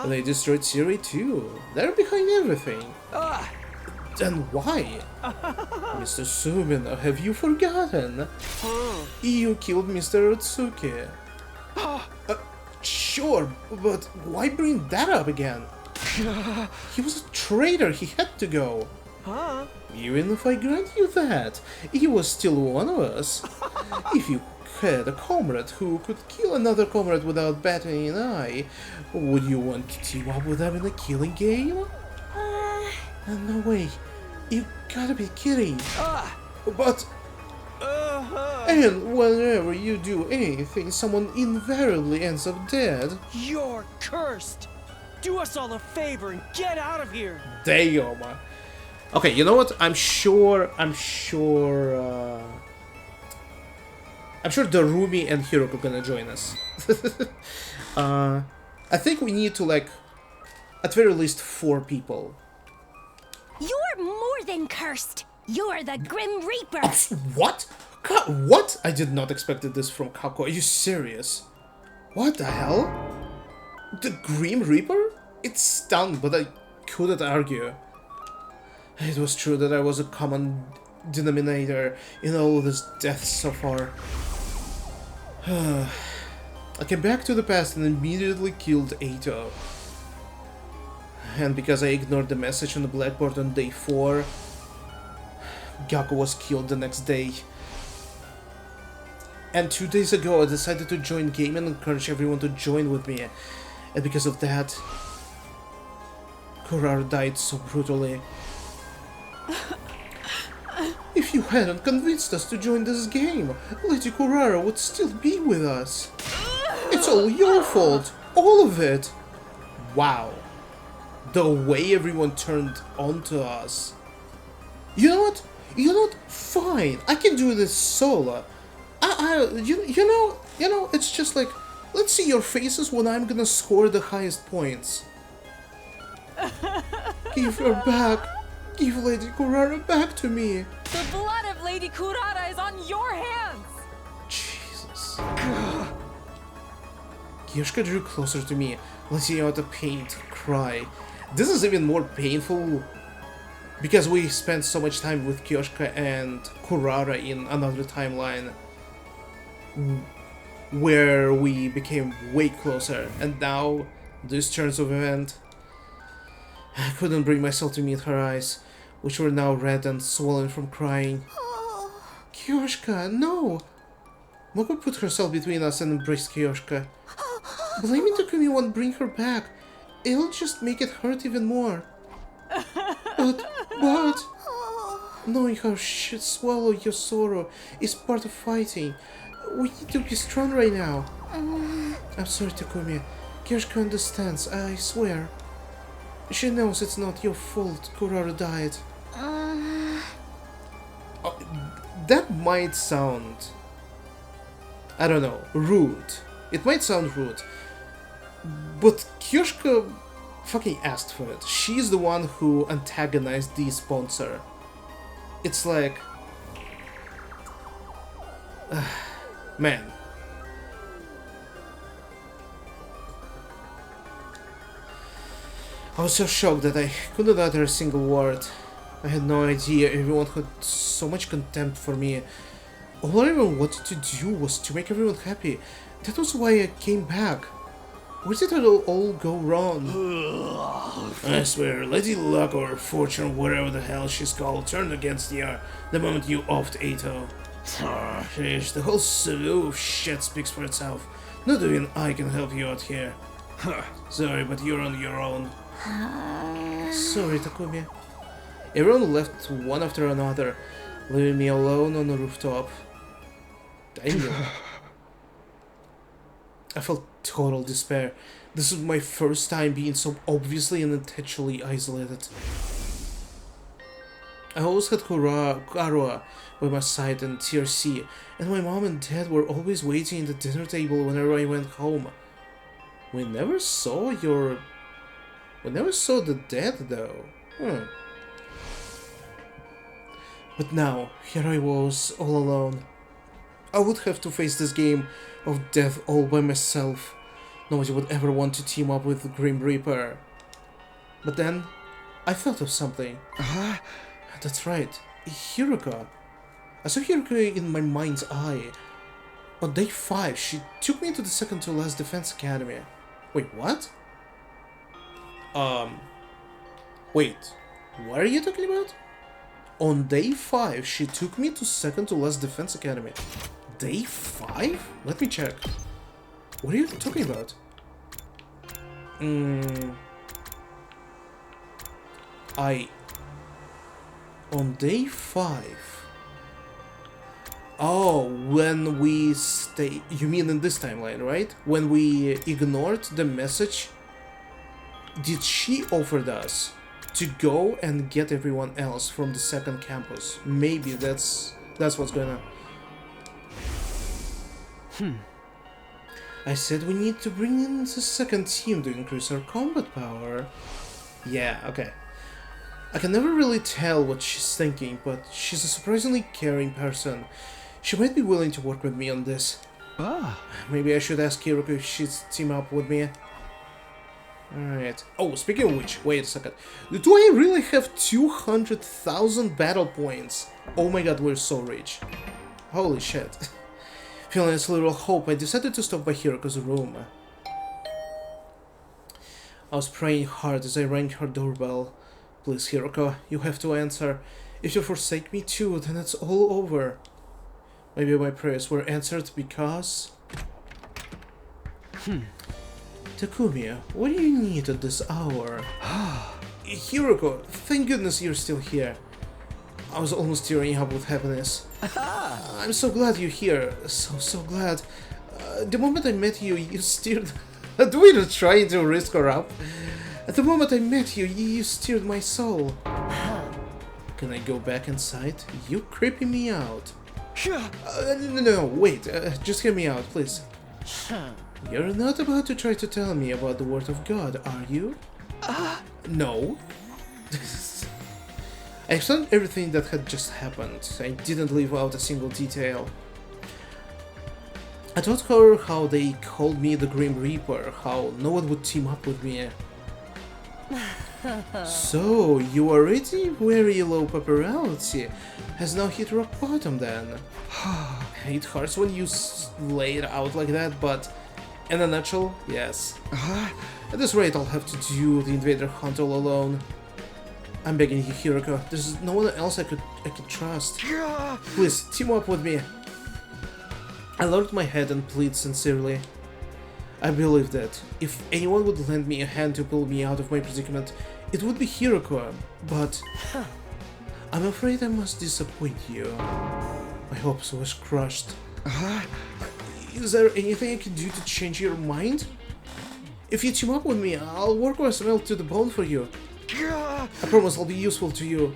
They destroyed Siri too. They're behind everything. Then why? Mr. Sumino, have you forgotten? You killed Mr. Otsuki. Sure, but why bring that up again? He was a traitor, he had to go. Even if I grant you that, he was still one of us. If you had a comrade who could kill another comrade without batting an eye, would you want to team up with them in a killing game? No way. You gotta be kidding. But... And whenever you do anything, someone invariably ends up dead. You're cursed! Do us all a favor and get out of here! Damn. Okay, you know what? I'm sure Darumi and Hiroko gonna join us. I think we need to, like, at very least 4 people. You're more than cursed. You're the Grim Reaper. What? What? I did not expect this from Kako. Are you serious? What the hell? The Grim Reaper? It stung, but I couldn't argue. It was true that I was a common denominator in all this deaths so far. I came back to the past and immediately killed Eito. And because I ignored the message on the blackboard on day 4, Gakko was killed the next day. And 2 days ago I decided to join game and encourage everyone to join with me. And because of that, Kurara died so brutally. If you hadn't convinced us to join this game, Lady Kurara would still be with us. It's all your fault, all of it. Wow. The way everyone turned onto us. You know what? Fine. I can do this solo. You know, it's just like, let's see your faces when I'm gonna score the highest points. Give her back. Give Lady Kurara back to me. The blood of Lady Kurara is on your hands! Jesus. Kyoshka drew closer to me, letting out a pained cry. This is even more painful because we spent so much time with Kyoshka and Kurara in another timeline where we became way closer, and now this turns of event. I couldn't bring myself to meet her eyes, which were now red and swollen from crying. Kyoshka, no! Moko put herself between us and embraced Kyoshka. Blaming Takumi won't bring her back. It'll just make it hurt even more. But... Knowing how she'd swallow your sorrow is part of fighting. We need to be strong right now. I'm sorry, Takumi. Kyoshka understands, I swear. She knows it's not your fault Kurara died. That might sound... I don't know, rude. It might sound rude. But Kyoshka fucking asked for it. She's the one who antagonized the sponsor. It's like... man. I was so shocked that I couldn't utter a single word. I had no idea everyone had so much contempt for me. All I even wanted to do was to make everyone happy. That was why I came back. Where did it all go wrong? I swear, Lady Luck or Fortune, whatever the hell she's called, turned against you the moment you offed Ato. Sheesh, the whole slew of shit speaks for itself. Not even I can help you out here. Sorry, but you're on your own. Sorry, Takumi. Everyone left one after another, leaving me alone on the rooftop. Damn. I felt total despair. This was my first time being so obviously and intentionally isolated. I always had Karua by my side and TRC, and my mom and dad were always waiting at the dinner table whenever I went home. We never saw the dad though. But now, here I was, all alone. I would have to face this game of death all by myself. Nobody would ever want to team up with the Grim Reaper. But then, I thought of something. That's right, Hiruka. I saw Hiruka in my mind's eye. On day 5, she took me to the second to last defense academy. Wait, what? Wait, what are you talking about? On day 5, she took me to second to last defense academy. Day 5? Let me check. What are you talking about? On day 5. Oh, when we stay. You mean in this timeline, right? When we ignored the message. Did she offer us to go and get everyone else from the second campus? Maybe that's what's going on. I said we need to bring in the second team to increase our combat power. Yeah, okay. I can never really tell what she's thinking, but she's a surprisingly caring person. She might be willing to work with me on this. Maybe I should ask Hiruka if she'd team up with me. Alright. Oh, speaking of which, wait a second. Do I really have 200,000 battle points? Oh my god, we're so rich. Holy shit. Feeling a little hope, I decided to stop by Hiruka's room. I was praying hard as I rang her doorbell. Please, Hiruka, you have to answer. If you forsake me too, then it's all over. Maybe my prayers were answered because... Takumi, what do you need at this hour? Hiruko, thank goodness you're still here. I was almost tearing up with happiness. I'm so glad you're here. So glad. The moment I met you, you steered... Do we just trying to risk her up? At the moment I met you, you steered my soul. Can I go back inside? You creeping me out. No, wait. Just hear me out, please. You're not about to try to tell me about the Word of God, are you? No. I explained everything that had just happened. I didn't leave out a single detail. I told her how they called me the Grim Reaper, how no one would team up with me. So, you already very low popularity has now hit rock bottom then. It hurts when you lay it out like that, but in a nutshell, yes. At this rate, I'll have to do the invader hunt all alone. I'm begging you, Hiruka. There's no one else I could trust. Please, team up with me. I lowered my head and pleaded sincerely. I believe that if anyone would lend me a hand to pull me out of my predicament, it would be Hiruka, but I'm afraid I must disappoint you. My hopes was crushed. Is there anything I can do to change your mind? If you team up with me, I'll work myself to the bone for you. I promise I'll be useful to you.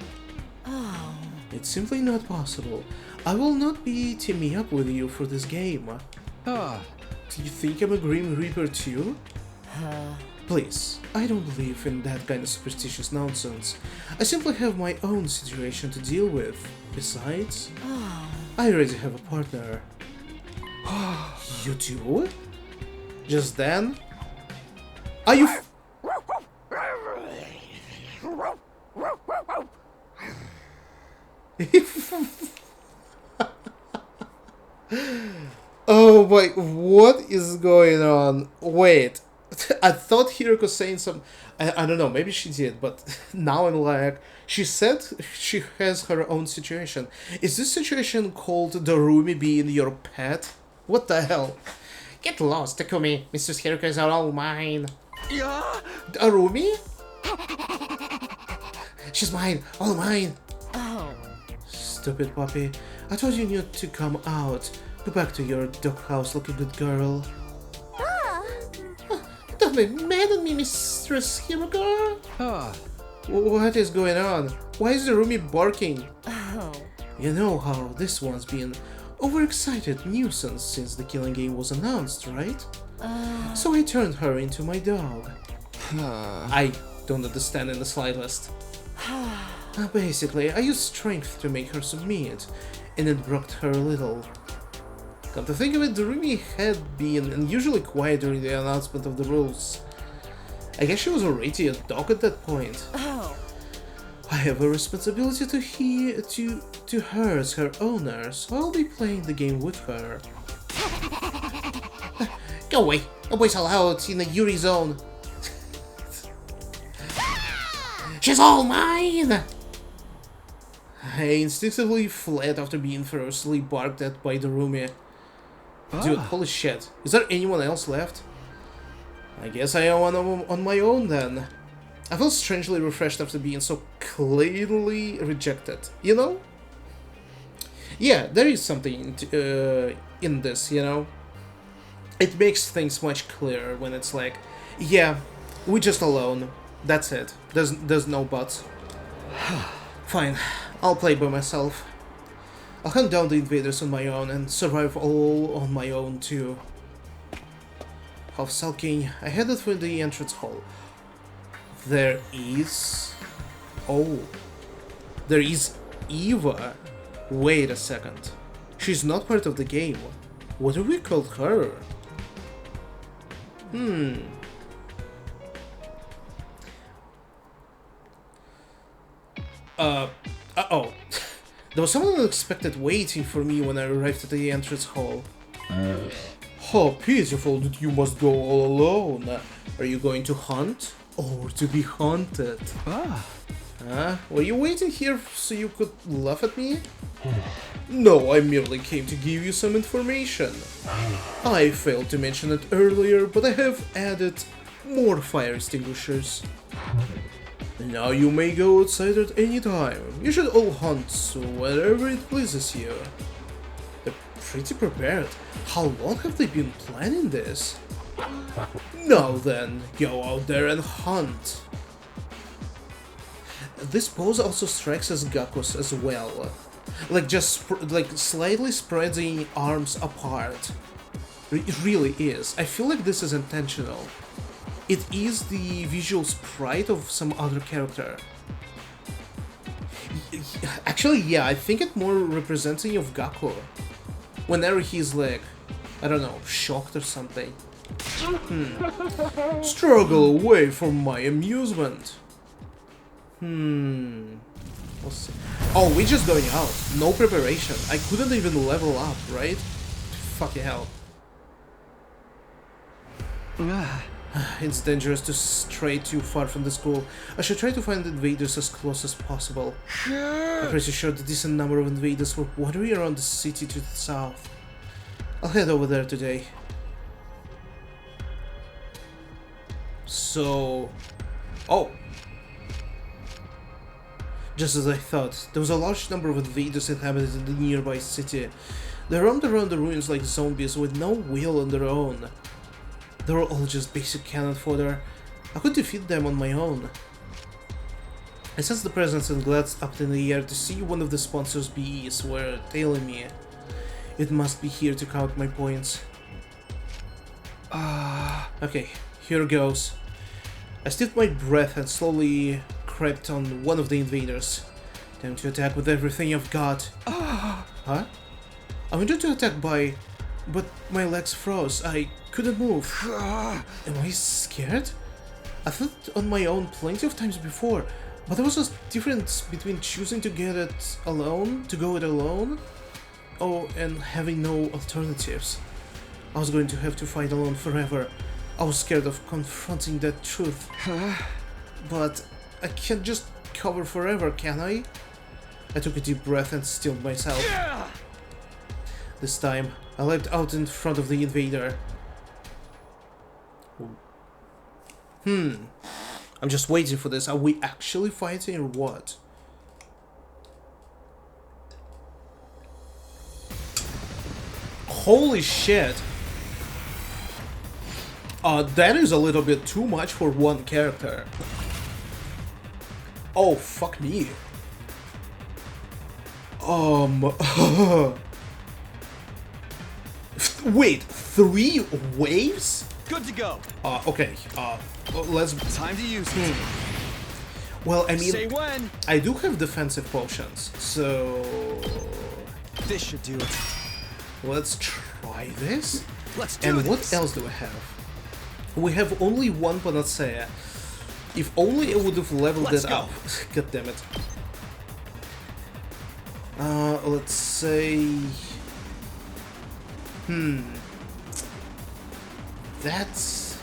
It's simply not possible. I will not be teaming up with you for this game. Do you think I'm a Grim Reaper too? Please, I don't believe in that kind of superstitious nonsense. I simply have my own situation to deal with. Besides, I already have a partner. You do? Just then? Are you Oh my, what is going on? Wait, I thought Hiroko saying some... I don't know, maybe she did, but now I'm like... She said she has her own situation. Is this situation called Darumi being your pet? What the hell? Get lost, Takumi. Mrs. Hiroko is all mine. Yeah. Darumi? She's mine, all mine. Oh. Stupid puppy. I told you knew to come out. Go back to your doghouse, looking good girl. Ah. Don't be mad at me, Mistress Hiroko. What is going on? Why is Darumi barking? Oh. You know how this one's been overexcited nuisance since the killing game was announced, right? So I turned her into my dog. I don't understand in the slightest. Basically, I used strength to make her submit, and it broke her a little. Come to think of it, Darumi had been unusually quiet during the announcement of the rules. I guess she was already a dog at that point. Oh. I have a responsibility to her as her owner, so I'll be playing the game with her. Go away! Nobody's allowed in the Yuri zone! She's all mine! I instinctively fled after being ferociously barked at by Darumi. Dude, holy shit. Is there anyone else left? I guess I am on my own then. I feel strangely refreshed after being so clearly rejected, you know? Yeah, there is something in this, you know? It makes things much clearer when it's like, yeah, we're just alone. That's it. There's no buts. Fine, I'll play by myself. I'll hunt down the invaders on my own and survive all on my own too. Half sulking, I headed for the entrance hall. There is... Oh. There is Eva. Wait a second. She's not part of the game. What do we call her? Uh-oh. There was someone unexpected waiting for me when I arrived at the entrance hall. How pitiful that you must go all alone. Are you going to hunt? Or to be hunted? Were you waiting here so you could laugh at me? No, I merely came to give you some information. I failed to mention it earlier, but I have added more fire extinguishers. Now you may go outside at any time. You should all hunt wherever it pleases you. They're pretty prepared. How long have they been planning this? Now then, go out there and hunt. This pose also strikes as Gaku's as well. Like just slightly spreading arms apart. It really is. I feel like this is intentional. It is the visual sprite of some other character. Actually, yeah, I think it's more representing of Gaku. Whenever he's like, I don't know, shocked or something. Struggle away from my amusement. We'll see. Oh, we're just going out. No preparation. I couldn't even level up, right? Fucking hell. It's dangerous to stray too far from the school. I should try to find invaders as close as possible. I'm pretty sure the decent number of invaders were wandering around the city to the south. I'll head over there today. So... Oh! Just as I thought, there was a large number of invaders inhabiting the nearby city. They roamed around the ruins like zombies with no will on their own. They were all just basic cannon fodder. I could defeat them on my own. I sensed the presence and glanced up in the air to see one of the sponsors' BEs were tailing me. It must be here to count my points. Okay, here goes. I stiffed my breath and slowly crept on one of the invaders. Time to attack with everything I've got. Huh? I wanted to attack but my legs froze. I couldn't move. Am I scared? I fought on my own plenty of times before, But there was a difference between choosing to get it alone, to go it alone, and having no alternatives. I was going to have to fight alone forever. I was scared of confronting that truth. But I can't just cover forever, can I? I took a deep breath and stilled myself. This time, I leapt out in front of the invader. I'm just waiting for this. Are we actually fighting or what? Holy shit! That is a little bit too much for one character. Oh, fuck me. Wait, 3 waves? Good to go. Okay, let's... Time to use it. Well, I mean, Say when. I do have defensive potions, so... This should do it. Let's try this. Let's do And this. what else do we have? We have only one Panacea. If only I would have leveled Let's it go. up. God damn it. Let's say... That's...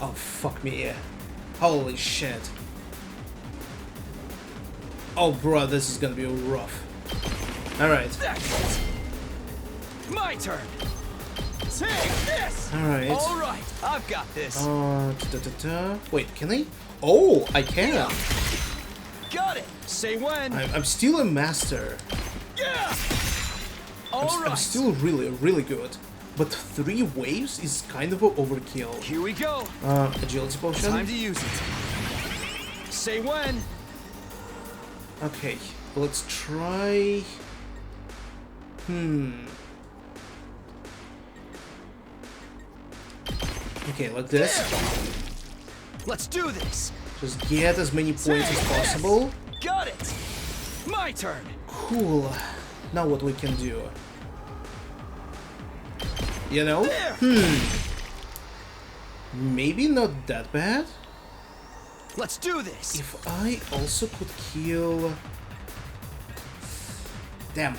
Oh, fuck me. Holy shit. Oh, bro, this is gonna be rough. Alright. That's it. My turn. Take this. Alright. All right, I've got this. Wait, can I? Oh, I can. Got it. Say when. I'm still a master. Yeah. All I'm right. still really good. But 3 waves is kind of an overkill. Here we go. Agility potion. Time to use it. Say when. Okay, let's try... Okay, like this. Let's do this. Just get as many points as possible. Got it. My turn. Cool. Now what we can do? You know? There. Maybe not that bad. Let's do this. If I also could kill... Damn.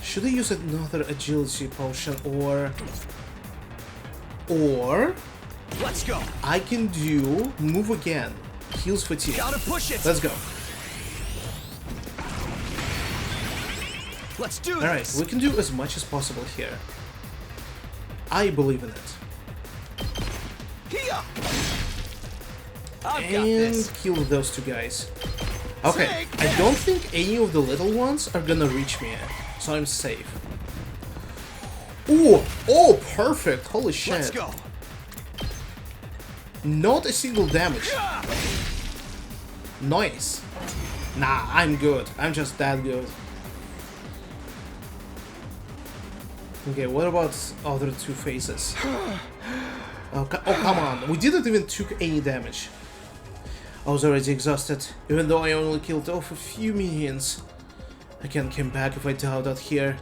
Should I use another agility potion or... Let's go. I can do move again. Heals fatigue. Gotta push it. Let's go. Let's do Alright, this. we can do as much as possible here. I believe in it. Here. I've got And this. kill those 2 guys. Okay, I don't think any of the little ones are gonna reach me, so I'm safe. Ooh! Oh, perfect! Holy shit. Let's go. Not a single damage. Nice. Nah, I'm good. I'm just that good. Okay, what about other 2 phases? Oh, come on. We didn't even took any damage. I was already exhausted, even though I only killed off a few minions. I can't come back if I died out here.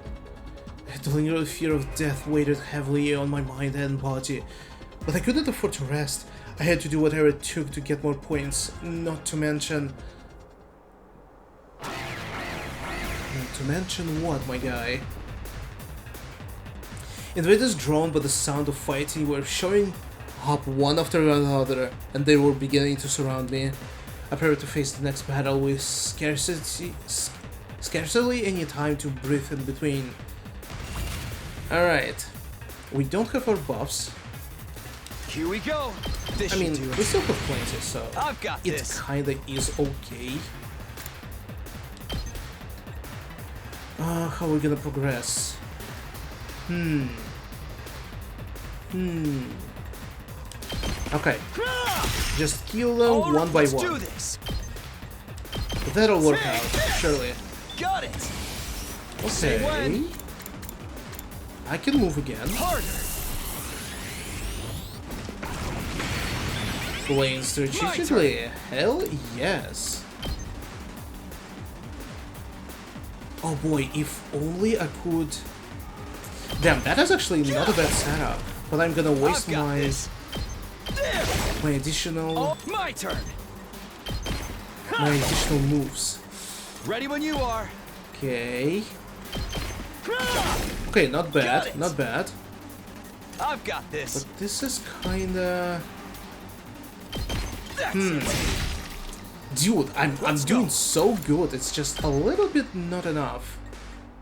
The lingering fear of death weighed heavily on my mind and body. But I couldn't afford to rest. I had to do whatever it took to get more points, not to mention what, my guy? Invaders, drawn by the sound of fighting, were showing up one after another, and they were beginning to surround me. I prepared to face the next battle with scarcely any time to breathe in between. Alright, we don't have our buffs. Here we go. This I mean, should do we it. still have plenty, so I've got it this. kinda is okay. How are we gonna progress? Okay, just kill them All right, one by let's one. do this. That'll work out, surely. Got it. Okay. when. I can move again. Harder. Playing strategically. Hell yes. Oh boy, if only I could... Damn, that is actually not a bad setup. But I'm gonna waste I've got my... this. There. my additional Oh, my turn. moves. Ready when you are. Okay. Okay, not bad, Got it. not bad. I've got this. But this is kinda... That's it. Dude, I'm Let's doing go. so good, it's just a little bit not enough.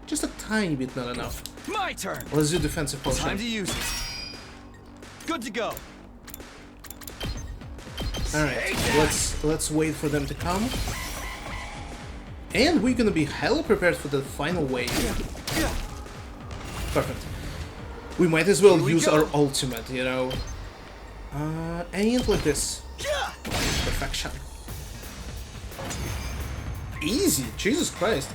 Just a tiny bit not enough. My turn. Let's do defensive Time to potion. use it. Good to go. Alright, let's wait for them to come. And we're gonna be hella prepared for the final wave. Perfect. We might as well Here we use go. our ultimate, you know. And like this. Yeah. Perfection. Easy, Jesus Christ.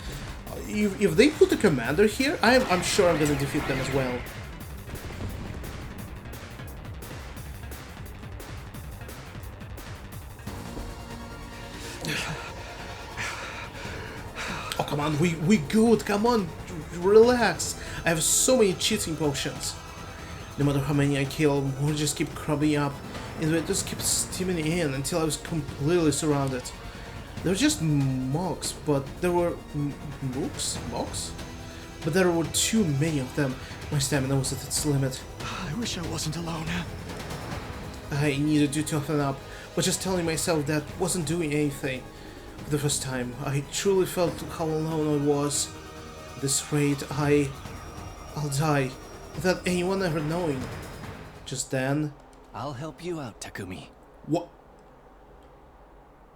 If they put a commander here, I'm sure I'm gonna defeat them as well. Oh, come on, we good, come on, relax. I have so many cheating potions. No matter how many I kill, we'll just keep crumbling up, and it just keeps steaming in until I was completely surrounded. They were just mocks, but there were... mooks? Mocks? But there were too many of them. My stamina was at its limit. I wish I wasn't alone. I needed to toughen up, but just telling myself that wasn't doing anything. For the first time, I truly felt how alone I was. At this rate, I'll die, without anyone ever knowing. Just then... I'll help you out, Takumi. What?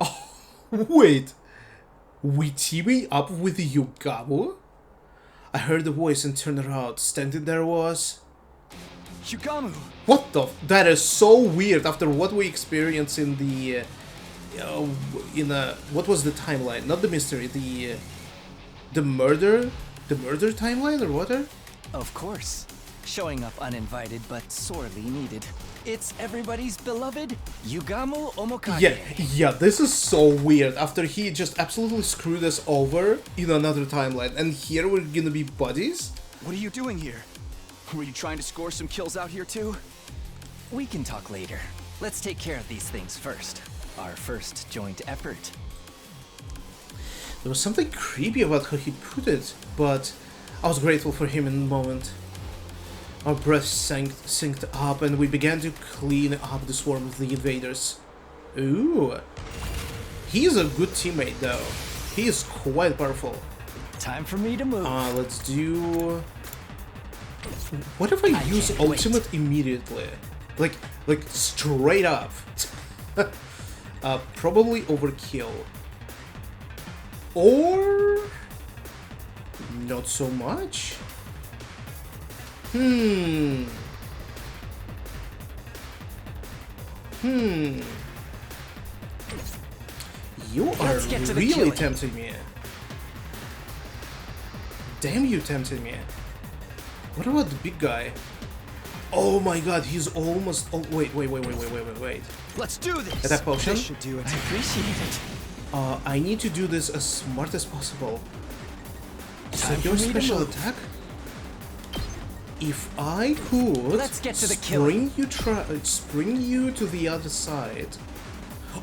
Oh, wait! We teaming up with Yugamu? I heard the voice and turned around. Standing there was... Yugamu! What the... That is so weird after what we experienced in the... what was the timeline? Not the mystery, the murder? The murder timeline or what? Of course. Showing up uninvited but sorely needed. It's everybody's beloved Yugamu Omokage. Yeah, this is so weird. After he just absolutely screwed us over in another timeline, and here we're gonna be buddies? What are you doing here? Were you trying to score some kills out here too? We can talk later. Let's take care of these things first. Our first joint effort. There was something creepy about how he put it, but I was grateful for him in the moment. Our breaths synced up and we began to clean up the swarm of the invaders. Ooh. He's a good teammate though. He is quite powerful. Time for me to move. Let's do... What if I use can't ultimate immediately? Like straight up. Probably overkill. Or... not so much? You are Let's get to the really killing. tempting me. Damn, you tempted me. What about the big guy? Oh my god, he's almost... Oh, wait. Let's do this! Attack potion? This should do it. I appreciate it. I need to do this as smart as possible. So Time your for me to special move. attack? If I could Let's get to the killing. spring you to the other side.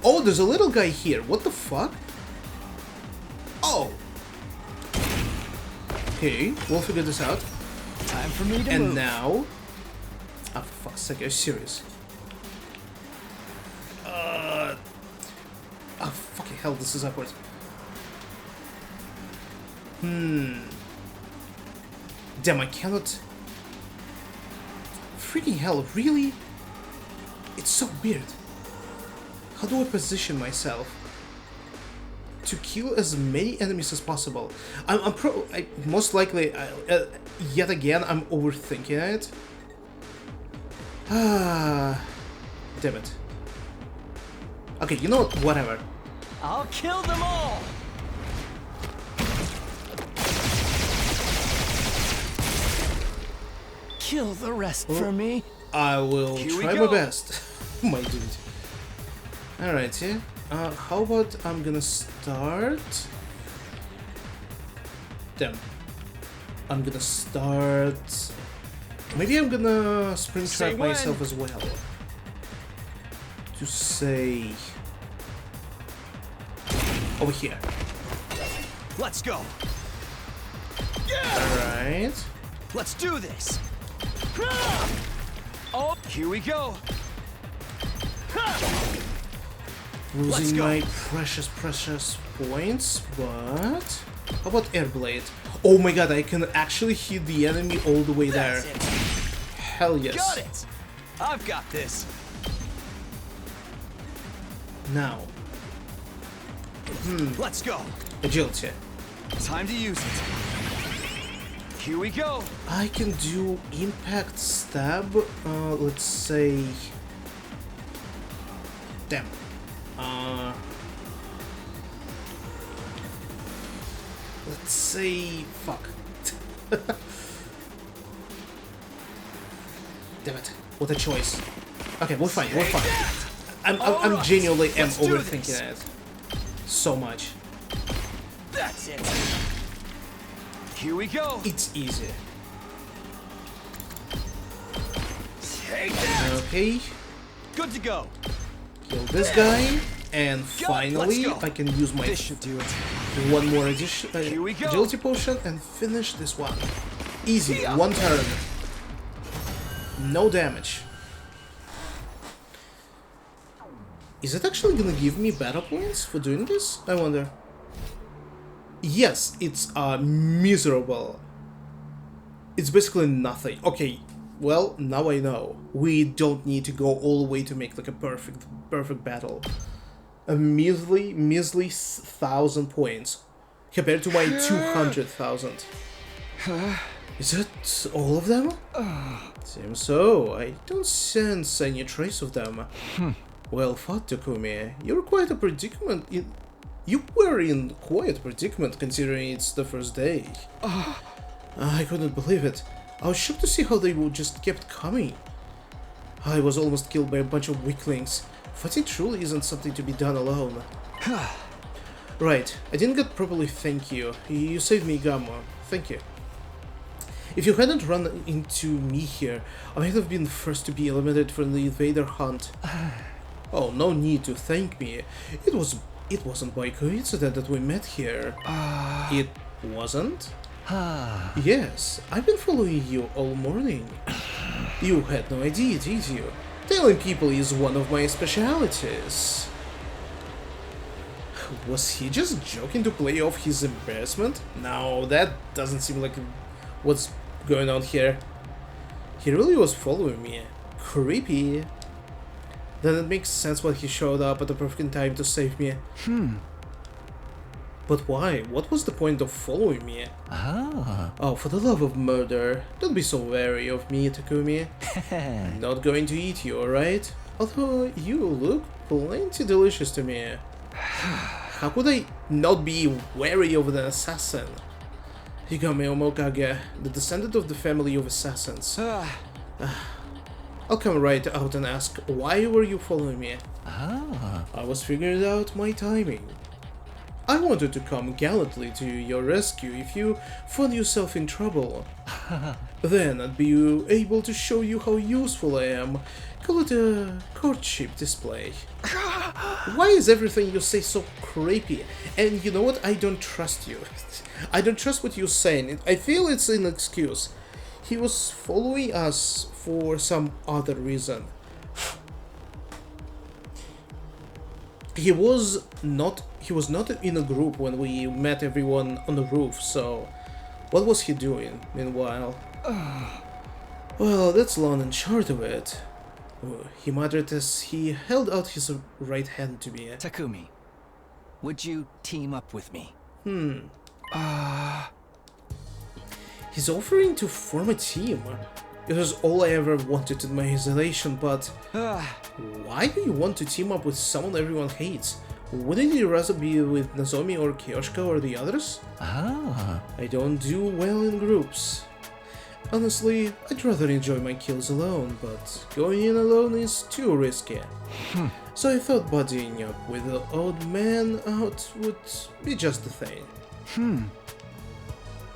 Oh, there's a little guy here. What the fuck? Oh. Okay, we'll figure this out. Time for me to And move. now... Oh, for fuck's sake, are you serious? Oh, fucking hell, this is awkward. Damn, I cannot... Freaking hell, really? It's so weird. How do I position myself to kill as many enemies as possible? Most likely, yet again, I'm overthinking it. Damn it. Okay, you know what? Whatever. I'll kill them all. Kill the rest for me. I will Here we try my go. best, my dude. Alrighty. How about I'm gonna start... Damn. I'm gonna start... Maybe I'm gonna spring Say trap when. myself as well. to say... over here. Let's go. Alright. Let's do this. Oh, here we go. Losing go. my precious points, but... how about Airblade? Oh my god, I can actually hit the enemy all the way there. That's it. Hell yes. Got it. I've got this. Now, Let's go. agility. Time to use it. Here we go. I can do impact stab, let's say... damn. Let's say... fuck. Damn it. What a choice. Okay, we're fine, we're fine. I'm Alright, genuinely let's do overthinking this. it. So much. That's it. Here we go. It's easy. Take that. Okay, Good to go. kill this guy, and Go, finally let's go. I can use my This should do it. one more addition, Here we go. agility potion and finish this one. Easy, Yeah. one turn. No damage. Is it actually gonna give me battle points for doing this? I wonder. Yes, it's miserable. It's basically nothing. Okay, well, now I know. We don't need to go all the way to make like a perfect battle. A measly 1,000 points compared to my 200,000. Is that all of them? Seems so. I don't sense any trace of them. Well fought, Takumi. You were in quite a predicament considering it's the first day. I couldn't believe it. I was shocked to see how they just kept coming. I was almost killed by a bunch of weaklings. Fighting truly isn't something to be done alone. Right, I didn't get properly thank you. You saved me, Gamma. Thank you. If you hadn't run into me here, I might have been first to be eliminated from the invader hunt. Oh, no need to thank me. It wasn't by coincidence that we met here. It wasn't? Yes, I've been following you all morning. You had no idea, did you? Telling people is one of my specialities. Was he just joking to play off his embarrassment? No, that doesn't seem like what's going on here. He really was following me. Creepy. Then it makes sense why he showed up at the perfect time to save me. But why? What was the point of following me? Oh, for the love of murder. Don't be so wary of me, Takumi. Not going to eat you, alright? Although you look plenty delicious to me. How could I not be wary of an assassin? Higame Omokage, the descendant of the family of assassins. I'll come right out and ask, why were you following me? I was figuring out my timing. I wanted to come gallantly to your rescue if you found yourself in trouble. Then I'd be able to show you how useful I am. Call it a courtship display. Why is everything you say so creepy? And you know what? I don't trust you. I don't trust what you're saying. I feel it's an excuse. He was following us for some other reason. He was not in a group when we met everyone on the roof, so what was he doing meanwhile? Well, that's long and short of it. He muttered as he held out his right hand to me. Takumi, would you team up with me? He's offering to form a team. It was all I ever wanted in my isolation, but why do you want to team up with someone everyone hates? Wouldn't you rather be with Nozomi or Kyoshika or the others? I don't do well in groups. Honestly, I'd rather enjoy my kills alone, but going in alone is too risky. So I thought buddying up with the odd man out would be just the thing.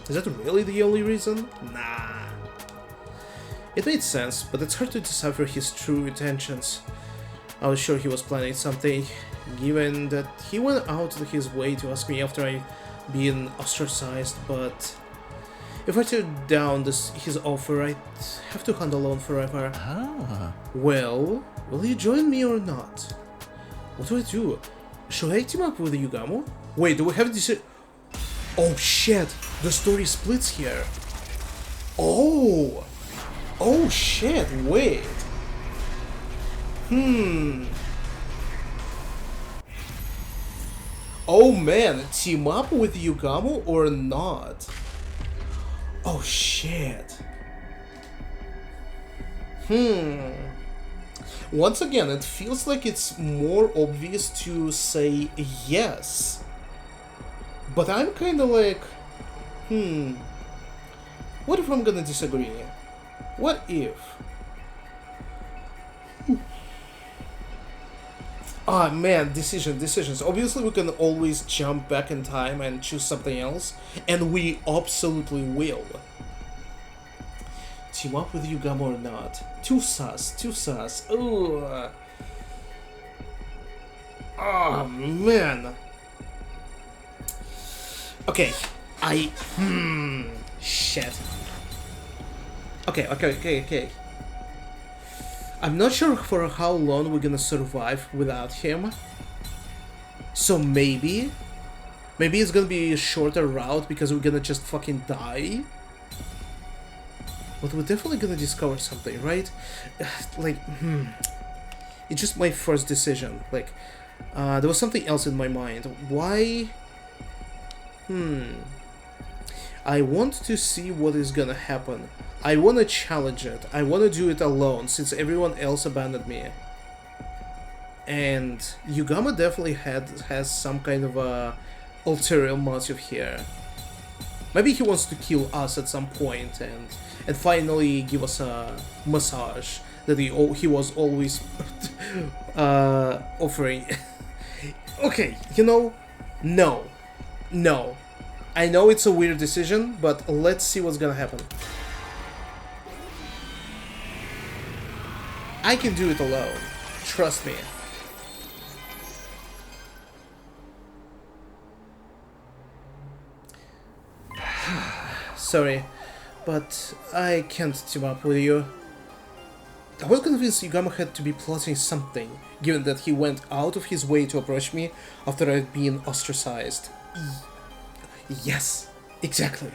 Is that really the only reason? Nah. It made sense, but it's hard to decipher his true intentions. I was sure he was planning something, given that he went out of his way to ask me after I'd been ostracized, but if I turned down his offer, I'd have to hunt alone forever. Ah. Well, will you join me or not? What do I do? Should I team up with Yugamo? Wait, do we have this? Oh shit! The story splits here. Oh! Oh shit, wait. Oh man, team up with Yugamo or not? Oh shit. Once again, it feels like it's more obvious to say yes. But I'm kinda like, what if I'm gonna disagree? What if? Ah man, decisions. Obviously we can always jump back in time and choose something else, and we absolutely will. Team up with Yugamo or not? Too sus. Ooh. Oh man. Okay, shit. Okay. I'm not sure for how long we're gonna survive without him. So maybe it's gonna be a shorter route because we're gonna just fucking die. But we're definitely gonna discover something, right? Like, it's just my first decision. Like, there was something else in my mind. Why? I want to see what is gonna happen. I wanna challenge it. I wanna do it alone since everyone else abandoned me. And Yugamo definitely has some kind of a ulterior motive here. Maybe he wants to kill us at some point and finally give us a massage that he was always offering. Okay, you know, no. I know it's a weird decision, but let's see what's gonna happen. I can do it alone. Trust me. Sorry, but I can't team up with you. I was convinced Yugamo had to be plotting something, given that he went out of his way to approach me after I'd been ostracized. Yes, exactly.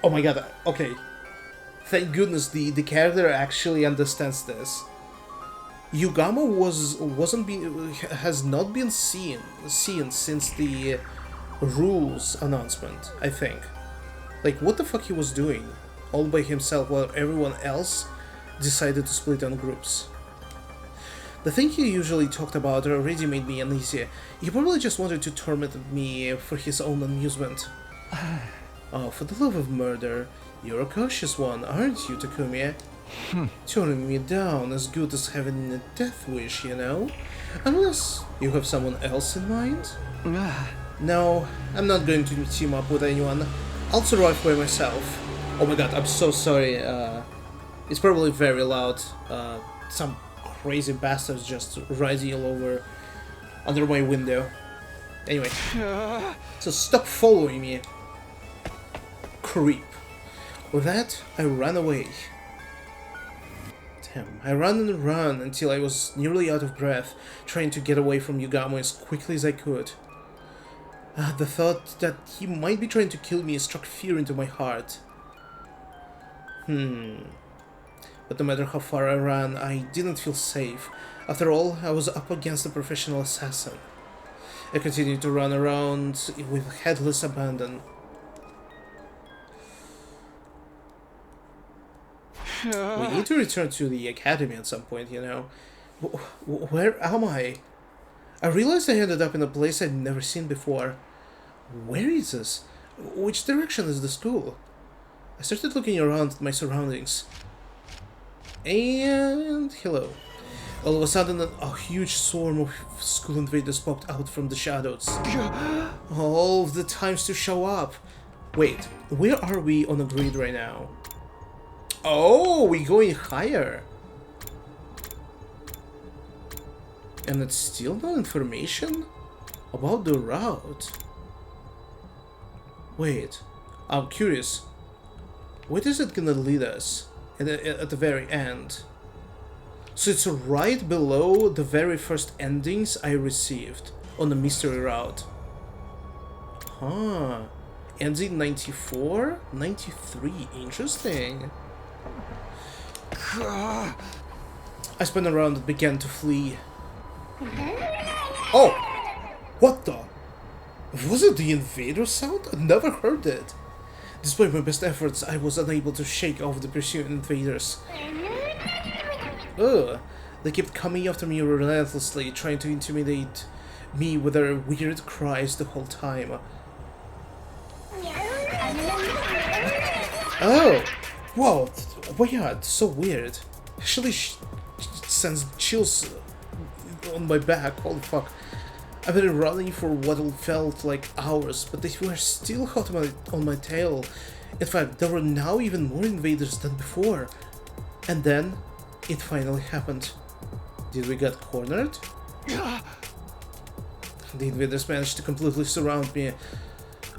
Oh my god, okay. Thank goodness the character actually understands this. Yugamo has not been seen since the rules announcement, I think. Like, what the fuck he was doing all by himself while everyone else decided to split on groups. The thing he usually talked about already made me uneasy. He probably just wanted to torment me for his own amusement. Oh, for the love of murder, you're a cautious one, aren't you, Takumi? Turning me down as good as having a death wish, you know? Unless you have someone else in mind? No, I'm not going to team up with anyone. I'll survive by myself. Oh my god, I'm so sorry. It's probably very loud. Some crazy bastards just riding all over under my window. Anyway, so stop following me, creep. With that, I ran away. Damn, I ran and ran until I was nearly out of breath, trying to get away from Yugamo as quickly as I could. The thought that he might be trying to kill me struck fear into my heart. But no matter how far I ran, I didn't feel safe. After all, I was up against a professional assassin. I continued to run around with headless abandon. We need to return to the academy at some point, you know. Where am I? I realized I ended up in a place I'd never seen before. Where is this? Which direction is the school? I started looking around at my surroundings. And hello. All of a sudden, a huge swarm of school invaders popped out from the shadows. All of the times to show up. Wait, where are we on the grid right now? Oh, we're going higher. And it's still no information about the route. Wait, I'm curious. Where is it gonna lead us at the very end? So it's right below the very first endings I received on the mystery route. Huh. Ending 94? 93, interesting. I spun around and began to flee. Oh! What the? Was it the invader sound? I never heard it. Despite my best efforts, I was unable to shake off the pursuing invaders. Ugh. They kept coming after me relentlessly, trying to intimidate me with their weird cries the whole time. Oh! Whoa! Weird, so weird. Actually, sends chills on my back. Holy fuck. I've been running for what felt like hours, but they were still hot on my tail. In fact, there were now even more invaders than before. And then, it finally happened. Did we get cornered? The invaders managed to completely surround me.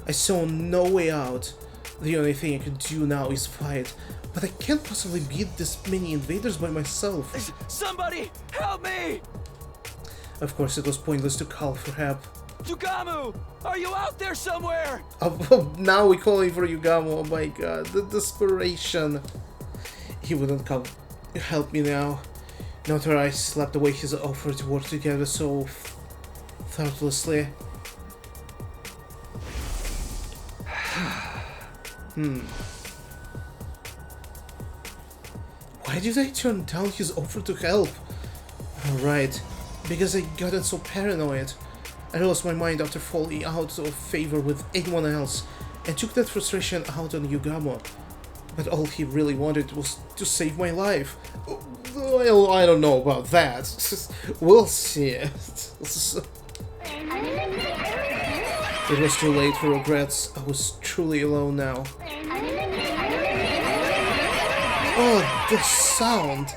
I saw no way out. The only thing I could do now is fight. But I can't possibly beat this many invaders by myself. Somebody help me! Of course, it was pointless to call for help. Yugamu! Are you out there somewhere? Oh, now we're calling for Yugamu. Oh my god, the desperation. He wouldn't come help me now. Not where I slapped away his offer to work together so thoughtlessly. Why did I turn down his offer to help? Right, because I gotten so paranoid. I lost my mind after falling out of favor with anyone else and took that frustration out on Yugamu. But all he really wanted was to save my life. Well, I don't know about that. We'll see. It was too late for regrets. I was truly alone now. Oh, the sound!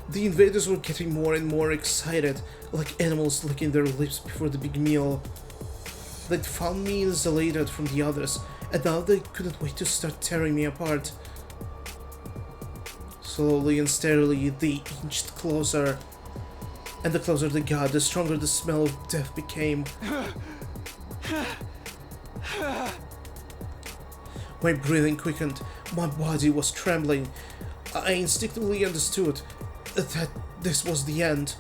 The invaders were getting more and more excited, like animals licking their lips before the big meal. They'd found me isolated from the others, and now they couldn't wait to start tearing me apart. Slowly and steadily, they inched closer. And the closer they got, the stronger the smell of death became. My breathing quickened, my body was trembling. I instinctively understood that this was the end.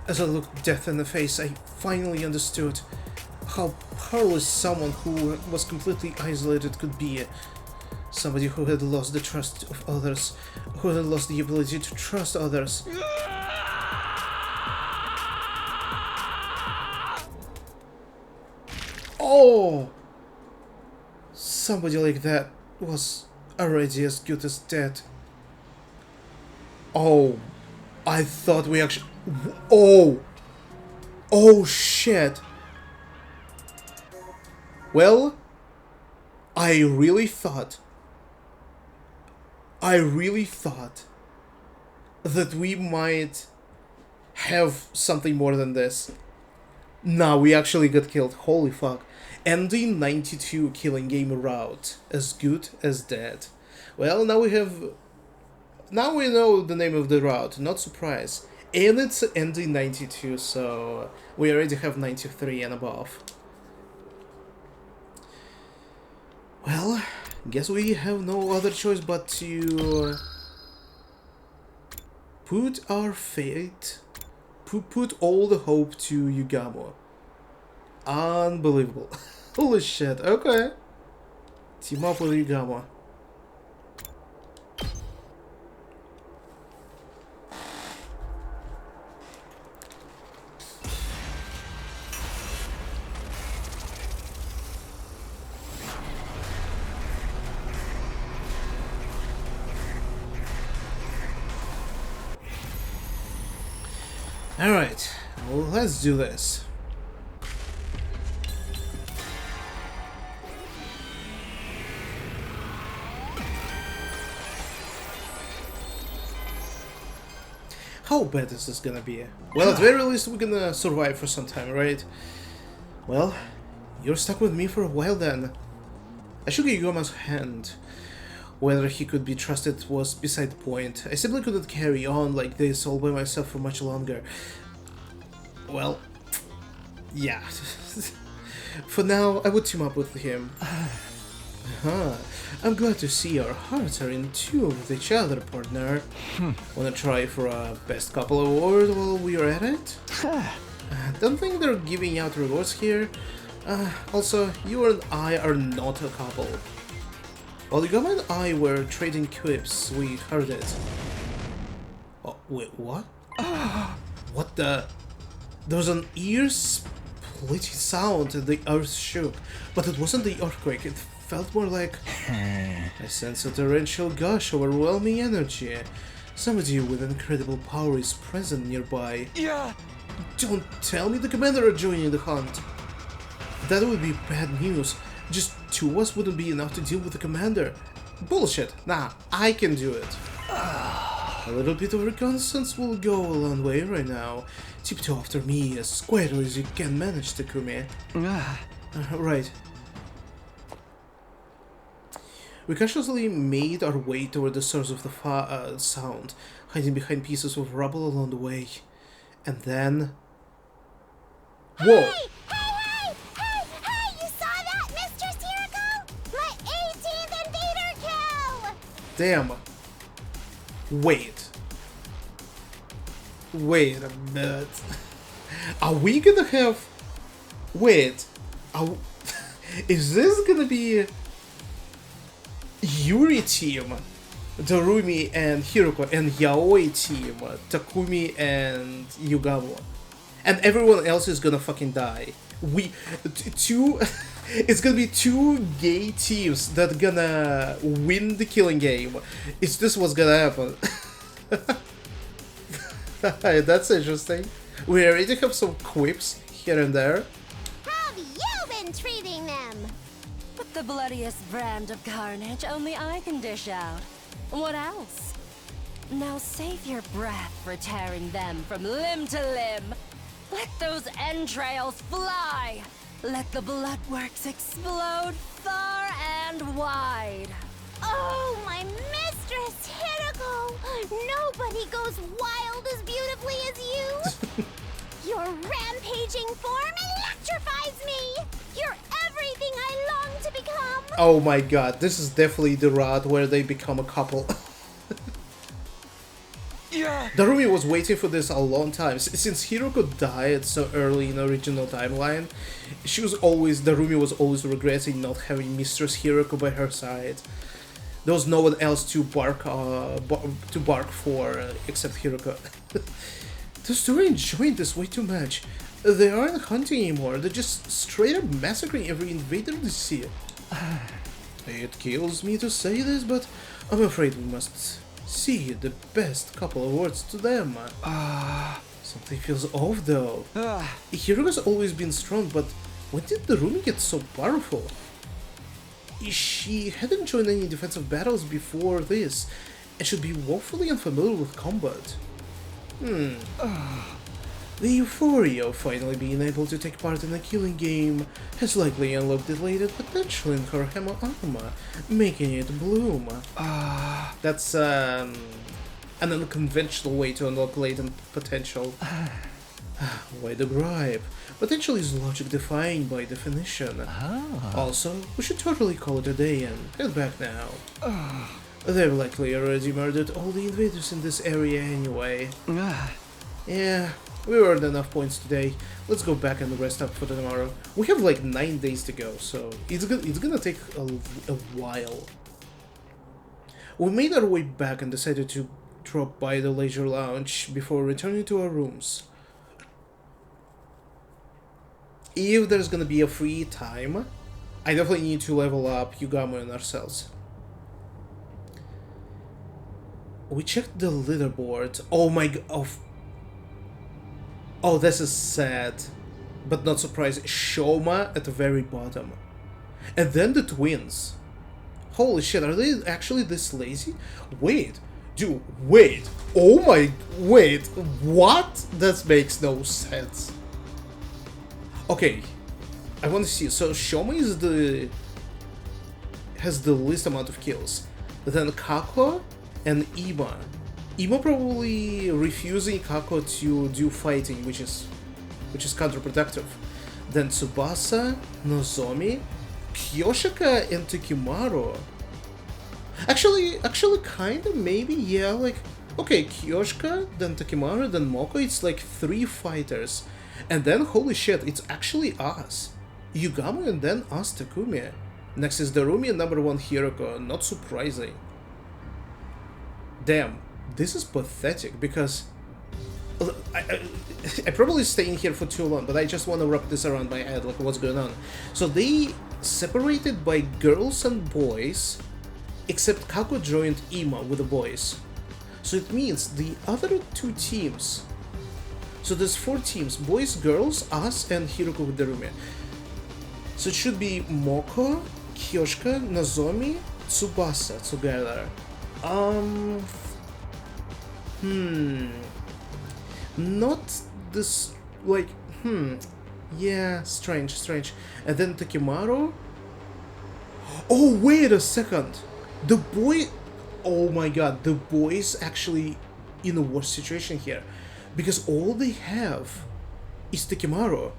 As I looked death in the face, I finally understood how powerless someone who was completely isolated could be. Somebody who had lost the trust of others, who had lost the ability to trust others. Oh! Somebody like that was already as good as dead. Oh, I thought we actually... Oh! Oh shit! Well, I really thought that we might have something more than this. Nah, we actually got killed. Holy fuck. Ending 92 killing game route. As good as dead. Well, now we know the name of the route. Not surprised. And it's ending 92, so we already have 93 and above. Well, guess we have no other choice but to put our fate, put all the hope to Yugamu. Unbelievable. Holy shit, okay. Team up with Yugamu. Alright, well, let's do this. How bad is this gonna be? Well, at the very least, we're gonna survive for some time, right? Well, you're stuck with me for a while then. I shook Yugama's hand. Whether he could be trusted was beside the point. I simply couldn't carry on like this all by myself for much longer. Well, yeah. For now, I would team up with him. I'm glad to see our hearts are in tune with each other, partner. Wanna try for a best couple award while we are at it? Don't think they're giving out rewards here. Also, you and I are not a couple. While Yugama and I were trading quips, we heard it. Oh, wait, what? What the? There was an ear-splitting sound and the earth shook, but it wasn't the earthquake, it felt more like... I sense a torrential gush of overwhelming energy. Somebody with incredible power is present nearby. Yeah. Don't tell me the commander are joining the hunt. That would be bad news. Just 2 of us wouldn't be enough to deal with the commander. Bullshit. Nah, I can do it. A little bit of reconnaissance will go a long way right now. Tiptoe after me as quietly as you can manage, Takumi. Right. We cautiously made our way toward the source of the sound, hiding behind pieces of rubble along the way. And then... Whoa! Hey! You saw that, Mistress Hiroko? My 18th invader kill! Damn. Wait a minute. Are we gonna have... Wait. Is this gonna be... Yuri team? Darumi and Hiroko, and Yaoi team? Takumi and Yugamo? And everyone else is gonna fucking die. It's gonna be 2 gay teams that gonna win the killing game. Is this what's gonna happen? That's interesting. We already have some quips here and there. How have you been treating them? But the bloodiest brand of carnage only I can dish out. What else? Now save your breath for tearing them from limb to limb. Let those entrails fly! Let the bloodworks explode far and wide! Oh, my Mistress Hiroko! Nobody goes wild as beautifully as you! Your rampaging form electrifies me! You're everything I long to become! Oh my god, this is definitely the route where they become a couple. Yeah. Darumi was waiting for this a long time. Since Hiroko died so early in the original timeline, Darumi was always regretting not having Mistress Hiroko by her side. There was no one else to bark for except Hiroko. Those two are enjoying this way too much. They aren't hunting anymore, they're just straight up massacring every invader they see. It kills me to say this, but I'm afraid we must see the best couple awards to them. Something feels off though. Hiroko's always been strong, but when did Darumi get so powerful? She hadn't joined any defensive battles before this, and should be woefully unfamiliar with combat. The euphoria of finally being able to take part in a killing game has likely unlocked the latent potential in her armor, making it bloom. That's an unconventional way to unlock latent potential. Why the gripe? Potential is logic-defying by definition. Also, we should totally call it a day and head back now. They've likely already murdered all the invaders in this area anyway. Yeah, we earned enough points today. Let's go back and rest up for tomorrow. We have like 9 days to go, so it's gonna take a while. We made our way back and decided to drop by the leisure lounge before returning to our rooms. If there's gonna be a free time, I definitely need to level up Yugamo and ourselves. We checked the leaderboard. Oh my god. Oh, this is sad, but not surprising. Shoma at the very bottom. And then the twins. Holy shit, are they actually this lazy? Wait, dude, wait. Oh my... Wait, what? That makes no sense. Okay, I want to see. So Shoma is has the least amount of kills. Then Kako and Ima. Ima probably refusing Kako to do fighting, which is counterproductive. Then Tsubasa, Nozomi, Kyoshika, and Tokimaru. Actually, kinda, maybe, yeah, like, okay, Kyoshika, then Tokimaru, then Moko, it's like 3 fighters. And then, holy shit, it's actually us. Yugamo and then us, Takumi. Next is Darumi and number 1 Hiroko, not surprising. Damn, this is pathetic, because... I'm probably staying here for too long, but I just want to wrap this around my head, like what's going on. So they separated by girls and boys, except Kako joined Ima with the boys. So it means the other 2 teams... So there's 4 teams, boys, girls, us, and Hiroko with Darumi. So it should be Moko, Kyoshika, Nozomi, Tsubasa together. Not this, like, yeah, strange. And then Tokimaru. Oh, wait a second. The boy, oh my god, the boys actually in a worse situation here. Because all they have is Tokimaru.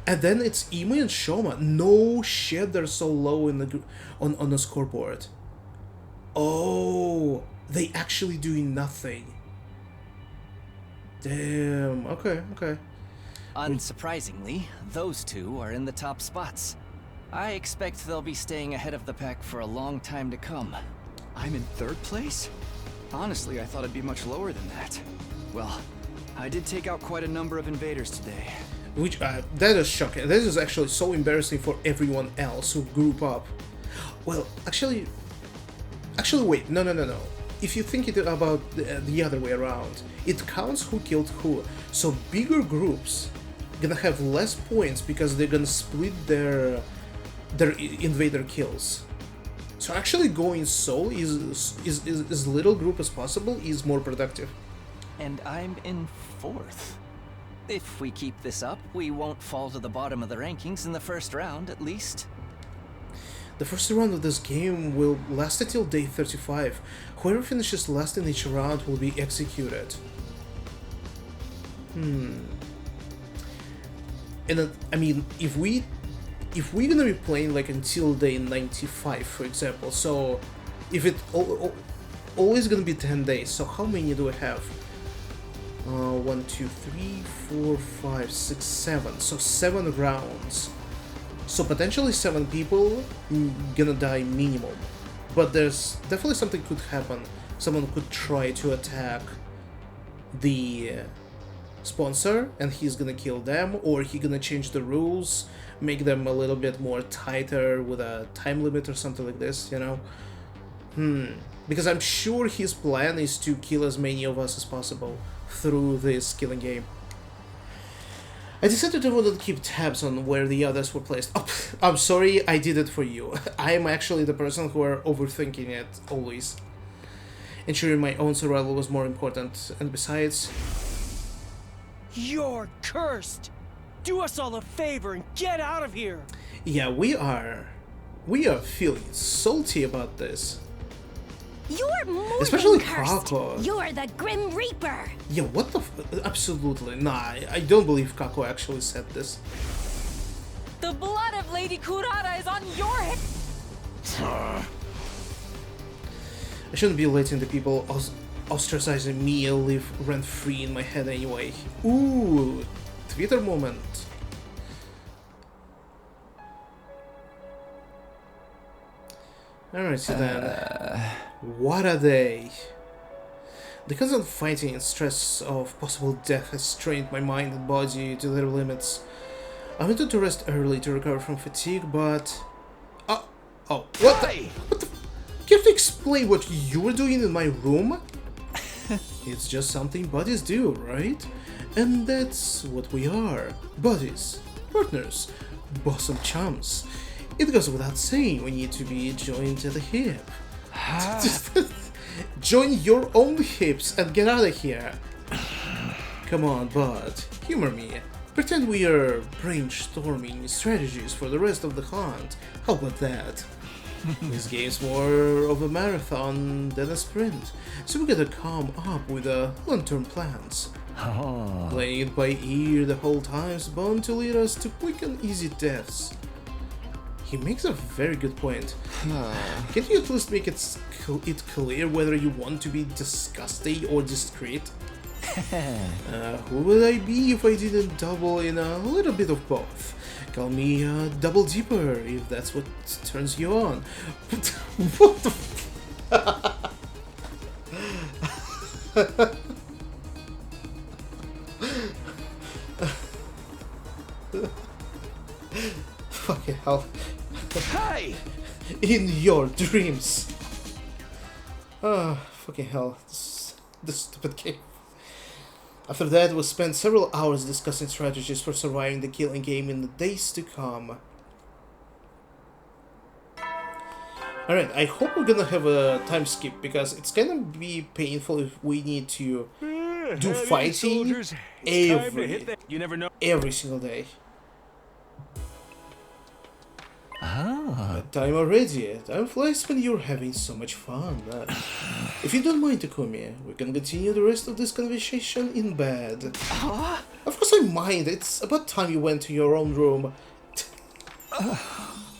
And then it's Ima and Shoma. No shit, they're so low in the on the scoreboard. Oh, they actually doing nothing. Damn. Okay. Unsurprisingly, those 2 are in the top spots. I expect they'll be staying ahead of the pack for a long time to come. I'm in 3rd place? Honestly, I thought I'd be much lower than that. Well, I did take out quite a number of invaders today. Which, that is shocking. This is actually so embarrassing for everyone else who grew up. Well, actually, wait, no. If you think it about the other way around, it counts who killed who. So bigger groups gonna have less points because they're gonna split their invader kills. So actually going solo is as little group as possible is more productive. And I'm in 4th. If we keep this up, we won't fall to the bottom of the rankings in the first round, at least. The first round of this game will last until day 35. Whoever finishes last in each round will be executed. And I mean, if we're gonna be playing like until day 95, for example, so if it always gonna be 10 days, so how many do we have? 1, 2, 3, 4, 5, 6, 7. So 7 rounds. So potentially 7 people gonna die minimum. But there's definitely something could happen. Someone could try to attack the sponsor and he's gonna kill them, or he gonna change the rules, make them a little bit more tighter with a time limit or something like this, you know? Because I'm sure his plan is to kill as many of us as possible through this killing game. I decided I wouldn't keep tabs on where the others were placed. Oh, I'm sorry, I did it for you. I am actually the person who are overthinking it, always. Ensuring my own survival was more important, and besides... You're cursed! Do us all a favor and get out of here! Yeah, we are feeling salty about this. You're more Especially than cursed. Kako. You're the Grim Reaper. Yeah, what the absolutely. Nah, I don't believe Kako actually said this. The blood of Lady Kurata is on your head. I shouldn't be letting the people ostracizing me live rent-free in my head anyway. Ooh, Twitter moment. Alright, so then... What are they? The constant fighting and stress of possible death has strained my mind and body to their limits. I wanted to rest early to recover from fatigue, but... what the... Can you explain what you were doing in my room? It's just something buddies do, right? And that's what we are. Buddies, partners, bosom chums. It goes without saying we need to be joined at the hip. Join your own hips and get out of here. Come on, bud. Humor me. Pretend we are brainstorming strategies for the rest of the hunt. How about that? This game's more of a marathon than a sprint, so we gotta come up with long-term plans. Oh. Playing it by ear the whole time's bound to lead us to quick and easy deaths. He makes a very good point. Can you at least make it clear whether you want to be disgusting or discreet? Who would I be if I didn't double in a little bit of both? Call me a double deeper if that's what turns you on. What the fucking hell. Hey! In your dreams. Fucking hell. This stupid game. After that, we spent several hours discussing strategies for surviving the killing game in the days to come. Alright, I hope we're gonna have a time skip, because it's gonna be painful if we need to do fighting every single day. Time already. Time flies when you're having so much fun. If you don't mind, Takumi, we can continue the rest of this conversation in bed. Of course I mind. It's about time you went to your own room.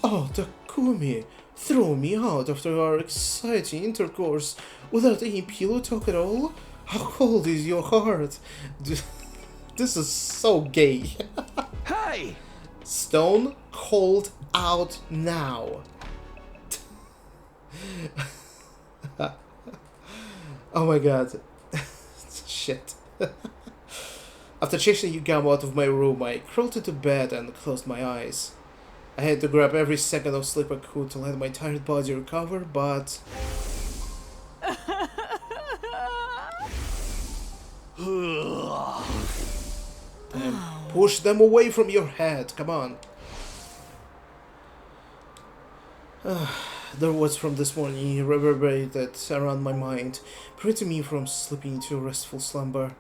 Oh, Takumi, throw me out after our exciting intercourse without any pillow talk at all? How cold is your heart? This is so gay. Hey! Stone cold out now. Oh my god. Shit. After chasing Yugamo out of my room, I crawled into bed and closed my eyes. I had to grab every second of sleep I could to let my tired body recover, but... Push them away from your head, come on. The words from this morning reverberated around my mind, preventing me from slipping into a restful slumber.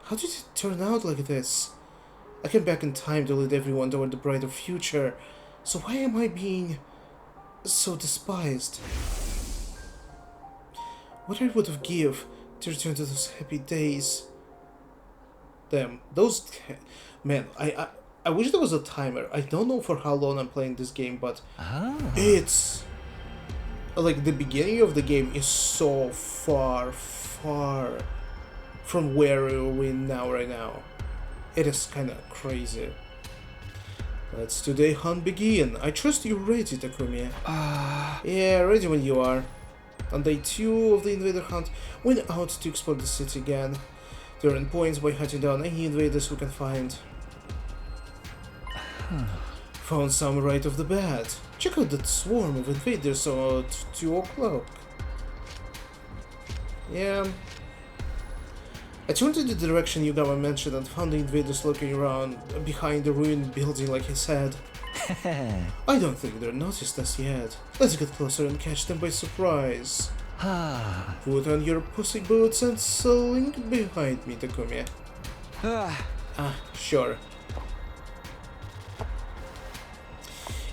How did it turn out like this? I came back in time to lead everyone toward the brighter future, so why am I being so despised? What I would have given to return to those happy days. Damn, those... Man, I wish there was a timer. I don't know for how long I'm playing this game, but it's... Like, the beginning of the game is so far from where we're now right now. It is kinda crazy. Let's today hunt begin. I trust you're ready, Takumi. Yeah, ready when you are. On day 2 of the invader hunt, we went out to explore the city again. To earn points by hunting down any invaders we can find. Found some right off the bat. Check out that swarm of invaders at 2 o'clock. Yeah. I turned in the direction Yugama mentioned and found the invaders lurking around behind the ruined building like he said. I don't think they're noticed us yet. Let's get closer and catch them by surprise. Put on your pussy boots and slink behind me, Takumi. Sure.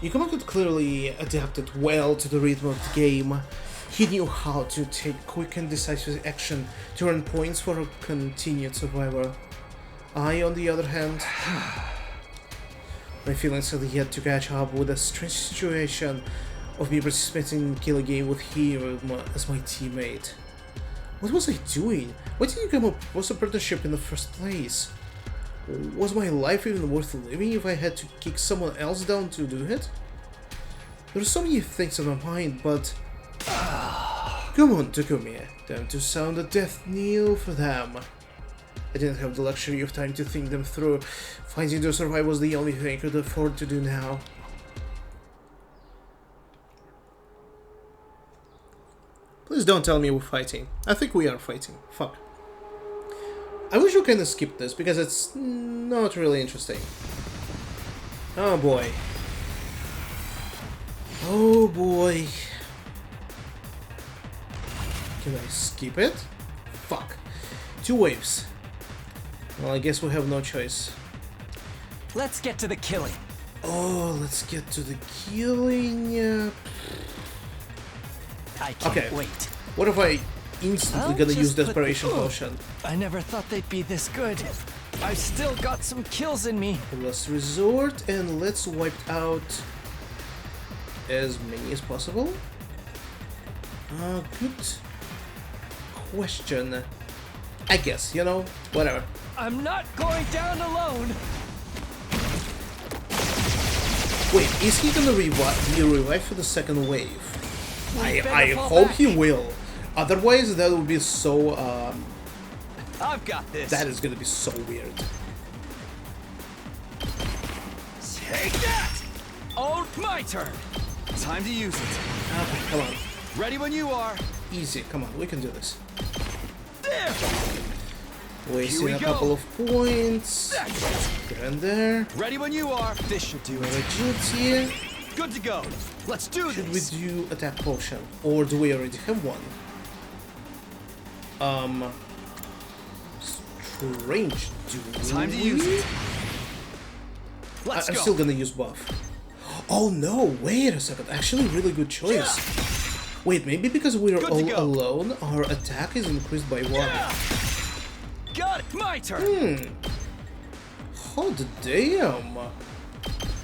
Yugama could clearly adapted well to the rhythm of the game. He knew how to take quick and decisive action to earn points for a continued survivor. I, on the other hand, my feelings had yet to catch up with the strange situation of me participating in Kill a Game with him as my teammate. What was I doing? Why did Yugama propose a partnership in the first place? Was my life even worth living if I had to kick someone else down to do it? There are so many things on my mind, but... Come on, Takumi. Time to sound a death knell for them. I didn't have the luxury of time to think them through. Finding their survival was the only thing I could afford to do now. Please don't tell me we're fighting. I think we are fighting. Fuck. I wish we kinda skipped this, because it's not really interesting. Oh boy. Oh boy. Can I skip it? Fuck. 2 waves. Well, I guess we have no choice. Let's get to the killing. Oh, let's get to the killing. I can't Okay. wait. What if I instantly I'll gonna use just put- Desperation Ugh. Potion? I never thought they'd be this good. I've still got some kills in me. Last resort, and let's wipe out as many as possible. Good question. I guess, you know, whatever. I'm not going down alone. Wait, is he gonna be revived for the second wave? I better fall hope back. he will. Otherwise, that would be so. I've got this. That is gonna be so weird. Take that! Oh, my turn. Time to use it. Okay, come on, Ready when you are. easy. Come on, we can do this. There! Wasting we a go. couple of points. That's it. There and there. Ready when you are. This should do it. Agility. Good to go. Let's do Should we this. do attack potion, or do we already have one? Strange. Do Time to we? use it. Let's I'm go. still gonna use buff. Oh no! Wait a second. Actually, really good choice. Wait, maybe because we're Good to all go. alone, our attack is increased by 1. Got it. My turn. Oh damn!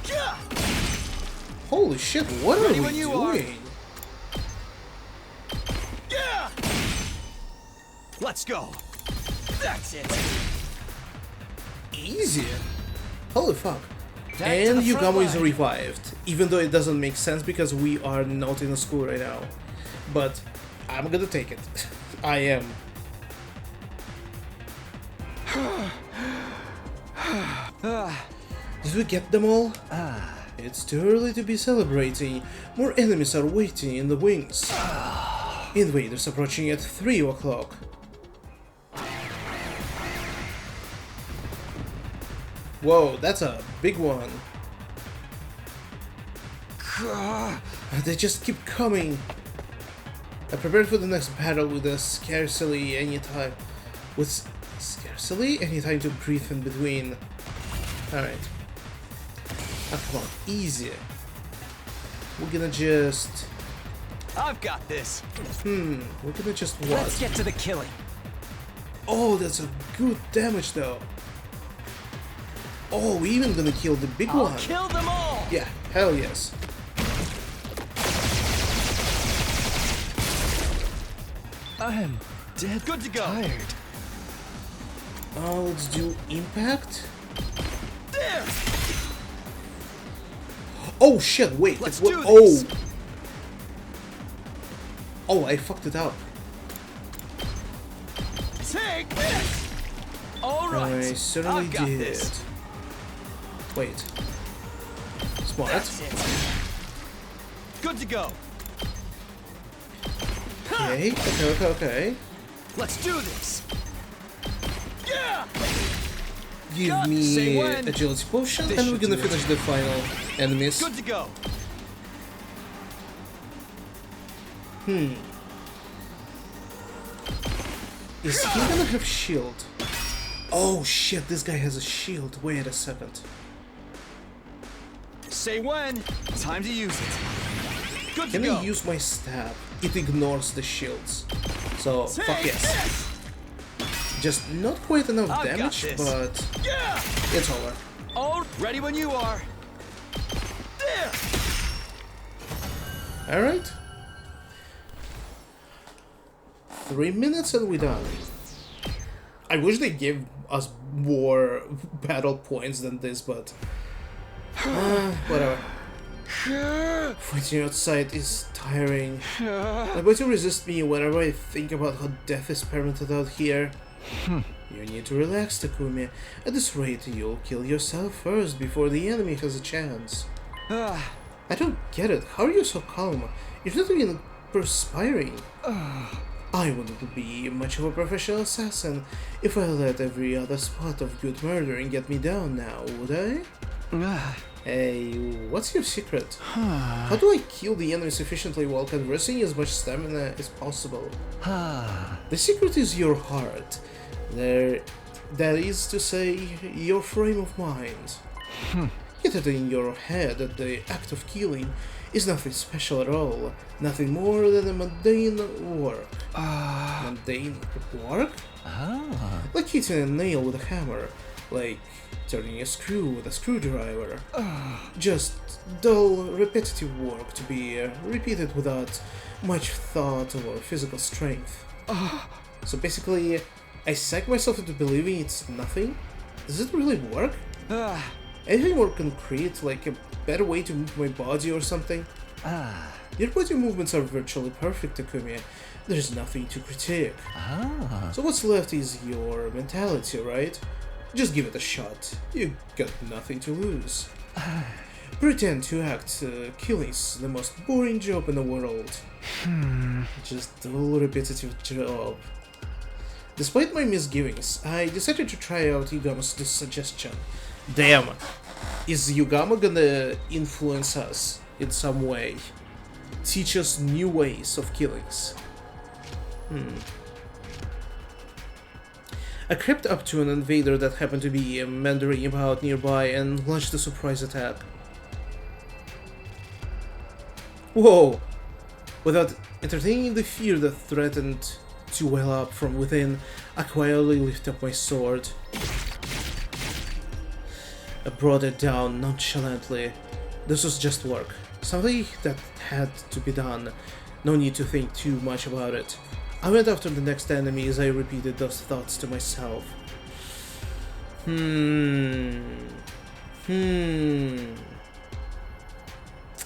Yeah. Holy shit! What Ready are when we you are. doing? Yeah. Let's go. That's it. Easy. Holy fuck. Back to And the front Yugamo is line. revived, even though it doesn't make sense because we are not in a school right now. But I'm gonna take it. I am. Did we get them all? It's too early to be celebrating. More enemies are waiting in the wings. Invaders approaching at 3 o'clock. Whoa, that's a big one. They just keep coming. I prepared for the next battle with scarcely any time to breathe in between. Alright. Oh, come on, easy. We're gonna just... I've got this. we're gonna just what? Let's get to the killing. Oh, that's a good damage though. Oh, we're even gonna kill the big I'll one. kill them all. Yeah, hell yes. I'm dead. Good to go. Tired. Let's do impact. There. Oh shit, wait. Let's it wa- do oh. this. Oh, I fucked it up. Take this. All right. I certainly I've got did. this. Wait. Smart. That's it. Good to go. Okay, okay. Let's do this. Yeah. Give Say me when. agility potion, This and we're should gonna do it. finish the final enemies. Good to go. Is he gonna have shield? Oh shit, this guy has a shield. Wait a second. Say when. Time to use it. Good Can to go. I use my stab? It ignores the shields. So, Take fuck yes. this. Just not quite enough I've got damage, this. but Yeah. it's over. Oh, ready when you are. There. Alright. 3 minutes and we're done. I wish they gave us more battle points than this, but... whatever. Fighting outside is tiring. The way to resist me whenever I think about how death is permitted out here. You need to relax, Takumi. At this rate, you'll kill yourself first before the enemy has a chance. I don't get it. How are you so calm? You're not even perspiring. I wouldn't be much of a professional assassin if I let every other spot of good murdering get me down now, would I? Hey, what's your secret? How do I kill the enemies efficiently while conversing as much stamina as possible? The secret is your heart. That is to say, your frame of mind. Get it in your head that the act of killing is nothing special at all, nothing more than a mundane work. Mundane work? Like hitting a nail with a hammer, like turning a screw with a screwdriver. Just dull, repetitive work to be repeated without much thought or physical strength. So basically, I psych myself into believing it's nothing? Does it really work? Anything more concrete, like a better way to move my body or something? Your body movements are virtually perfect, Takumi. There's nothing to critique. So what's left is your mentality, right? Just give it a shot. You got nothing to lose. Pretend to act killing's the most boring job in the world. Just dull, repetitive job. Despite my misgivings, I decided to try out Yugamo's suggestion. Damn! Is Yugamo gonna influence us in some way? Teach us new ways of killings? I crept up to an invader that happened to be meandering about nearby and launched a surprise attack. Whoa! Without entertaining the fear that threatened to well up from within, I quietly lifted up my sword. I brought it down nonchalantly. This was just work. Something that had to be done. No need to think too much about it. I went after the next enemy as I repeated those thoughts to myself.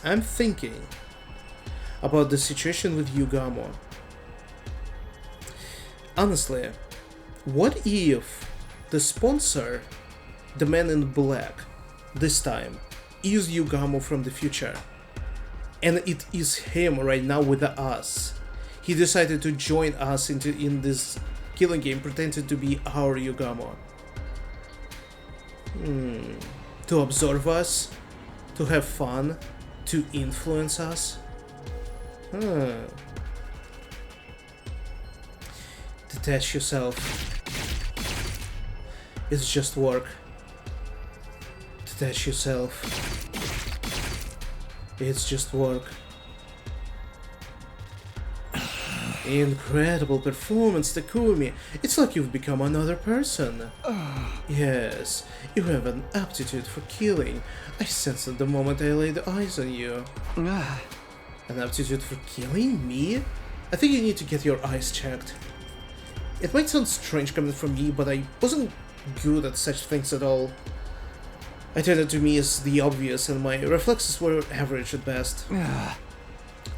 I'm thinking about the situation with Yugamo. Honestly, what if the sponsor, the man in black, this time, is Yugamo from the future? And it is him right now with us. He decided to join us in this killing game, pretending to be our Yugamo. To observe us? To have fun? To influence us? Detach yourself. It's just work. Detach yourself. It's just work. Incredible performance, Takumi. It's like you've become another person. Yes, you have an aptitude for killing. I sensed it the moment I laid eyes on you. An aptitude for killing me? I think you need to get your eyes checked. It might sound strange coming from me, but I wasn't good at such things at all. I turned it to me as the obvious, and my reflexes were average at best.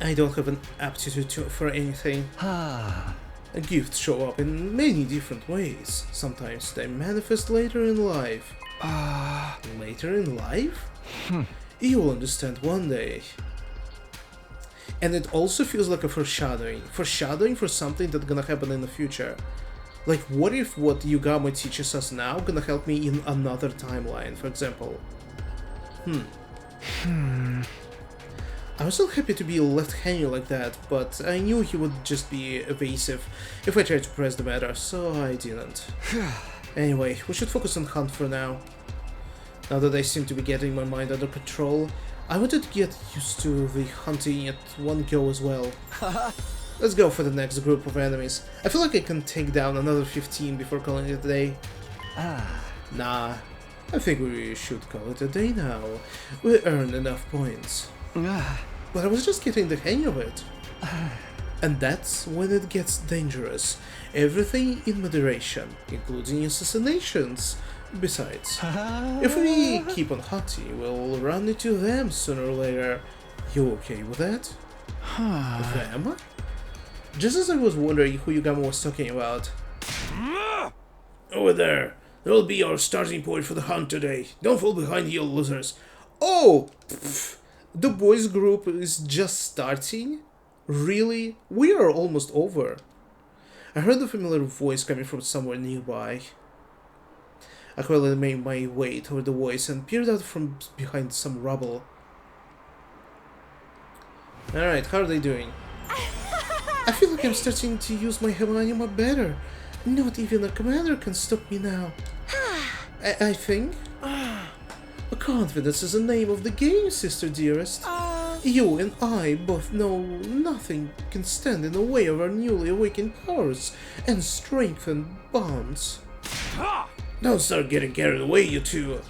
I don't have an aptitude for anything. Gifts show up in many different ways. Sometimes they manifest later in life. Later in life? You will understand one day. And it also feels like a foreshadowing. Foreshadowing for something that's gonna happen in the future. Like, what if what Yugamo teaches us now gonna help me in another timeline, for example? I was so happy to be left hanging like that, but I knew he would just be evasive if I tried to press the matter, so I didn't. Anyway, we should focus on Hunt for now. Now that I seem to be getting my mind under control, I wanted to get used to the hunting at one go as well. Let's go for the next group of enemies. I feel like I can take down another 15 before calling it a day. Nah, I think we should call it a day now. We earned enough points. But I was just getting the hang of it. And that's when it gets dangerous. Everything in moderation, including assassinations. Besides, if we keep on hunting, we'll run into them sooner or later. You okay with that? Them? Just as I was wondering who Yugamo was talking about. Over there. That'll be our starting point for the hunt today. Don't fall behind, you losers. Oh! Pff, the boys group is just starting? Really? We are almost over. I heard a familiar voice coming from somewhere nearby. I quickly made my way toward the voice and peered out from behind some rubble. Alright, how are they doing? I feel like I'm starting to use my Hemanima better. Not even a commander can stop me now. I think. Confidence is the name of the game, sister dearest. You and I both know nothing can stand in the way of our newly awakened powers and strengthened bonds. Don't start getting carried away, you two.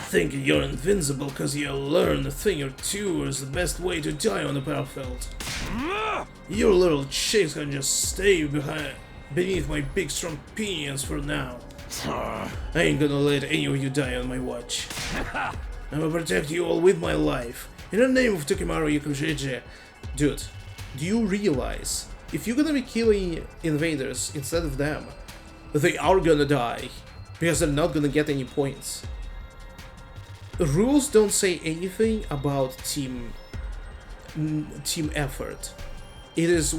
Thinking you're invincible because you learned a thing or two is the best way to die on the battlefield. Your little chicks can just stay beneath my big strong pinions for now. I ain't gonna let any of you die on my watch. I'm gonna protect you all with my life. In the name of Tokimaru Yakushiji. Dude, do you realize if you're gonna be killing invaders instead of them, they are gonna die because they're not gonna get any points? Rules don't say anything about team effort. It is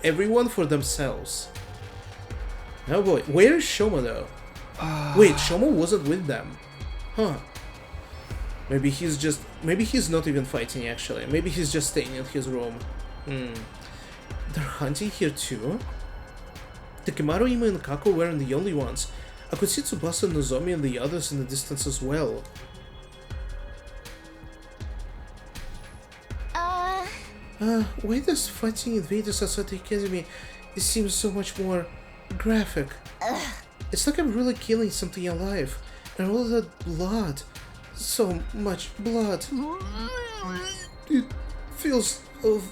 everyone for themselves. Oh boy, where is Shoma though? Wait, Shoma wasn't with them. Huh. Maybe he's not even fighting actually. Maybe he's just staying in his room. They're hunting here too? Takimaru, Ima, and Kako weren't the only ones. I could see Tsubasa, Nozomi, and the others in the distance as well. Why does fighting invaders outside the academy seem so much more graphic? It's like I'm really killing something alive, and all that blood, so much blood. It feels of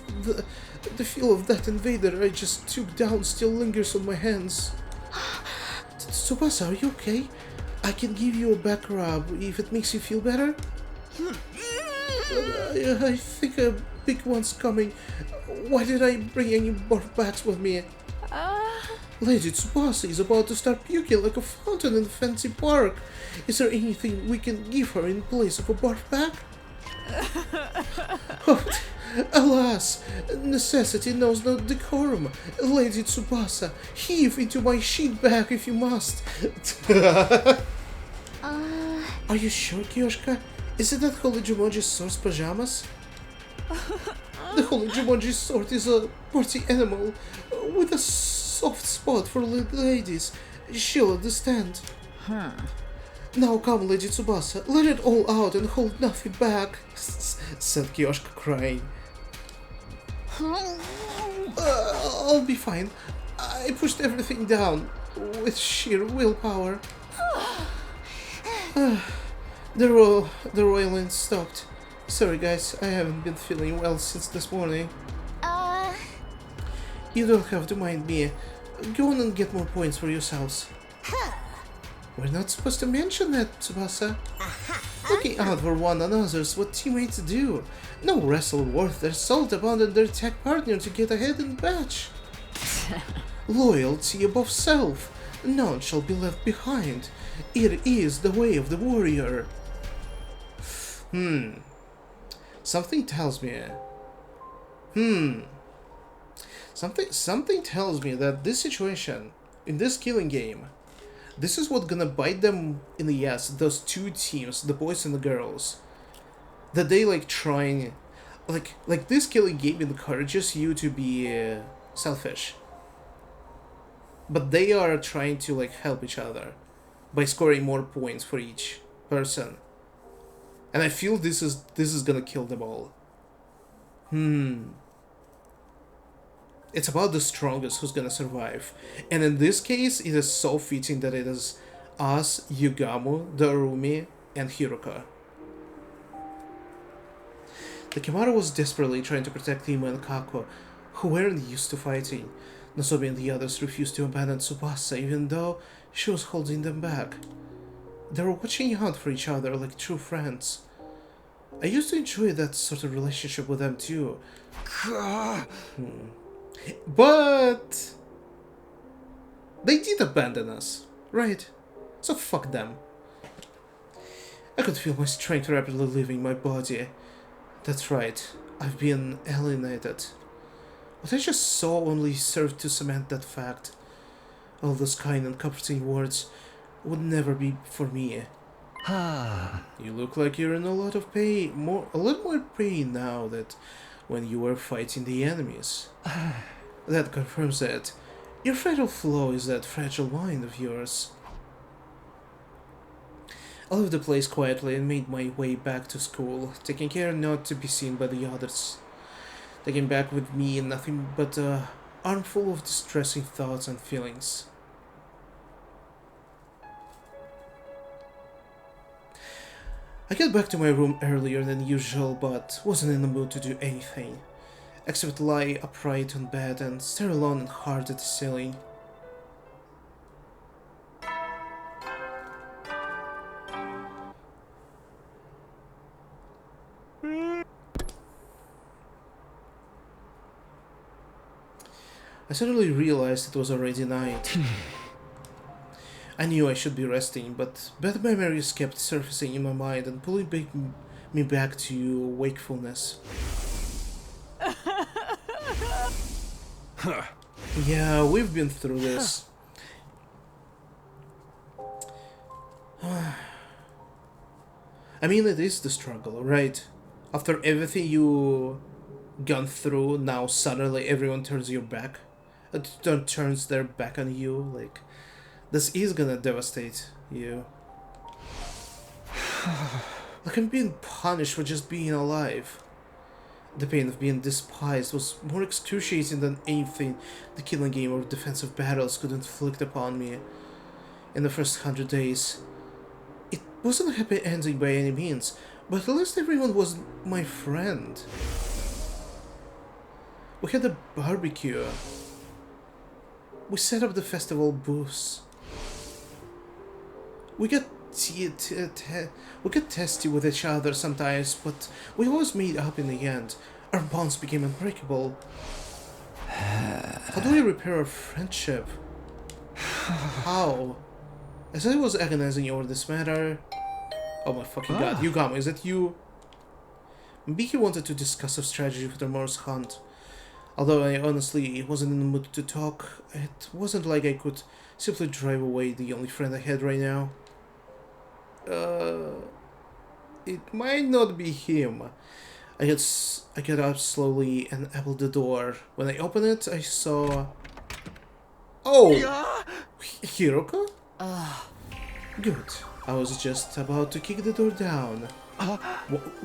the feel of that invader I just took down still lingers on my hands. Tsubasa, are you okay? I can give you a back rub if it makes you feel better. I think a big one's coming. Why did I bring any barf bats with me? Lady Tsubasa is about to start puking like a fountain in the fancy park. Is there anything we can give her in place of a barf bag? Oh, alas, necessity knows no decorum. Lady Tsubasa, heave into my sheet bag if you must. Are you sure, Kyoshka? Is it that Holy Jumonji's sword's pajamas? The Holy Jumonji's sword is a party animal with a soft spot for ladies. She'll understand. Now come, Lady Tsubasa, let it all out and hold nothing back, said Kyoshka, crying. I'll be fine. I pushed everything down with sheer willpower. The roiling stopped. Sorry guys, I haven't been feeling well since this morning. You don't have to mind me. Go on and get more points for yourselves. We're not supposed to mention that, Tsubasa. Looking out for one another's what teammates do. No wrestler worth their salt abandoned their tag partner to get ahead in the match. Loyalty above self. None shall be left behind. It is the way of the warrior. Something tells me. Something tells me that this situation, in this killing game, this is what's gonna bite them in the ass, those two teams, the boys and the girls. That they like trying, like this killing game encourages you to be selfish. But they are trying to like help each other by scoring more points for each person. And I feel this is gonna kill them all. It's about the strongest who's gonna survive. And in this case, it is so fitting that it is us, Yugamu, Darumi, and Hiruka. Takimaru was desperately trying to protect Ima and Kako, who weren't used to fighting. Nozomi and the others refused to abandon Tsubasa, even though she was holding them back. They were watching out for each other like true friends. I used to enjoy that sort of relationship with them too. But they did abandon us, right? So fuck them. I could feel my strength rapidly leaving my body. That's right, I've been alienated. What I just saw only served to cement that fact. All those kind and comforting words, would never be for me. You look like you're in a lot of pain, a lot more pain now that when you were fighting the enemies. That confirms that. Your fatal flaw is that fragile mind of yours. I left the place quietly and made my way back to school, taking care not to be seen by the others. Taking back with me nothing but a armful of distressing thoughts and feelings. I got back to my room earlier than usual, but wasn't in the mood to do anything, except lie upright on bed and stare alone and hard at the ceiling. I suddenly realized it was already night. I knew I should be resting, but bad memories kept surfacing in my mind and pulling me back to wakefulness. Yeah, we've been through this. I mean, it is the struggle, right? After everything you gone through, now suddenly everyone turns your back. Turns their back on you, like... This is gonna devastate you. Like I'm being punished for just being alive. The pain of being despised was more excruciating than anything the killing game or defensive battles could inflict upon me. In the first 100 days, it wasn't a happy ending by any means, but at least everyone was my friend. We had a barbecue. We set up the festival booths. We got testy with each other sometimes, but we always made up in the end. Our bonds became unbreakable. How do we repair our friendship? How? As I was agonizing over this matter... Oh my fucking god, Yugamo, is that you? Maybe he wanted to discuss a strategy for tomorrow's hunt. Although I honestly wasn't in the mood to talk, it wasn't like I could simply drive away the only friend I had right now. It might not be him. I got up slowly and opened the door. When I opened it, I saw... Oh! Hiroko? Good. I was just about to kick the door down.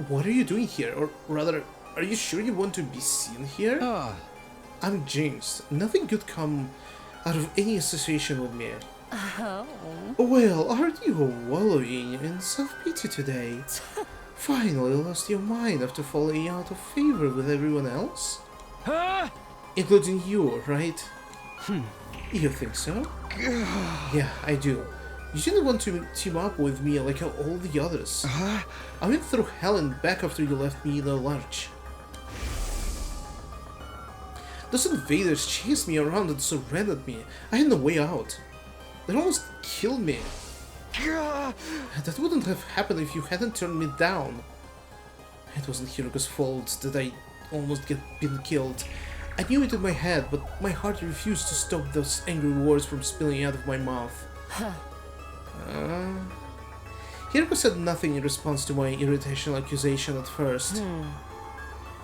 What are you doing here? Or rather, are you sure you want to be seen here? I'm Jinx. Nothing good come out of any association with me. Oh. Well, aren't you wallowing in self-pity today? Finally lost your mind after falling out of favor with everyone else? Including you, right? You think so? Yeah, I do. You didn't want to team up with me like all the others. I went through hell and back after you left me in the lurch. Those invaders chased me around and surrendered me. I had no way out. They almost killed me. That wouldn't have happened if you hadn't turned me down. It wasn't Hiroko's fault that I almost been killed. I knew it in my head, but my heart refused to stop those angry words from spilling out of my mouth. Hiroko said nothing in response to my irritational accusation at first.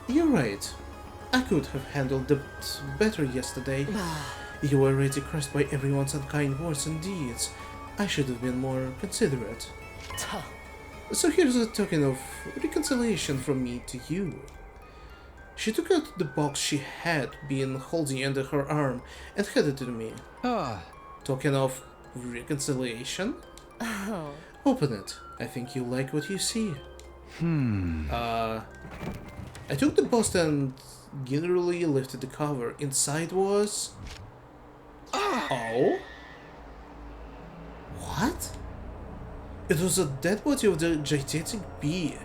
You're right. I could have handled it better yesterday. You were already crushed by everyone's unkind words and deeds. I should have been more considerate. So here's a token of reconciliation from me to you. She took out the box she had been holding under her arm and handed it to me. Token of reconciliation? Open it. I think you'll like what you see. I took the box and gingerly lifted the cover. Inside was... Oh? What? It was a dead body of the gigantic bee.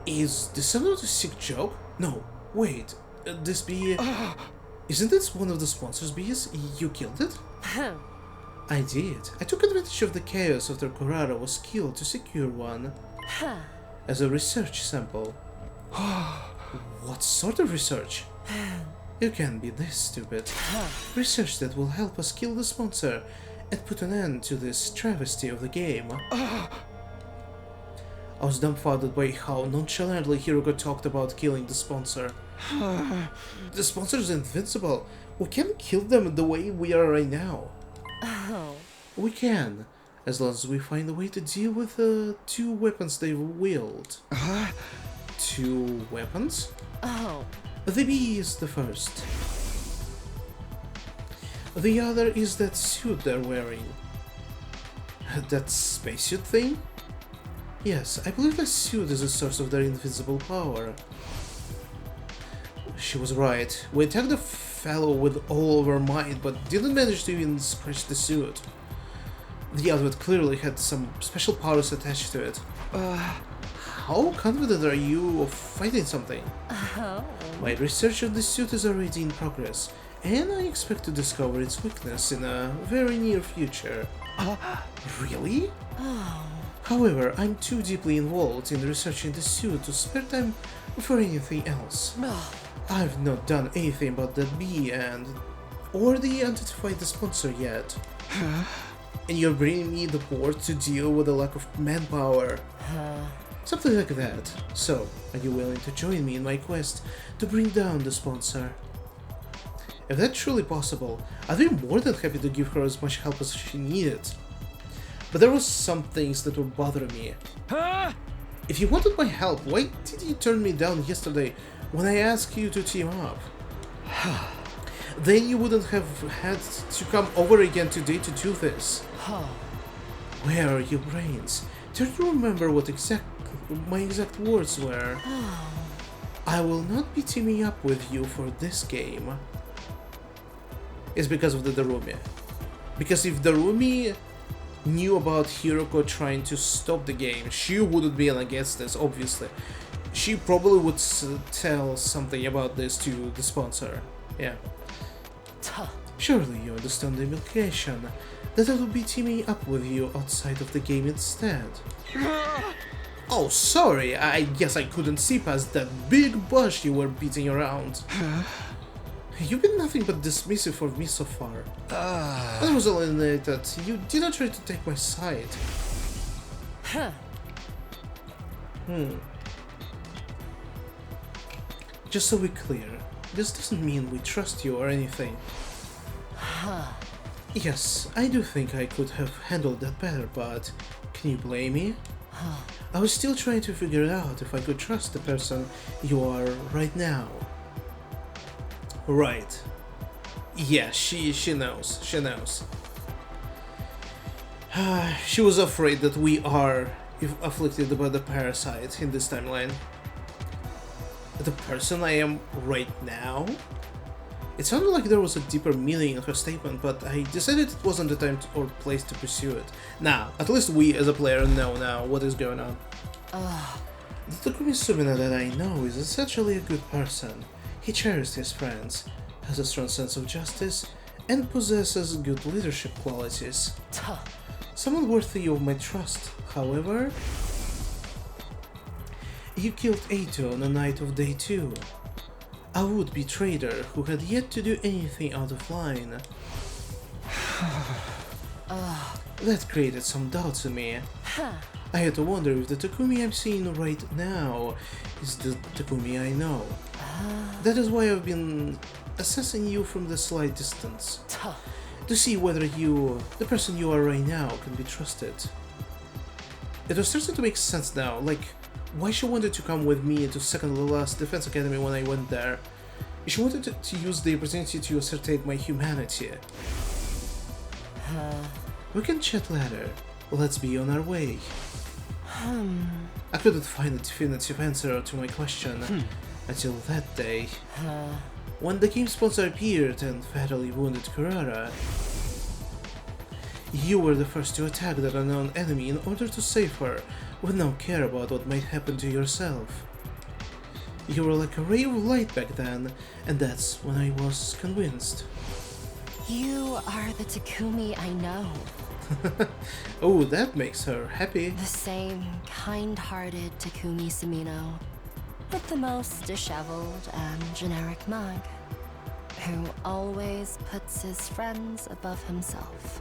Is this another sick joke? No, wait. This bee... Isn't this one of the sponsor's bees? You killed it? I did. I took advantage of the chaos after Kurara was killed to secure one. As a research sample. What sort of research? You can't be this stupid. Research that will help us kill the sponsor and put an end to this travesty of the game. I was dumbfounded by how nonchalantly Hiroko talked about killing the sponsor. The sponsor is invincible. We can't kill them the way we are right now. Oh. We can, as long as we find a way to deal with the 2 weapons they wield. 2 weapons? Oh. The bee is the first. The other is that suit they're wearing. That spacesuit thing? Yes, I believe that suit is the source of their invincible power. She was right. We attacked the fellow with all of our might, but didn't manage to even scratch the suit. The outfit clearly had some special powers attached to it. How confident are you of fighting something? Oh. My research on the suit is already in progress, and I expect to discover its weakness in a very near future. Really? Oh. However, I'm too deeply involved in researching the suit to spare time for anything else. I've not done anything about that bee or identified the sponsor yet. And you're bringing me the port to deal with the lack of manpower. Something like that. So, are you willing to join me in my quest to bring down the sponsor? If that's truly possible, I'd be more than happy to give her as much help as she needed. But there were some things that were bothering me. If you wanted my help, why did you turn me down yesterday when I asked you to team up? Then you wouldn't have had to come over again today to do this. Where are your brains? Do you remember what my exact words were? I will not be teaming up with you for this game. It's because of the Darumi. Because if Darumi knew about Hiroko trying to stop the game, she wouldn't be against this, obviously. She probably would tell something about this to the sponsor. Yeah. Surely you understand the implication that I will be teaming up with you outside of the game instead. Oh, sorry, I guess I couldn't see past that big bush you were beating around. You've been nothing but dismissive for me so far. I was eliminated. You didn't try to take my side. Just so we're clear, this doesn't mean we trust you or anything. Yes, I do think I could have handled that better, but can you blame me? I was still trying to figure out if I could trust the person you are right now. Right. Yeah, she knows. She knows. She was afraid that we are afflicted by the parasite in this timeline. The person I am right now? It sounded like there was a deeper meaning in her statement, but I decided it wasn't the time or place to pursue it. Now, at least we as a player know now what is going on. The Takumi Sumina that I know is essentially a good person. He cherishes his friends, has a strong sense of justice, and possesses good leadership qualities. Someone worthy of my trust, however. You killed Eito on the night of day 2. A would-be trader who had yet to do anything out of line. That created some doubts in me. I had to wonder if the Takumi I'm seeing right now is the Takumi I know. That is why I've been assessing you from the slight distance, to see whether the person you are right now, can be trusted. It was starting to make sense now, like why she wanted to come with me to second to last defense academy when I went there. She wanted to use the opportunity to ascertain my humanity. We can chat later. Let's be on our way. I couldn't find a definitive answer to my question until that day. When the game sponsor appeared and fatally wounded Kurara, you were the first to attack that unknown enemy in order to save her, with no care about what might happen to yourself. You were like a ray of light back then, and that's when I was convinced. You are the Takumi I know. Oh, that makes her happy. The same kind-hearted Takumi Sumino, but the most disheveled and generic mug, who always puts his friends above himself.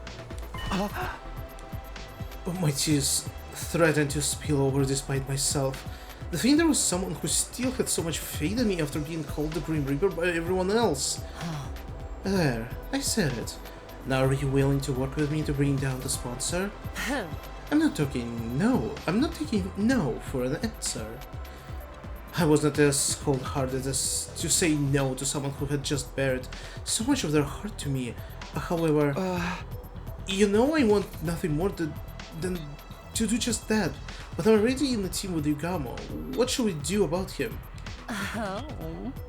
My tears threatened to spill over despite myself. The thing there was someone who still had so much faith in me after being called the Grim Reaper by everyone else. There, I said it. Now are you willing to work with me to bring down the sponsor? I'm not taking no for an answer. I was not as cold-hearted as to say no to someone who had just bared so much of their heart to me. However, you know I want nothing more than to do just that. But I'm already in the team with Yugamo. What should we do about him?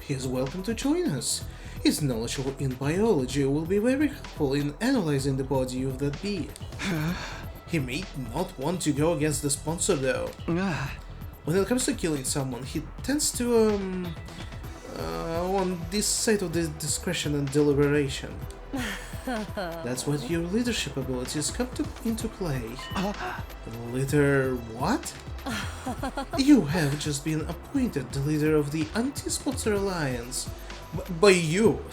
He is welcome to join us. His knowledge in biology will be very helpful in analyzing the body of that bee. He may not want to go against the sponsor though. When it comes to killing someone, he tends to on this side of the discretion and deliberation. That's when your leadership abilities come into play. Leader what? You have just been appointed the leader of the Anti-Sponsor Alliance. By you.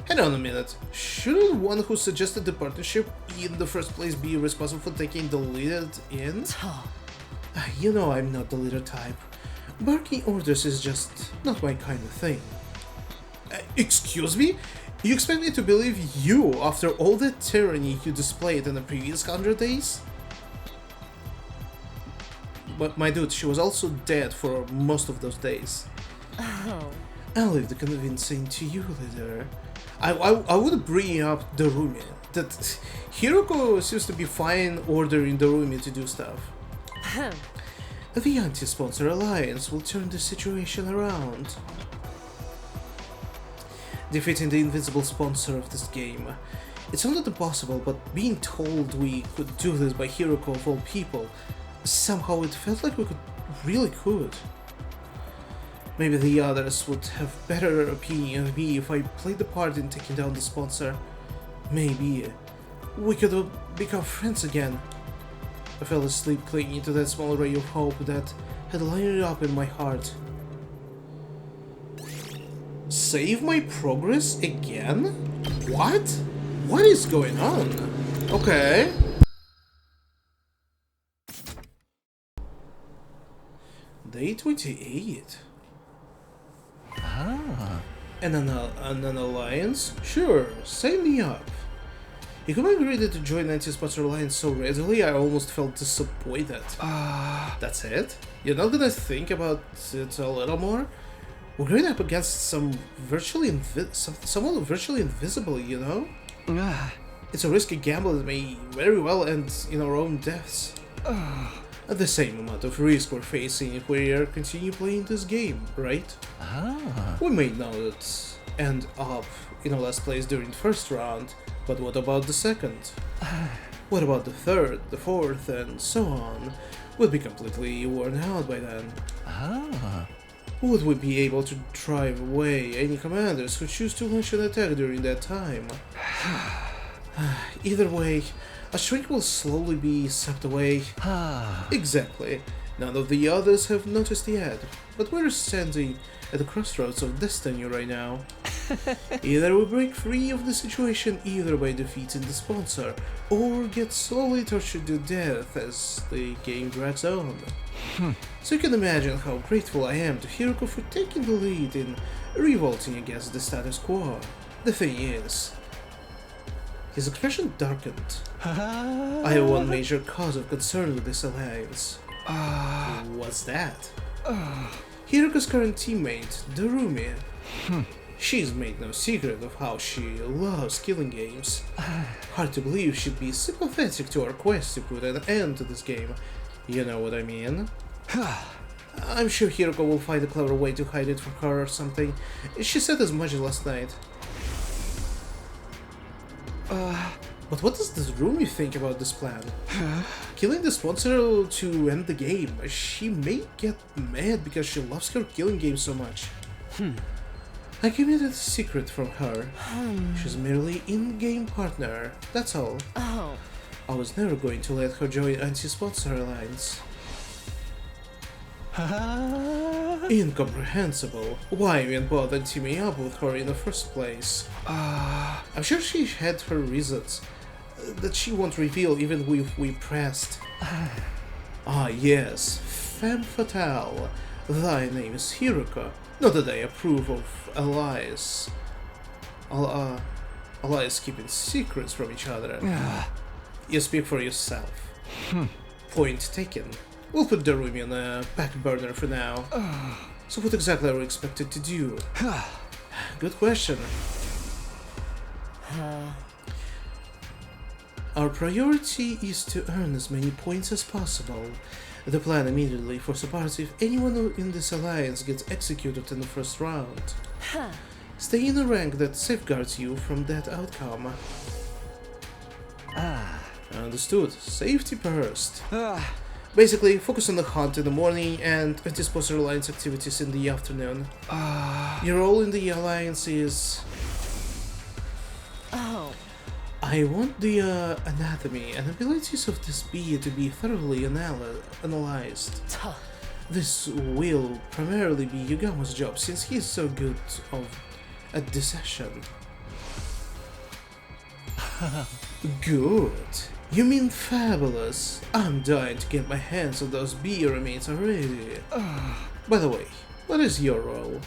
Hang on a minute. Shouldn't one who suggested the partnership in the first place be responsible for taking the lead in? You know I'm not the leader type. Barking orders is just not my kind of thing. Excuse me? You expect me to believe you after all the tyranny you displayed in the previous 100 days? But my dude, she was also dead for most of those days. I'll leave the convincing to you, leader. I would bring up Darumi. That Hiroko seems to be fine ordering Darumi to do stuff. The Anti-Sponsor Alliance will turn the situation around. Defeating the invisible sponsor of this game. It sounded impossible, but being told we could do this by Hiroko of all people, somehow it felt like we really could. Maybe the others would have better opinion of me if I played the part in taking down the sponsor. Maybe we could have become friends again. I fell asleep clinging to that small ray of hope that had lighted up in my heart. Save my progress again? What? What is going on? Okay. Day 28. And an alliance? Sure, sign me up. You come agreed to join Anti-Sponsor Alliance so readily, I almost felt disappointed. That's it? You're not gonna think about it a little more? We're going up against someone virtually invisible, you know? It's a risky gamble that may very well end in our own deaths. At the same amount of risk we're facing if we continue playing this game, right? We may not end up in a last place during the first round, but what about the second? What about the third, the fourth, and so on? We'll be completely worn out by then. Would we be able to drive away any commanders who choose to launch an attack during that time? Either way, a shrink will slowly be sucked away. Exactly. None of the others have noticed yet, but we're standing at the crossroads of destiny right now. Either we break free of the situation either by defeating the sponsor, or get slowly tortured to death as the game drags on. So you can imagine how grateful I am to Hiroko for taking the lead in revolting against the status quo. The thing is, his expression darkened. I have one major cause of concern with this alliance. What's that? Hiroko's current teammate, Darumi. She's made no secret of how she loves killing games. Hard to believe she'd be sympathetic to our quest to put an end to this game. You know what I mean? I'm sure Hiroko will find a clever way to hide it from her or something. She said as much last night. But what does Darumi think about this plan? Killing the sponsor to end the game. She may get mad because she loves her killing game so much. I kept it a secret from her. She's merely in-game partner, that's all. I was never going to let her join Anti-Sponsor Alliance. Incomprehensible. Why even bother teaming up with her in the first place? I'm sure she had her reasons. that she won't reveal even if we pressed. Ah, yes, femme fatale. Thy name is Hiruka. Not that I approve of allies. Allies keeping secrets from each other. You speak for yourself. Point taken. We'll put Darumi on a back burner for now. So what exactly are we expected to do? Good question. Our priority is to earn as many points as possible. The plan immediately falls apart if anyone in this alliance gets executed in the first round. Stay in a rank that safeguards you from that outcome. Understood. Safety first. Basically, focus on the hunt in the morning and dispose alliance activities in the afternoon. Your role in the alliance is... Oh. I want the anatomy and abilities of this bee to be thoroughly analyzed. This will primarily be Yugamo's job since he is so good at dissection. Good. You mean fabulous. I'm dying to get my hands on those bee remains already. By the way, what is your role?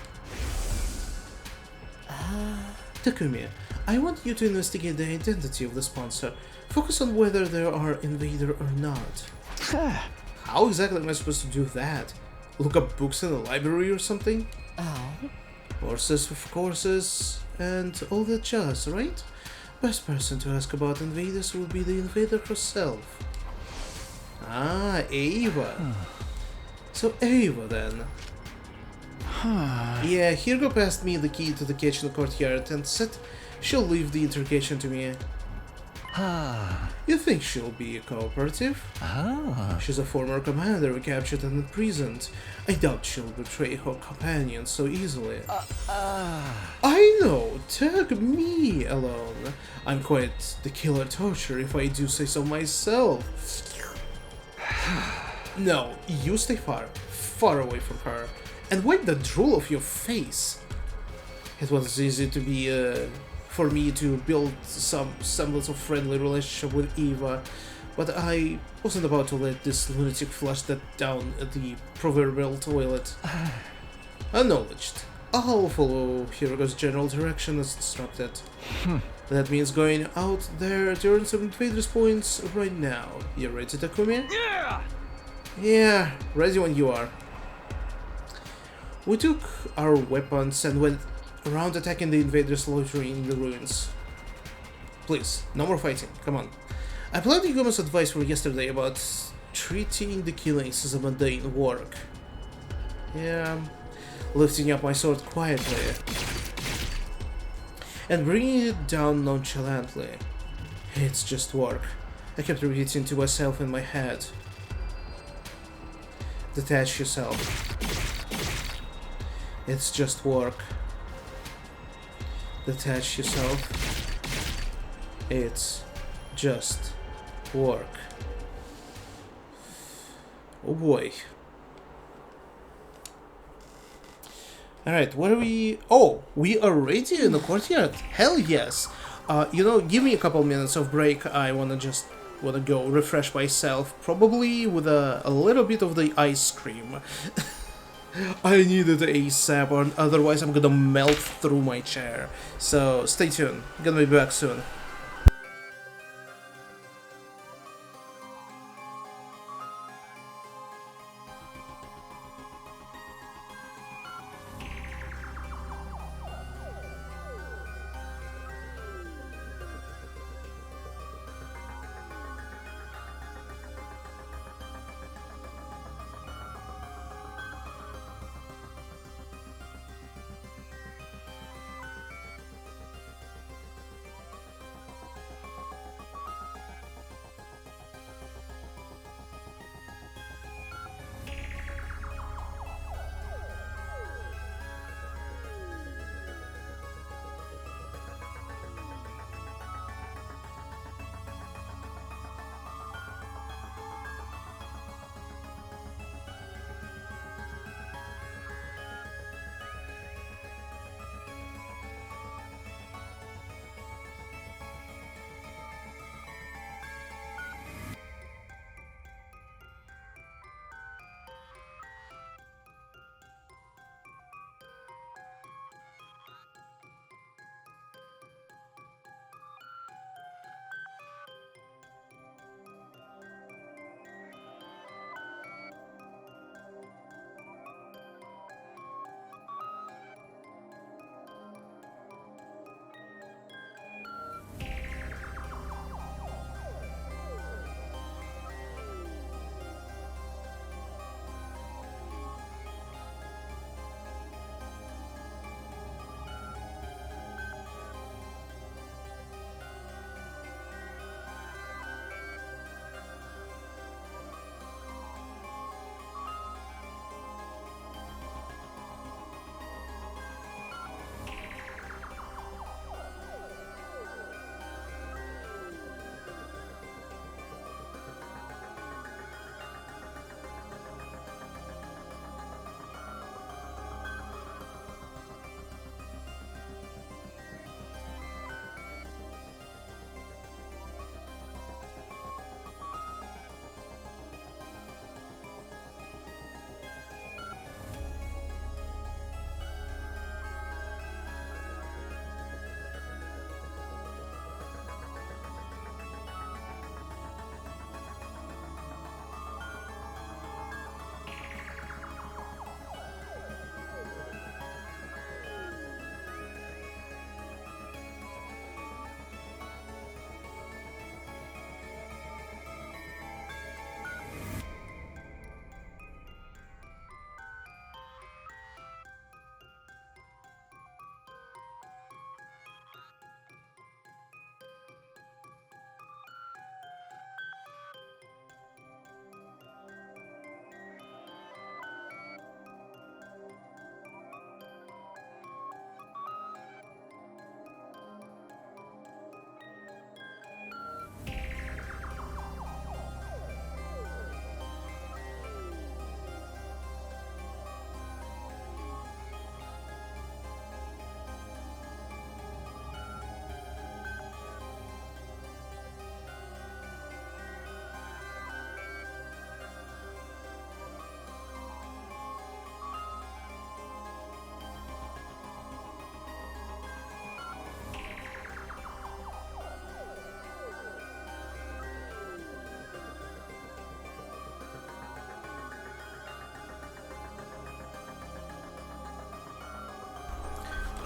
Takumi, I want you to investigate the identity of the sponsor. Focus on whether they are invader or not. How exactly am I supposed to do that? Look up books in the library or something? Courses of courses and all that jazz, right? Best person to ask about invaders will be the invader herself. Ah, Ava. So Ava then. Yeah, Hirgo passed me the key to the kitchen courtyard and said she'll leave the interrogation to me. You think she'll be cooperative? She's a former commander we captured and imprisoned. I doubt she'll betray her companions so easily. I know, take me alone. I'm quite the killer torture if I do say so myself. No, you stay far away from her, and wipe the drool off your face. It was easy to be, for me to build some semblance of friendly relationship with Eva, but I wasn't about to let this lunatic flush that down the proverbial toilet. Acknowledged. I'll follow Hiruko's general direction as instructed. That means going out there to earn some invaders points right now. You ready, Takumi? Yeah! Yeah, ready when you are. We took our weapons and went around attacking the invaders loitering in the ruins. Please, no more fighting, come on. I applied Yugamo's advice from yesterday about treating the killings as a mundane work. Yeah, lifting up my sword quietly and bringing it down nonchalantly. It's just work. I kept repeating to myself in my head. Detach yourself. It's just work. Detach yourself. It's just work. Oh boy. Alright, what are we... Oh, we are ready in the courtyard? Hell yes! You know, give me a couple minutes of break. I wanna go refresh myself. Probably with a little bit of the ice cream. I need it ASAP, or otherwise I'm gonna melt through my chair. So, stay tuned. Gonna be back soon.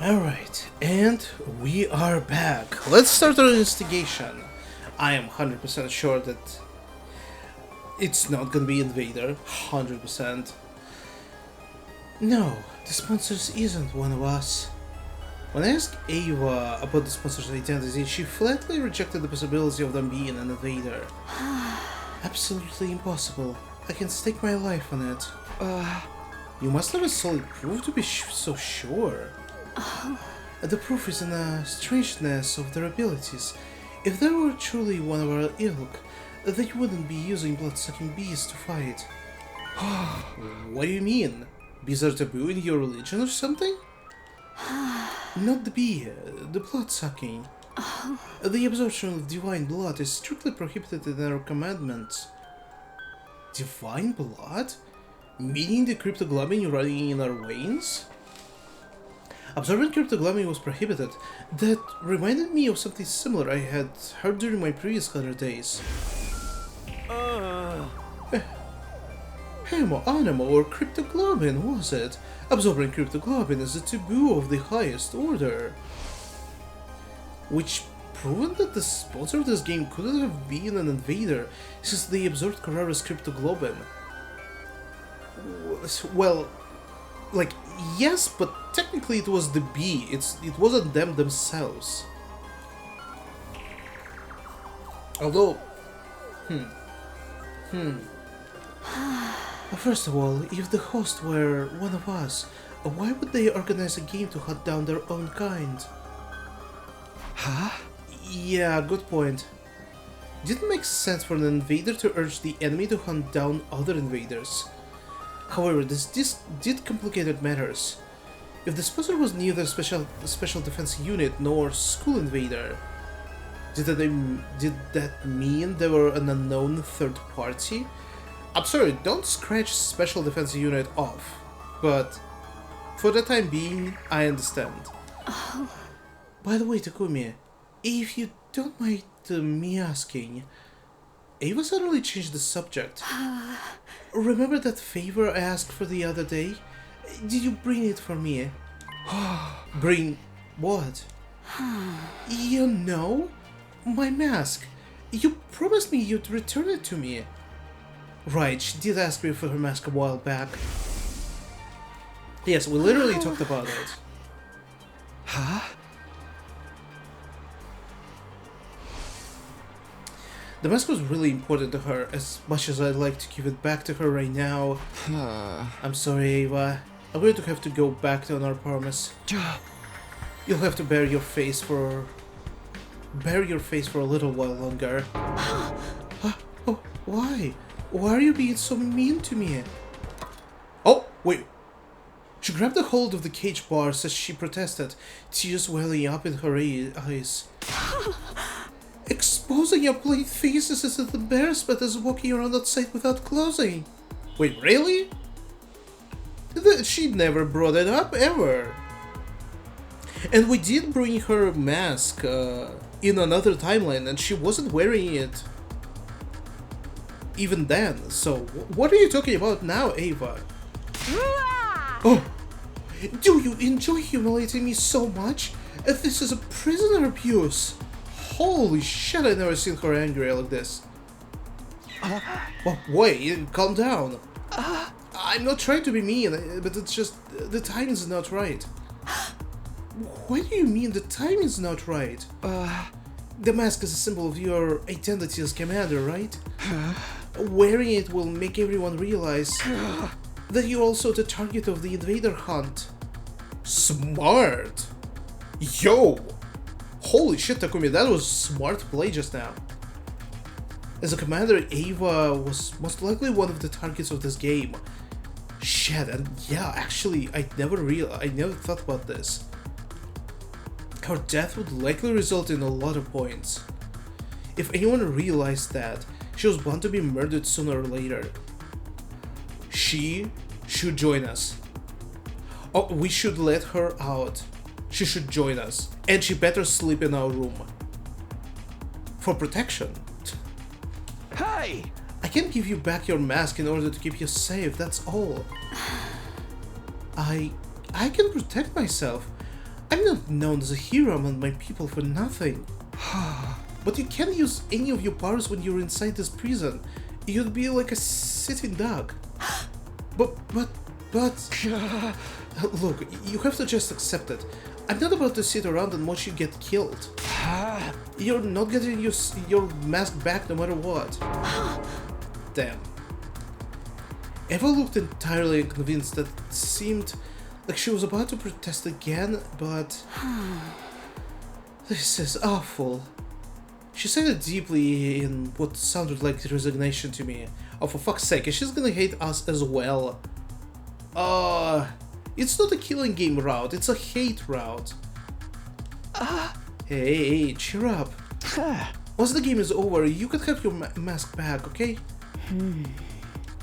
Alright, and we are back. Let's start our investigation. I am 100% sure that it's not gonna be Invader. 100%. No, the sponsors isn't one of us. When I asked Ava about the sponsor's identity, she flatly rejected the possibility of them being an Invader. Absolutely impossible. I can stake my life on it. You must have a solid proof to be so sure. The proof is in the strangeness of their abilities. If they were truly one of our ilk, they wouldn't be using blood-sucking bees to fight. What do you mean? Bees are taboo in your religion or something? Not the bee, the blood-sucking. The absorption of divine blood is strictly prohibited in our commandments. Divine blood? Meaning the cryptoglobin running in our veins? Absorbing cryptoglobin was prohibited. That reminded me of something similar I had heard during my previous 100 days. Hemo, Animo, or cryptoglobin, was it? Absorbing cryptoglobin is a taboo of the highest order. Which proven that the sponsor of this game couldn't have been an invader since they absorbed Carrara's cryptoglobin. Well, like, yes, but technically it was the bee, it wasn't them themselves. Although, First of all, if the host were one of us, why would they organize a game to hunt down their own kind? Huh? Yeah, good point. Didn't make sense for an invader to urge the enemy to hunt down other invaders. However, this did complicate matters. If the sponsor was neither special defense unit nor school invader, did that mean they were an unknown third party? I'm sorry, don't scratch special defense unit off, but for the time being, I understand. By the way, Takumi, if you don't mind me asking, Ava suddenly changed the subject. Remember that favor I asked for the other day? Did you bring it for me? Bring what? You know? My mask. You promised me you'd return it to me. Right, she did ask me for her mask a while back. Yes, we literally talked about it. Huh? The mask was really important to her, as much as I'd like to give it back to her right now. I'm sorry, Ava. I'm going to have to go back on our promise. You'll have to bury your face for a little while longer. Oh, why? Why are you being so mean to me? Oh, wait. She grabbed a hold of the cage bars as she protested, tears welling up in her eyes. Exposing your plain faces is an embarrassment as walking around outside without clothing. Wait, really? She never brought it up, ever. And we did bring her mask in another timeline, and she wasn't wearing it even then. So, what are you talking about now, Ava? Oh! Do you enjoy humiliating me so much? This is a prisoner abuse! Holy shit, I've never seen her angry like this. Oh, wait, calm down. I'm not trying to be mean, but it's just, the time is not right. What do you mean the time is not right? The mask is a symbol of your identity as commander, right? Wearing it will make everyone realize that you're also the target of the invader hunt. Smart! Yo! Holy shit, Takumi, that was smart play just now. As a commander, Ava was most likely one of the targets of this game. Shit, and yeah, actually, I never thought about this. Her death would likely result in a lot of points. If anyone realized that, she was bound to be murdered sooner or later. She should join us. Oh, we should let her out. She should join us. And she better sleep in our room. For protection. Hey! I can give you back your mask in order to keep you safe, that's all. I can protect myself. I'm not known as a hero among my people for nothing. But you can't use any of your powers when you're inside this prison. You'd be like a sitting duck. But... Look, you have to just accept it. I'm not about to sit around and watch you get killed. You're not getting your mask back no matter what. Damn. Eva looked entirely convinced. That seemed like she was about to protest again, but... This is awful. She said it deeply in what sounded like resignation to me. Oh, for fuck's sake, she's gonna hate us as well. It's not a killing game route, it's a hate route. Hey, cheer up. Once the game is over, you can have your mask back, okay?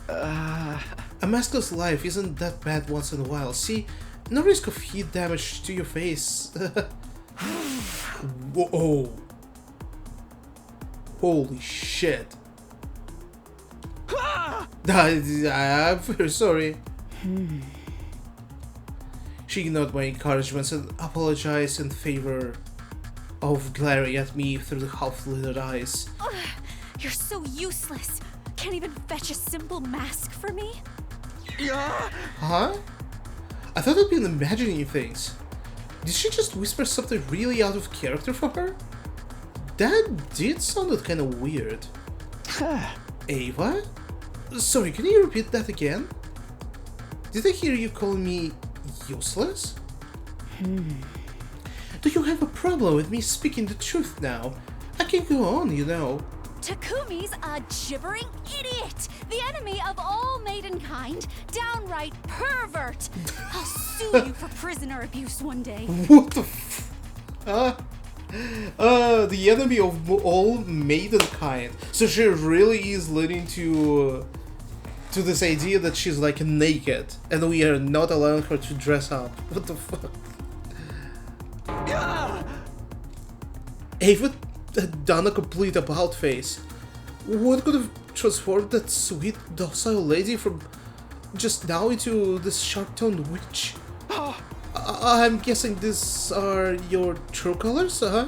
A maskless life isn't that bad once in a while. See, no risk of heat damage to your face. Whoa. Holy shit. I'm very sorry. She ignored my encouragements and apologized in favor of glaring at me through the half-lit eyes. Ugh, you're so useless. Can't even fetch a simple mask for me? Huh? I thought I'd been imagining things. Did she just whisper something really out of character for her? That did sound kind of weird. Ava? Sorry, can you repeat that again? Did I hear you calling me useless? Do you have a problem with me speaking the truth now? I can go on, you know. Takumi's a gibbering idiot! The enemy of all maidenkind! Downright pervert! I'll sue you for prisoner abuse one day. What the f... the enemy of all maidenkind. So she really is leading to this idea that she's like naked and we are not allowing her to dress up. What the fuck? Ava had done a complete about face. What could have transformed that sweet, docile lady from just now into this sharp-toned witch? I'm guessing these are your true colors, huh?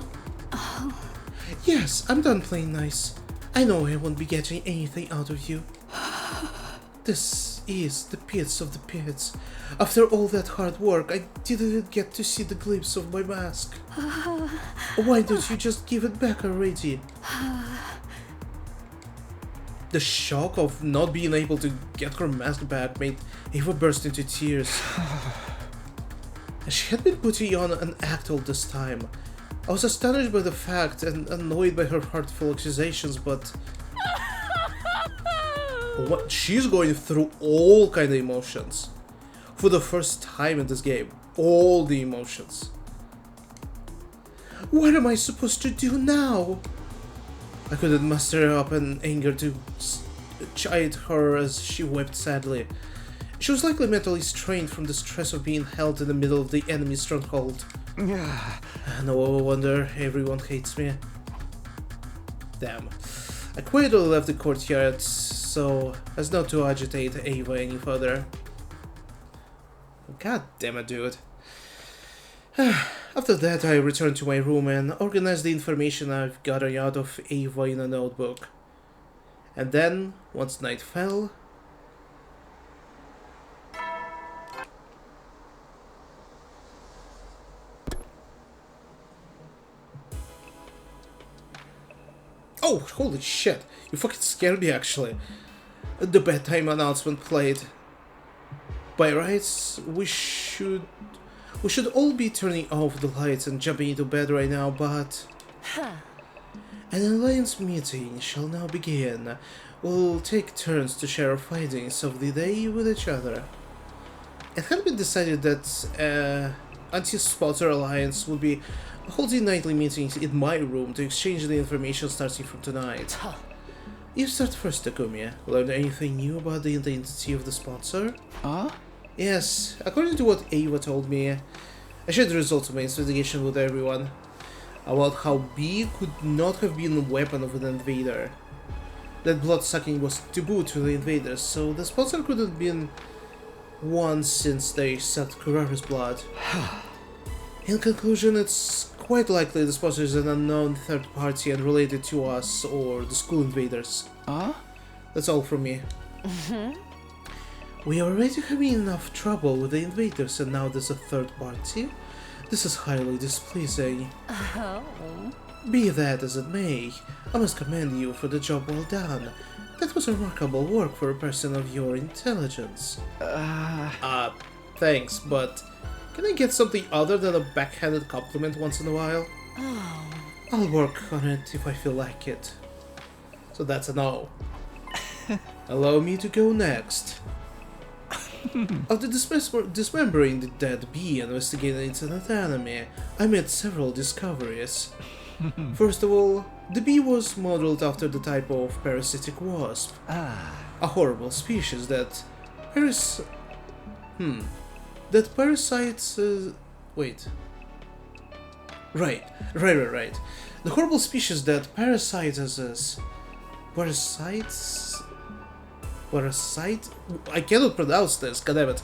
Yes, I'm done playing nice. I know I won't be getting anything out of you. This is the pits of the pits. After all that hard work, I didn't get to see the glimpse of my mask. Why don't you just give it back already? The shock of not being able to get her mask back made Ava burst into tears. She had been putting on an act all this time. I was astonished by the fact and annoyed by her heartful accusations, but... What? She's going through all kind of emotions. For the first time in this game. All the emotions. What am I supposed to do now? I couldn't muster up an anger to chide her as she wept sadly. She was likely mentally strained from the stress of being held in the middle of the enemy's stronghold. No wonder everyone hates me. Damn. I quietly left the courtyard so as not to agitate Ava any further. God damn it, dude. After that, I returned to my room and organized the information I've gathered out of Ava in a notebook. And then, once night fell... Oh, holy shit! You fucking scared me, actually. The bedtime announcement played. By rights, we should all be turning off the lights and jumping into bed right now, but... An alliance meeting shall now begin. We'll take turns to share our findings of the day with each other. It had been decided that Anti-Spotter Alliance would be holding nightly meetings in my room to exchange the information starting from tonight. You start first, Takumi. Learned anything new about the identity of the sponsor? Yes, according to what Ava told me, I shared the results of my investigation with everyone about how B could not have been a weapon of an invader. That blood-sucking was taboo to the invaders, so the sponsor could have been one since they sucked Kurara's blood. In conclusion, it's quite likely the sponsor is an unknown third party and related to us or the school invaders. That's all from me. We are already having enough trouble with the invaders and now there's a third party? This is highly displeasing. Oh. Be that as it may, I must commend you for the job well done. That was remarkable work for a person of your intelligence. Thanks, but can I get something other than a backhanded compliment once in a while? Oh. I'll work on it if I feel like it. So that's a no. Allow me to go next. After dismembering the dead bee and investigating its anatomy, I made several discoveries. First of all, the bee was modeled after the type of parasitic wasp. A horrible species that that parasites... wait. Right. The horrible species that parasites... Parasite? I cannot pronounce this, goddammit.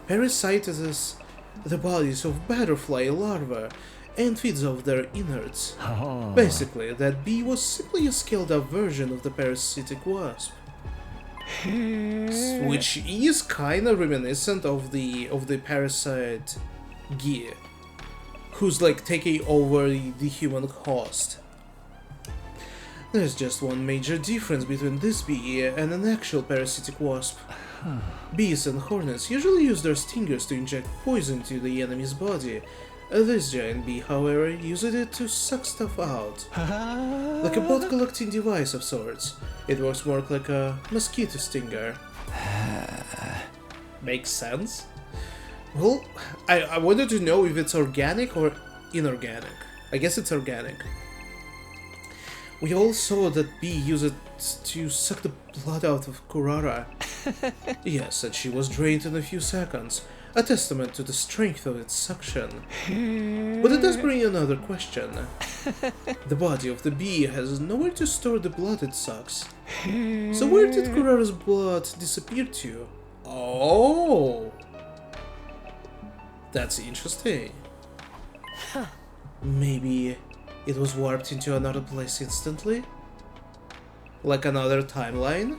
Parasitizes the bodies of butterfly larvae and feeds off their innards. Basically, that bee was simply a scaled-up version of the parasitic wasp. Which is kinda reminiscent of the parasite gear, who's like taking over the human host. There's just one major difference between this bee and an actual parasitic wasp. Bees and hornets usually use their stingers to inject poison to the enemy's body. This giant bee, however, uses it to suck stuff out. Like a blood-collecting device of sorts. It works more like a mosquito stinger. Makes sense? Well, I wanted to know if it's organic or inorganic. I guess it's organic. We all saw that bee use it to suck the blood out of Kurara. Yes, and she was drained in a few seconds, a testament to the strength of its suction. But it does bring another question. The body of the bee has nowhere to store the blood it sucks. So where did Kurara's blood disappear to? Oh! That's interesting. Maybe it was warped into another place instantly? Like another timeline?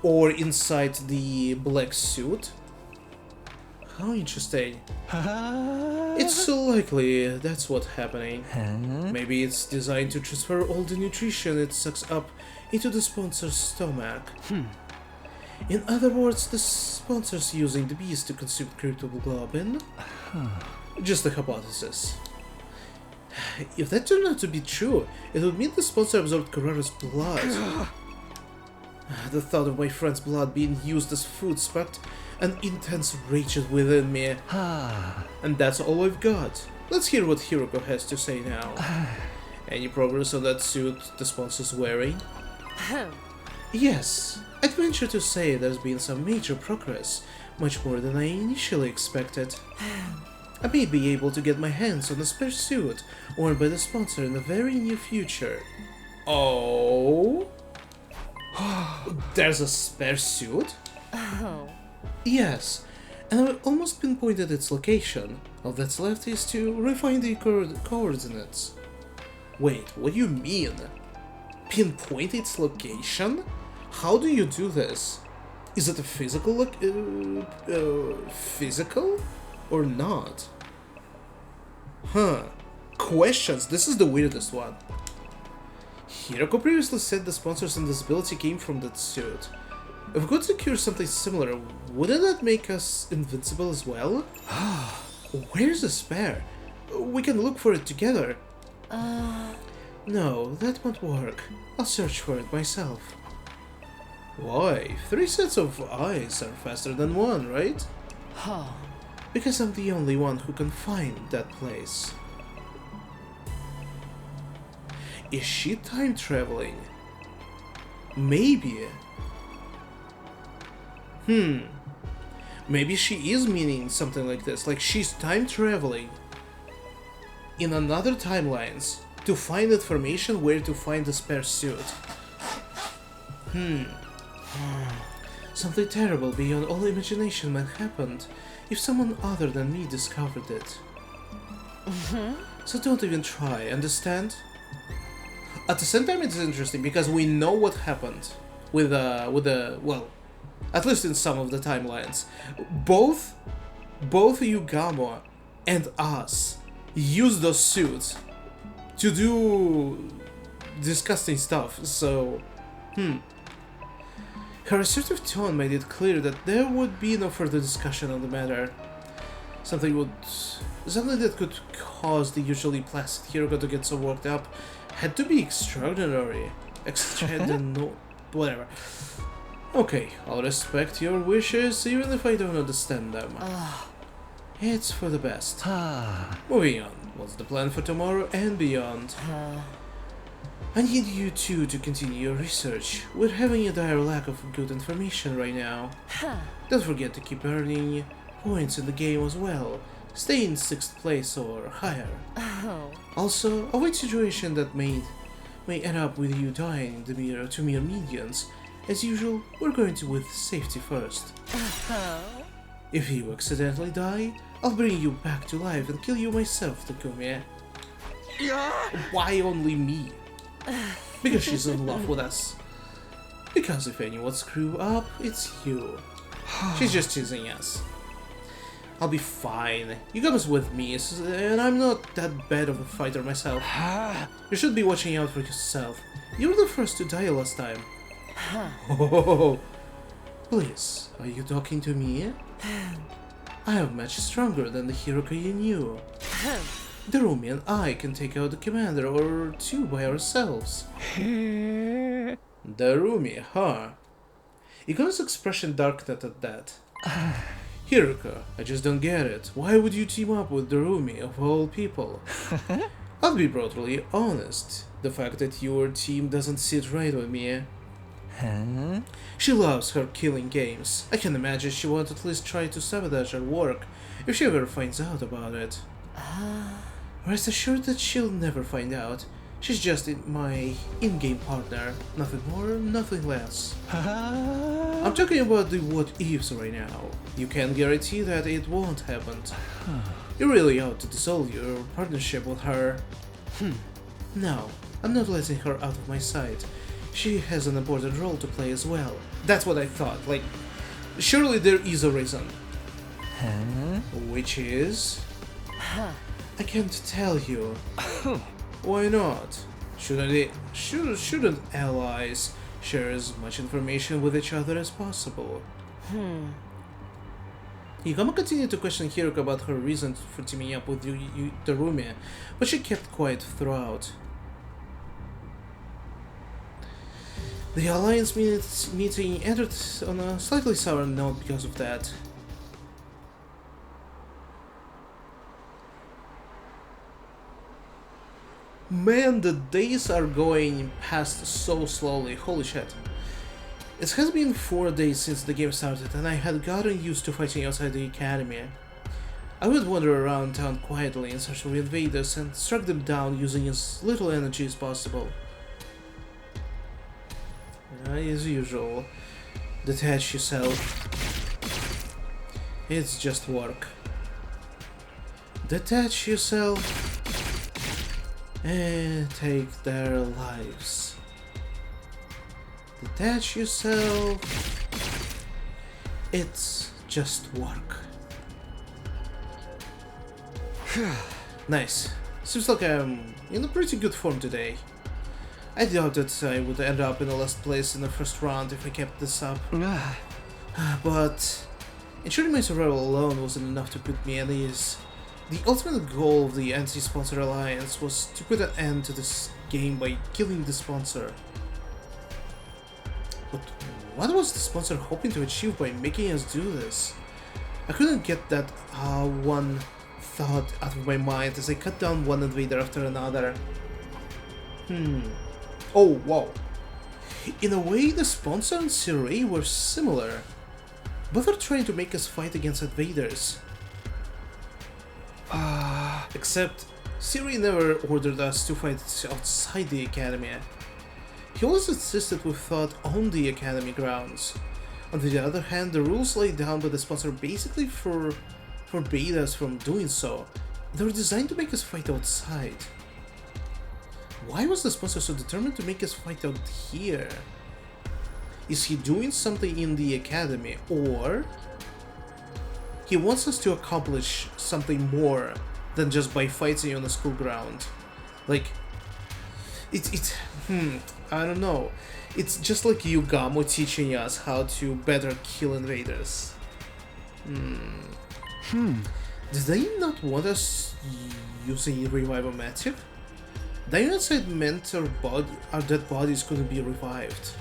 Or inside the black suit? How interesting. It's so likely that's what's happening. Maybe it's designed to transfer all the nutrition it sucks up into the sponsor's stomach. In other words, the sponsor's using the bees to consume cryptoglobin? Just a hypothesis. If that turned out to be true, it would mean the sponsor absorbed Kurara's blood. The thought of my friend's blood being used as food sparked an intense rage within me. And that's all I've got. Let's hear what Hiroko has to say now. Any progress on that suit the sponsor's wearing? Yes, I'd venture to say there's been some major progress, much more than I initially expected. I may be able to get my hands on a spare suit worn by the sponsor in the very near future. Oh? There's a spare suit? Oh. Yes, and I've almost pinpointed its location. All that's left is to refine the coordinates. Wait, what do you mean? Pinpoint its location? How do you do this? Is it a physical physical? Or not? Questions, this is the weirdest one. Hiroko previously said the sponsor's invisibility came from that suit. If we could secure something similar, wouldn't that make us invincible as well? Where's the spare? We can look for it together. No, that won't work. I'll search for it myself. Why? 3 sets of eyes are faster than one, right? Because I'm the only one who can find that place. Is she time traveling? Maybe. Maybe she is meaning something like this, like she's time traveling in another timelines to find information where to find the spare suit. Something terrible beyond all imagination had happened. if someone other than me discovered it. So don't even try, understand? At the same time, it's interesting because we know what happened with well, at least in some of the timelines. Both Yugamo and us use those suits to do disgusting stuff, so her assertive tone made it clear that there would be no further discussion on the matter. Something that could cause the usually placid Hiroko to get so worked up had to be extraordinary. Whatever. Okay, I'll respect your wishes even if I don't understand them. It's for the best. Moving on, what's the plan for tomorrow and beyond? I need you two to continue your research. We're having a dire lack of good information right now. Don't forget to keep earning points in the game as well. Stay in 6th place or higher. Also, avoid situation that may end up with you dying to mere minions. As usual, we're going to with safety first. If you accidentally die, I'll bring you back to life and kill you myself, Takumi. Why only me? Because she's in love with us. Because if anyone screw up, it's you. She's just teasing us. I'll be fine. Yugamo's with me, and I'm not that bad of a fighter myself. You should be watching out for yourself. You were the first to die last time. Oh, please, are you talking to me? I am much stronger than the Hiroko you knew. Darumi and I can take out a commander or two by ourselves. Darumi, huh? Yugamo's expression darkened at that. Hiroko, I just don't get it. Why would you team up with Darumi of all people? I'll be brutally honest. The fact that your team doesn't sit right with me. She loves her killing games. I can imagine she won't at least try to sabotage her work if she ever finds out about it. Rest assured that she'll never find out. She's just my in-game partner. Nothing more, nothing less. I'm talking about the what-ifs right now. You can't guarantee that it won't happen. You really ought to dissolve your partnership with her. No, I'm not letting her out of my sight. She has an important role to play as well. That's what I thought. Like, surely there is a reason. Which is... I can't tell you. Why not? Shouldn't allies share as much information with each other as possible? Yugamo continued to question Hiroko about her reason for teaming up with Darumi, but she kept quiet throughout. The Alliance meeting ended on a slightly sour note because of that. Man, the days are going past so slowly, holy shit. It has been 4 days since the game started and I had gotten used to fighting outside the academy. I would wander around town quietly in search of invaders and struck them down using as little energy as possible. As usual, detach yourself. It's just work. Detach yourself and take their lives. Detach yourself. It's just work. Nice. Seems like I'm in a pretty good form today. I doubted I would end up in the last place in the first round if I kept this up. But ensuring my survival alone wasn't enough to put me at ease. The ultimate goal of the anti-sponsor alliance was to put an end to this game by killing the sponsor. But what was the sponsor hoping to achieve by making us do this? I couldn't get that one thought out of my mind as I cut down one invader after another. Oh, wow. In a way, the sponsor and Sirei were similar. Both are trying to make us fight against invaders. Except, Sirei never ordered us to fight outside the academy. He always insisted we fought on the academy grounds. On the other hand, the rules laid down by the sponsor basically for forbade us from doing so. They were designed to make us fight outside. Why was the sponsor so determined to make us fight out here? Is he doing something in the academy, or he wants us to accomplish something more than just by fighting on the school ground? Like, I don't know. It's just like Yugamo teaching us how to better kill invaders. Did they not want us using Revive-O-Matic? Dioxide meant our dead bodies couldn't be revived.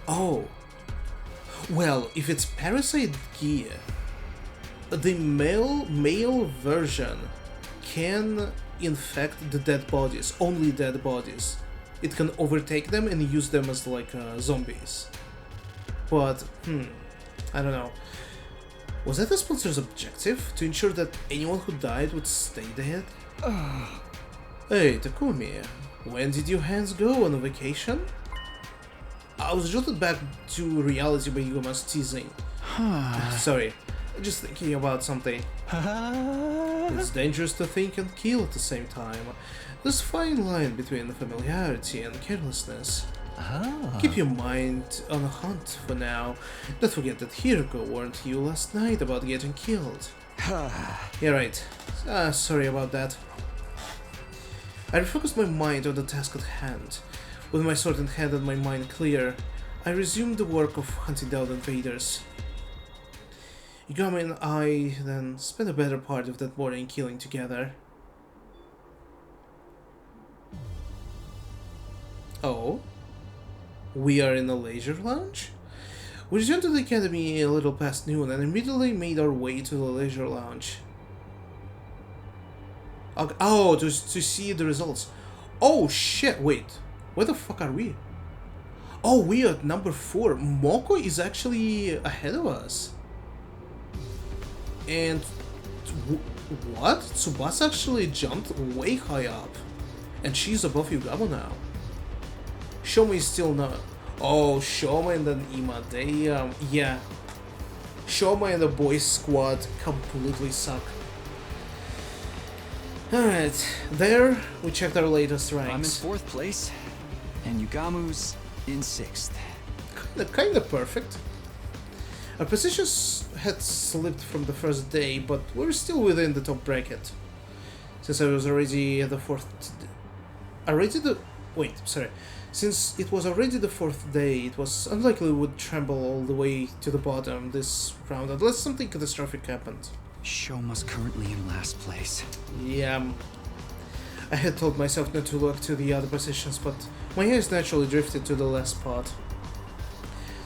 Oh. Well, if it's Parasite Gear, the male version can infect the dead bodies, only dead bodies. It can overtake them and use them as like zombies. But, I don't know. Was that the sponsor's objective? To ensure that anyone who died would stay dead? Hey, Takumi, when did your hands go on a vacation? I was jolted back to reality by Yuma's teasing. Sorry, just thinking about something. It's dangerous to think and kill at the same time. There's a fine line between familiarity and carelessness. Keep your mind on a hunt for now. Don't forget that Hiroko warned you last night about getting killed. Yeah, right. Sorry about that. I refocused my mind on the task at hand. With my sword in hand and my mind clear, I resumed the work of hunting down invaders. Yugamo and I then spent a better part of that morning killing together. Oh? We are in a leisure lounge? We returned to the academy a little past noon and immediately made our way to the leisure lounge. Oh, to see the results. Oh shit, wait. Where the fuck are we? Oh, we are at number 4. Moko is actually ahead of us. And what? Tsubasa actually jumped way high up. And she's above Yugamo now. Shoma is still not. Oh, Shoma and then Ima, they, yeah. Shoma and the boys squad completely suck. Alright, there we checked our latest ranks. I'm in 4th place, and Yugamu's in 6th. Kinda perfect. Our positions had slipped from the first day, but we're still within the top bracket. Since I was already at the 4th... Since it was already the 4th day, it was unlikely we would tremble all the way to the bottom this round, unless something catastrophic happened. Shoma's currently in last place. Yeah. I had told myself not to look to the other positions, but my eyes naturally drifted to the last spot.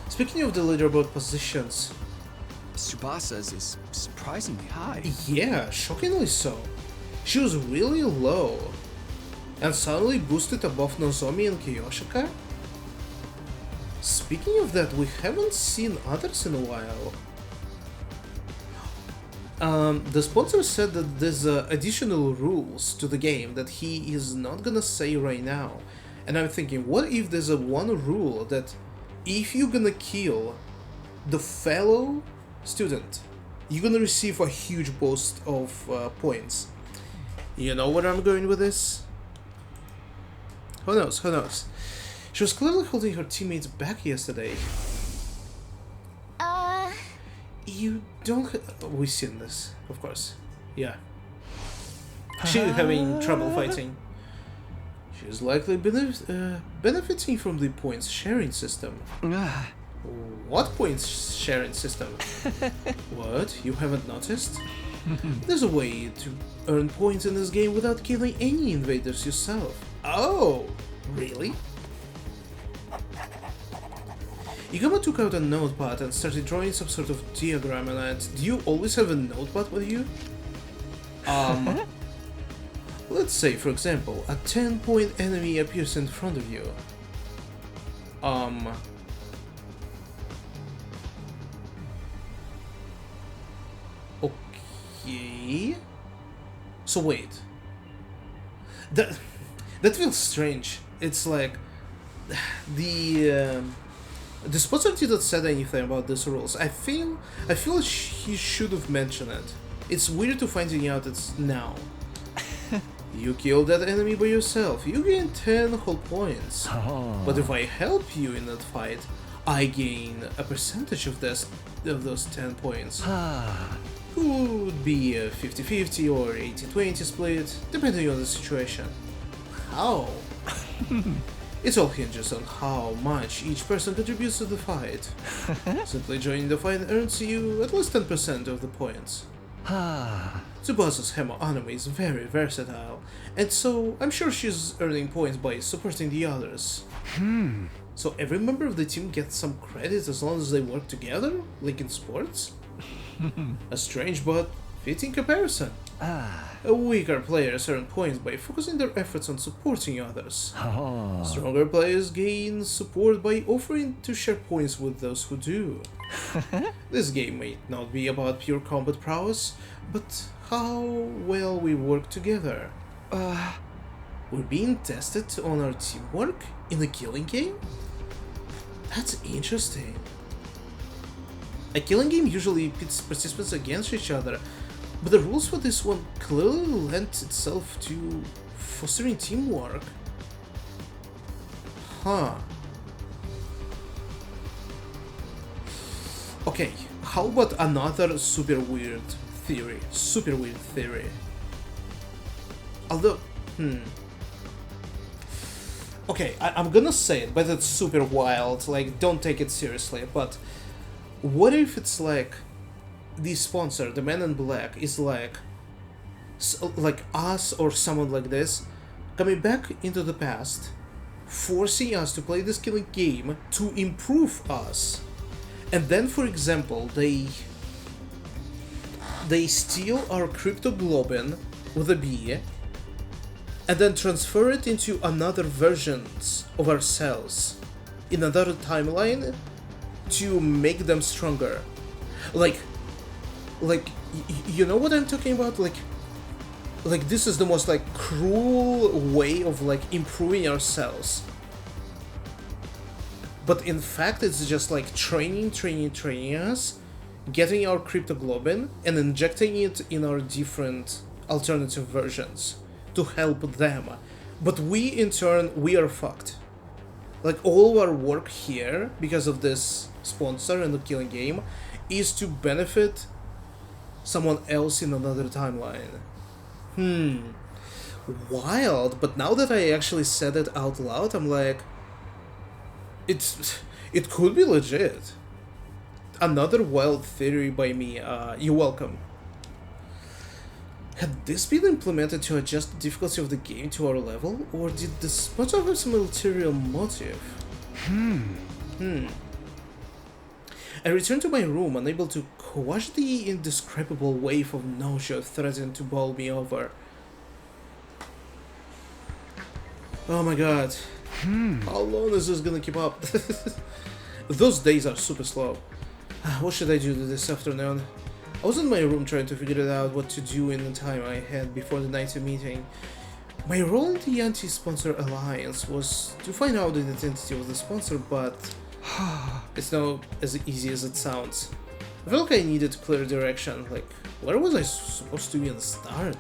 Speaking of the leaderboard positions... Tsubasa's is surprisingly high. Yeah, shockingly so. She was really low. And suddenly boosted above Nozomi and Kiyoshika? Speaking of that, we haven't seen others in a while. The sponsor said that there's additional rules to the game that he is not gonna say right now. And I'm thinking, what if there's a one rule that if you're gonna kill the fellow student, you're gonna receive a huge boost of points. You know where I'm going with this? Who knows, who knows? She was clearly holding her teammates back yesterday. You don't... We've seen this, of course. Yeah. She's having trouble fighting. She's likely benefiting from the points sharing system. What points sharing system? What? You haven't noticed? There's a way to earn points in this game without killing any invaders yourself. Oh, really? Yugamo took out a notepad and started drawing some sort of diagram on it. Do you always have a notepad with you? Let's say, for example, a 10-point enemy appears in front of you. Okay... So wait... That feels strange. It's like... The The sponsor didn't say anything about these rules. I feel he should have mentioned it. It's weird to finding out it's now. You kill that enemy by yourself, you gain 10 whole points. Oh. But if I help you in that fight, I gain a percentage of those 10 points. Could be a 50-50 or 80-20 split, depending on the situation. How? It all hinges on how much each person contributes to the fight. Simply joining the fight earns you at least 10% of the points. Tsubasa's Hemo anime is very versatile, and so I'm sure she's earning points by supporting the others. So every member of the team gets some credit as long as they work together, like in sports? A strange but fitting comparison. Weaker players earn points by focusing their efforts on supporting others. Stronger players gain support by offering to share points with those who do. This game may not be about pure combat prowess, but how well we work together. We're being tested on our teamwork in a killing game? That's interesting. A killing game usually pits participants against each other, but the rules for this one clearly lend itself to fostering teamwork. Okay, how about another super weird theory? Although, okay, I'm gonna say it, but it's super wild, like, don't take it seriously, but what if it's like the sponsor, the Man in Black, is like us or someone like this, coming back into the past, forcing us to play this killing game to improve us, and then, for example, they steal our cryptoglobin with a B, and then transfer it into another versions of ourselves in another timeline to make them stronger. Like, you know what I'm talking about? Like this is the most, like, cruel way of, like, improving ourselves. But in fact, it's just, like, training us, getting our cryptoglobin, and injecting it in our different alternative versions to help them. But we, in turn, we are fucked. Like, all our work here, because of this sponsor and the killing game, is to benefit someone else in another timeline. Wild, but now that I actually said it out loud, I'm like, it could be legit. Another wild theory by me, you're welcome. Had this been implemented to adjust the difficulty of the game to our level, or did the sponsor have some ulterior motive? I returned to my room, unable to quash the indescribable wave of nausea threatening to bowl me over. Oh my god. How long is this gonna keep up? Those days are super slow. What should I do this afternoon? I was in my room trying to figure out what to do in the time I had before the night's meeting. My role in the anti-sponsor alliance was to find out the identity of the sponsor, but it's not as easy as it sounds. I felt like I needed clear direction, like, where was I supposed to even start?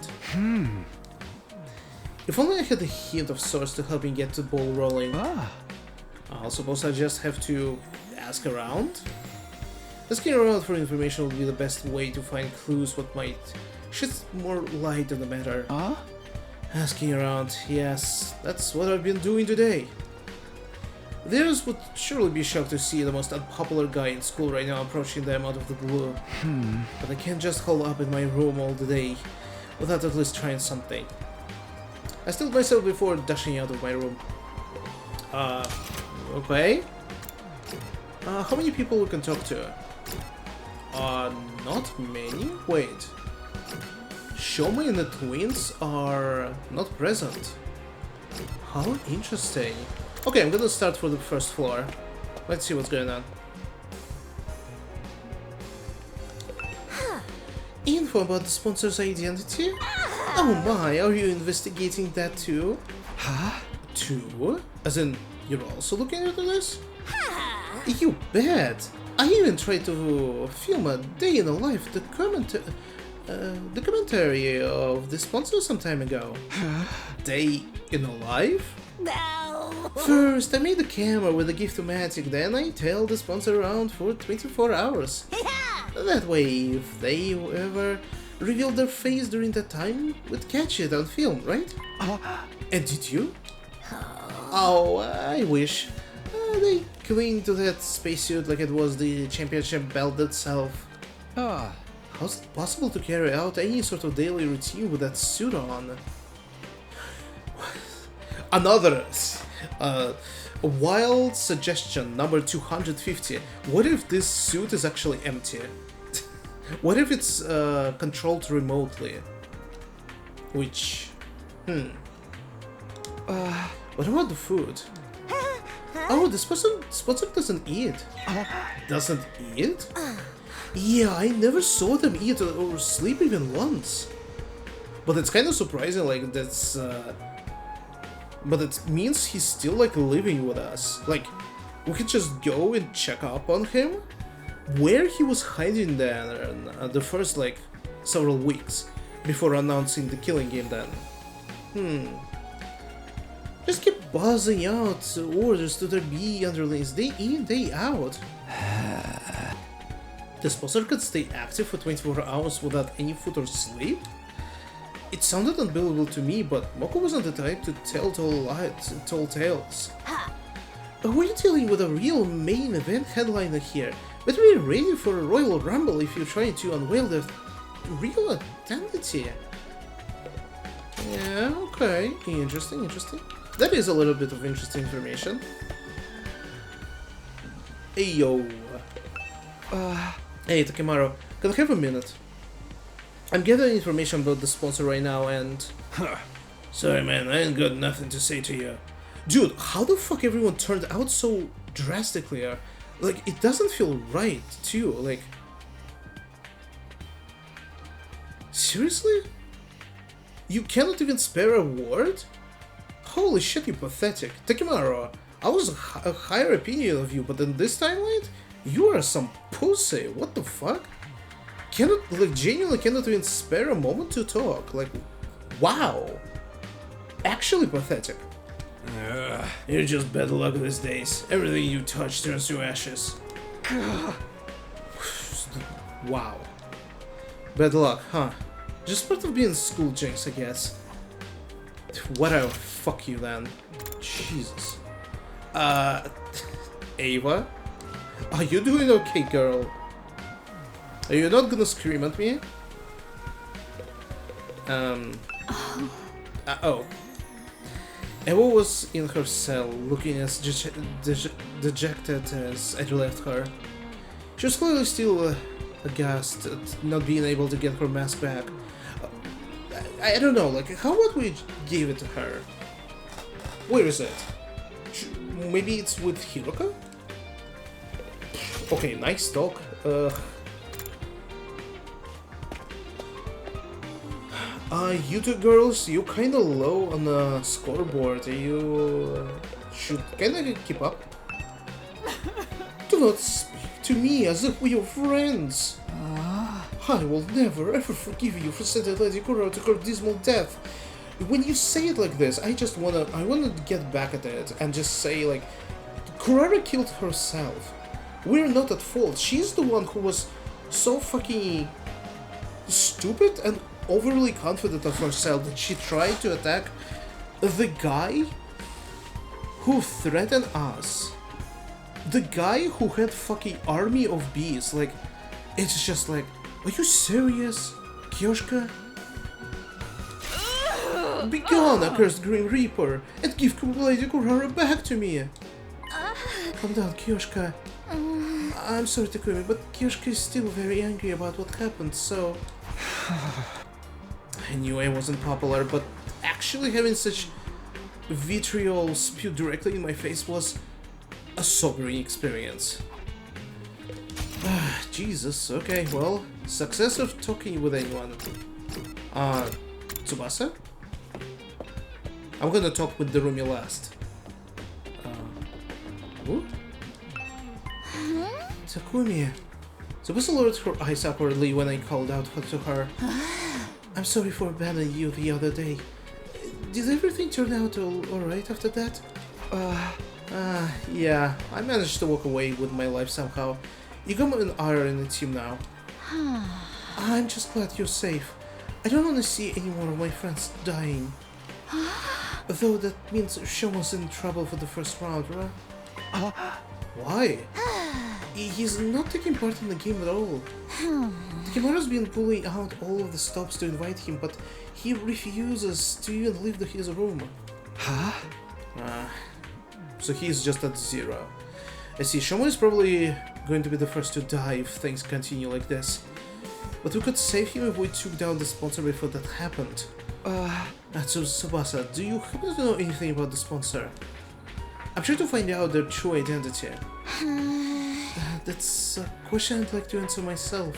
If only I had a hint of sorts to help me get the ball rolling. I suppose I just have to ask around? Asking around for information would be the best way to find clues what might shed more light on the matter. Asking around, yes, that's what I've been doing today. Theirs would surely be shocked to see the most unpopular guy in school right now approaching them out of the blue. But I can't just hole up in my room all the day without at least trying something. I stilled myself before dashing out of my room. Okay. How many people we can talk to? Not many? Wait. Shoma and the twins are not present. How interesting. Okay, I'm gonna start for the first floor. Let's see what's going on. Info about the sponsor's identity? Oh my, are you investigating that too? Too? As in, you're also looking into this? You bet! I even tried to film a day in the life documentary of the sponsor some time ago. Day in the life? No. First, I made the camera with a Gift-O-Matic, then I tailed the sponsor around for 24 hours. That way, if they ever revealed their face during that time, we'd catch it on film, right? And did you? Oh, I wish. They clinged to that spacesuit like it was the championship belt itself. How's it possible to carry out any sort of daily routine with that suit on? Another wild suggestion, number 250. What if this suit is actually empty? What if it's controlled remotely? Which... what about the food? Oh, the sponsor doesn't eat. Doesn't eat? Yeah, I never saw them eat or sleep even once. But it's kind of surprising, like, that's... But it means he's still, like, living with us. Like, we could just go and check up on him? Where he was hiding there the first, like, several weeks before announcing the killing game then. Just keep buzzing out orders to their B underlings day in, day out. The sponsor could stay active for 24 hours without any food or sleep? It sounded unbelievable to me, but Moko wasn't the type to tell tall tales. We're dealing with a real main event headliner here. Better be ready for a Royal Rumble if you're trying to unveil their real identity. Yeah, okay. Interesting. That is a little bit of interesting information. Hey, yo. Hey, Takimaru, can I have a minute? I'm gathering information about the sponsor right now and... Sorry man, I ain't got nothing to say to you. Dude, how the fuck everyone turned out so drastically? Like, it doesn't feel right, too, like... Seriously? You cannot even spare a word? Holy shit, you pathetic. Takimaru, I was a higher opinion of you, but in this timeline, you are some pussy. What the fuck? Genuinely cannot even spare a moment to talk. Like, wow. Actually pathetic. You're just bad luck these days. Everything you touch turns to ashes. Wow. Bad luck, huh? Just part of being school jinx, I guess. Whatever, fuck you then. Jesus. Ava? Are you doing okay, girl? Are you not gonna scream at me? Oh. Eva was in her cell, looking as dejected as I left her. She was clearly still aghast at not being able to get her mask back. I don't know, like, how about we give it to her? Where is it? Maybe it's with Hiroka? Okay, nice talk. You two girls, you kinda low on the scoreboard. You should kinda keep up. Do not speak to me as if we are friends. I will never ever forgive you for sending Lady Kurara to her dismal death. When you say it like this, I wanna get back at it and just say, like, Kurara killed herself. We're not at fault. She's the one who was so fucking stupid and overly confident of herself that she tried to attack the guy who threatened us. The guy who had fucking army of bees. Like, it's just like, are you serious, Kyoshka? Be gone, accursed Grim Reaper, and give Lady Kurara back to me! Calm down, Kyoshka. I'm sorry, Takumi, but Kyoshka is still very angry about what happened, so... I knew I wasn't popular, but actually having such vitriol spewed directly in my face was a sobering experience. Jesus, okay, well, success of talking with anyone. Tsubasa? I'm gonna talk with Darumi last. Who? Takumi. The whistle lowered her eyes awkwardly when I called out to her. I'm sorry for abandoning you the other day. Did everything turn out alright after that? Yeah, I managed to walk away with my life somehow. Yugamo and I are in the team now. I'm just glad you're safe. I don't want to see any more of my friends dying. Though that means Shomo's in trouble for the first round, right? Why? He's not taking part in the game at all. Takemuro's been pulling out all of the stops to invite him, but he refuses to even leave his room. So he's just at 0. I see, Shomo is probably going to be the first to die if things continue like this. But we could save him if we took down the sponsor before that happened. So Tsubasa, do you happen to know anything about the sponsor? I'm trying to find out their true identity. That's a question I'd like to answer myself.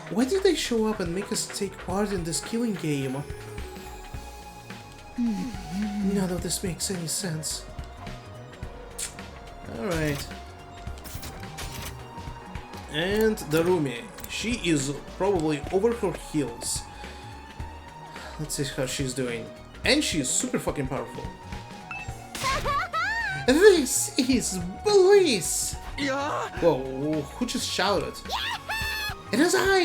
Why did they show up and make us take part in this killing game? None of this makes any sense. Alright. And Darumi. She is probably over her heels. Let's see how she's doing. And she's super fucking powerful. This is bliss! Yeah. Whoa, who just shouted? It is I,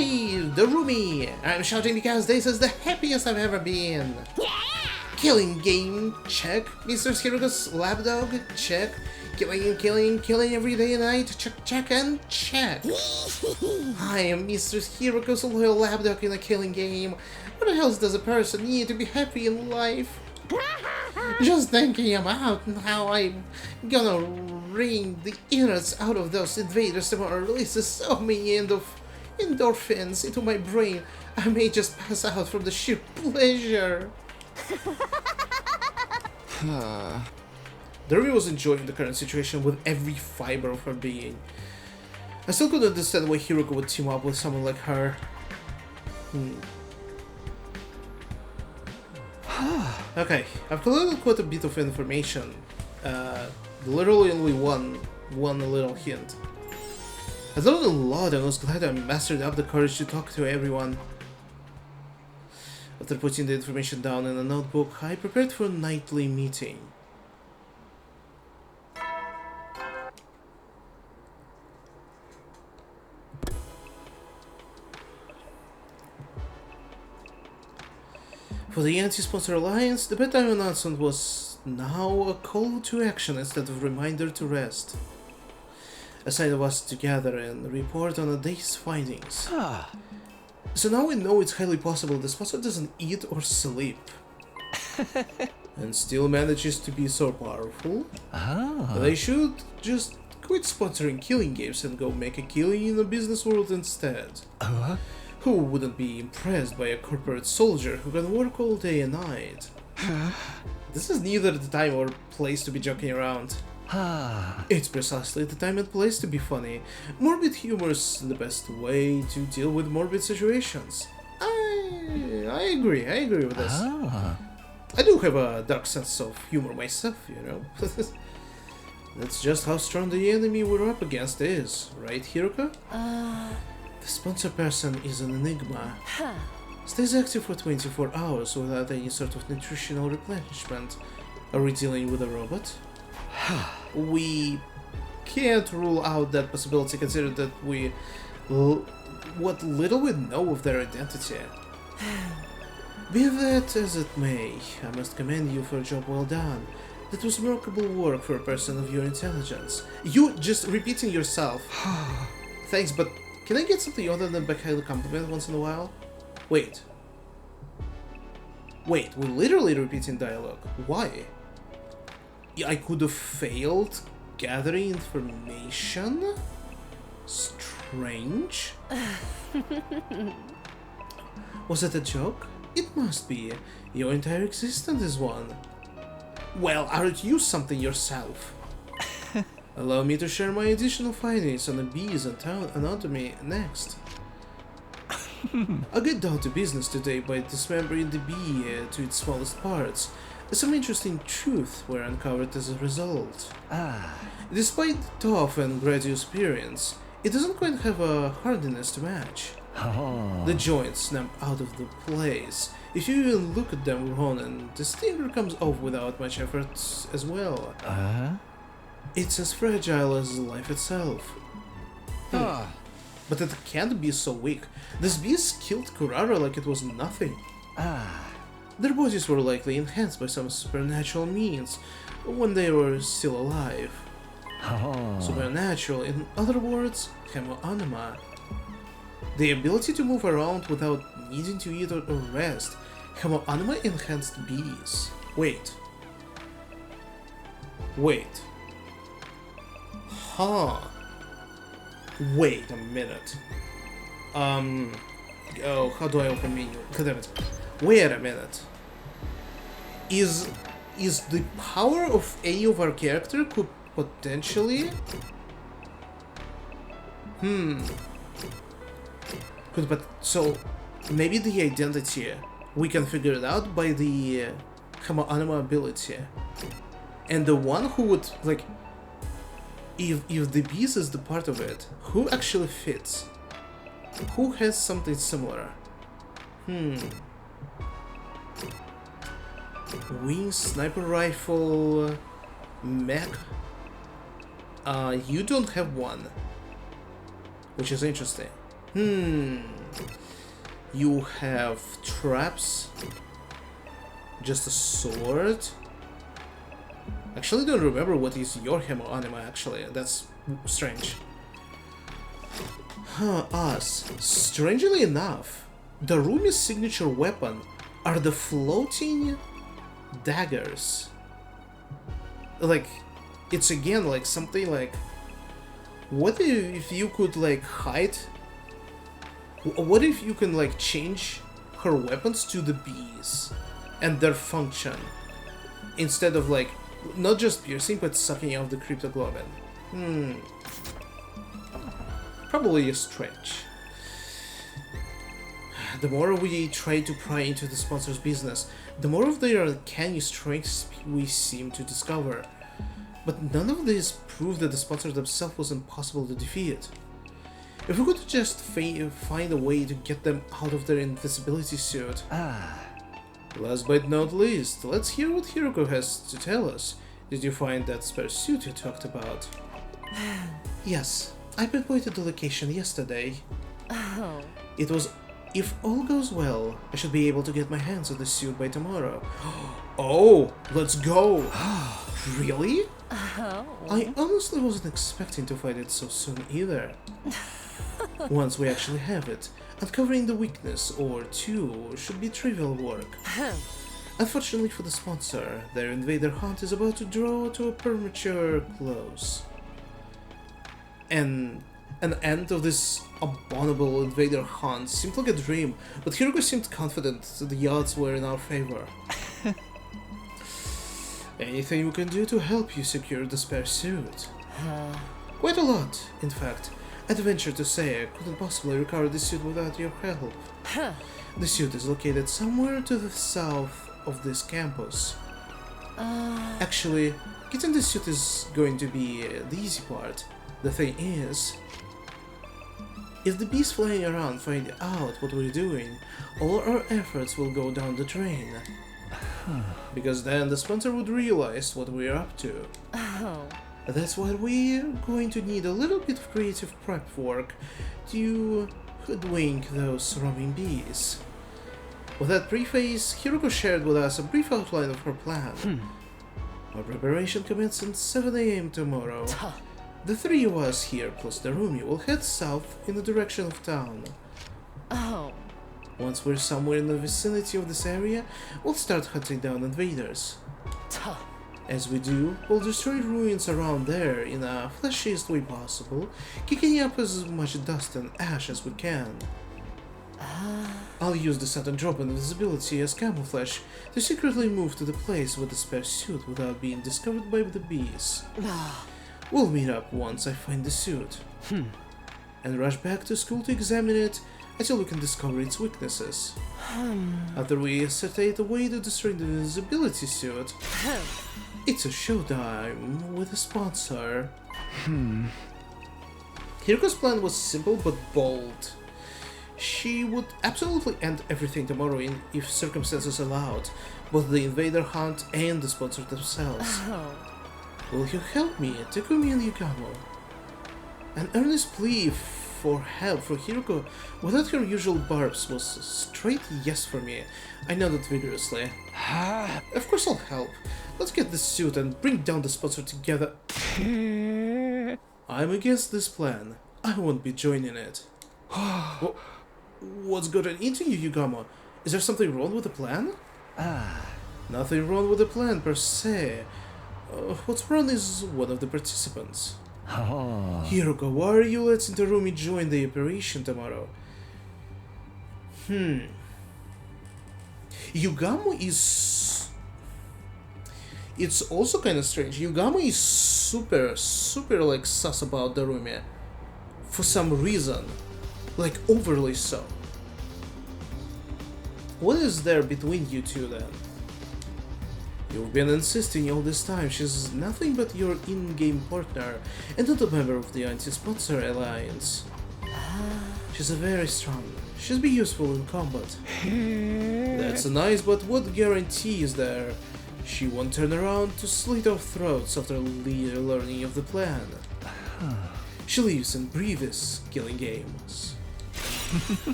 Darumi! I'm shouting because this is the happiest I've ever been. Killing game, check. Mr. Hiroko's lapdog, check. Killing every day and night, check and check. I am Mr. Hiroko's loyal lapdog in a killing game. What else does a person need to be happy in life? Just thinking about how I'm gonna wring the innards out of those invaders tomorrow releases so many endorphins into my brain, I may just pass out from the sheer pleasure. Darumi was enjoying the current situation with every fiber of her being. I still couldn't understand why Hiroko would team up with someone like her. Okay, I've collected quite a bit of information. Literally only one little hint. I learned a lot and was glad I mastered up the courage to talk to everyone. After putting the information down in a notebook, I prepared for a nightly meeting. For the Anti-Sponsor Alliance, the bedtime announcement was now a call to action instead of a reminder to rest. A sign of us to gather and report on a day's findings. So now we know it's highly possible the sponsor doesn't eat or sleep. And still manages to be so powerful. They should just quit sponsoring killing games and go make a killing in the business world instead. Who wouldn't be impressed by a corporate soldier who can work all day and night? This is neither the time or place to be joking around. It's precisely the time and place to be funny. Morbid humor is the best way to deal with morbid situations. I agree with this. I do have a dark sense of humor myself, you know. That's just how strong the enemy we're up against is, right, Hiroko? The sponsor person is an enigma. Stays active for 24 hours without any sort of nutritional replenishment. Are we dealing with a robot? We can't rule out that possibility considering that what little we know of their identity. Be that as it may, I must commend you for a job well done. That was remarkable work for a person of your intelligence. You just repeating yourself. Thanks, but can I get something other than backhand compliment once in a while? Wait, we're literally repeating dialogue. Why? I could have failed gathering information? Strange. Was it a joke? It must be. Your entire existence is one. Well, aren't you something yourself? Allow me to share my additional findings on the bees and anatomy next. I'll get down to business today by dismembering the bee to its smallest parts. Some interesting truths were uncovered as a result. Despite the tough and gradual experience, it doesn't quite have a hardiness to match. Oh. The joints snap out of the place. If you even look at them, Ronan, the stinger comes off without much effort as well. It's as fragile as life itself. But it can't be so weak. This beast killed Kurara like it was nothing. Their bodies were likely enhanced by some supernatural means when they were still alive. Supernatural, in other words, Hemoanima. The ability to move around without needing to eat or rest. Hemoanima enhanced bees. Wait. Huh. Wait a minute. Oh, how do I open menu? God damn it. Wait a minute. Is the power of any of our character could potentially... But so maybe the identity we can figure it out by the Hemoanima ability, and the one who would like if the beast is the part of it, who actually fits, who has something similar. Wings, sniper rifle, mech. You don't have one, which is interesting. You have traps, just a sword. Actually, don't remember what is your Hemoanima, actually. That's strange. Us. Strangely enough, the Rumi's signature weapon are the floating daggers. Like, it's again like something like... What if you could like hide... What if you can like change her weapons to the bees and their function instead of like not just piercing but sucking out the cryptoglobin? Probably a stretch. The more we try to pry into the sponsor's business, the more of their uncanny strengths we seem to discover. But none of this proved that the sponsor themselves was impossible to defeat. If we could just find a way to get them out of their invisibility suit. Last but not least, let's hear what Hiroko has to tell us. Did you find that spare suit you talked about? Yes, I pinpointed the location yesterday. It was... If all goes well, I should be able to get my hands on the suit by tomorrow. Oh, let's go! Really? I honestly wasn't expecting to find it so soon either. Once we actually have it, uncovering the weakness or two should be trivial work. Unfortunately for the sponsor, their invader hunt is about to draw to a premature close. An end of this abominable invader hunt seemed like a dream, but Hiroko seemed confident that the odds were in our favor. Anything we can do to help you secure the spare suit? Quite a lot, in fact. I'd venture to say I couldn't possibly recover the suit without your help. The suit is located somewhere to the south of this campus. Actually, getting the suit is going to be the easy part. The thing is, if the bees flying around find out what we're doing, all our efforts will go down the drain. Because then the sponsor would realize what we're up to. That's why we're going to need a little bit of creative prep work to hoodwink those roaming bees. With that preface, Hiroko shared with us a brief outline of her plan. Our preparation commences at 7 AM tomorrow. The three of us here, plus the Rumi, will head south in the direction of town. Once we're somewhere in the vicinity of this area, we'll start hunting down invaders. As we do, we'll destroy ruins around there in the flashiest way possible, kicking up as much dust and ash as we can. I'll use the sudden drop in invisibility as camouflage to secretly move to the place with the spare suit without being discovered by the bees. We'll meet up once I find the suit, and rush back to school to examine it until we can discover its weaknesses. After we ascertain a way to destroy the invisibility suit, it's a showtime with a sponsor. Hiruko's plan was simple but bold. She would absolutely end everything tomorrow if circumstances allowed, both the invader hunt and the sponsor themselves. Will you help me, Takumi and Yugamo? An earnest plea for help from Hiruko without her usual barbs was a straight yes for me. I nodded vigorously. Of course I'll help. Let's get this suit and bring down the sponsor together. I'm against this plan. I won't be joining it. What's gotten into you, Yugamo? Is there something wrong with the plan? Nothing wrong with the plan per se. What's wrong is one of the participants. Hiruko, why are you letting Terumi join the operation tomorrow? Yugamo is... It's also kind of strange. Yugamo is super like sus about Terumi. For some reason. Like overly so. What is there between you two then? You've been insisting all this time she's nothing but your in-game partner and not a member of the anti-sponsor alliance. She's very strong. She'll be useful in combat. That's nice, but what guarantee is there she won't turn around to slit our throats after learning of the plan? She lives and breathes killing games.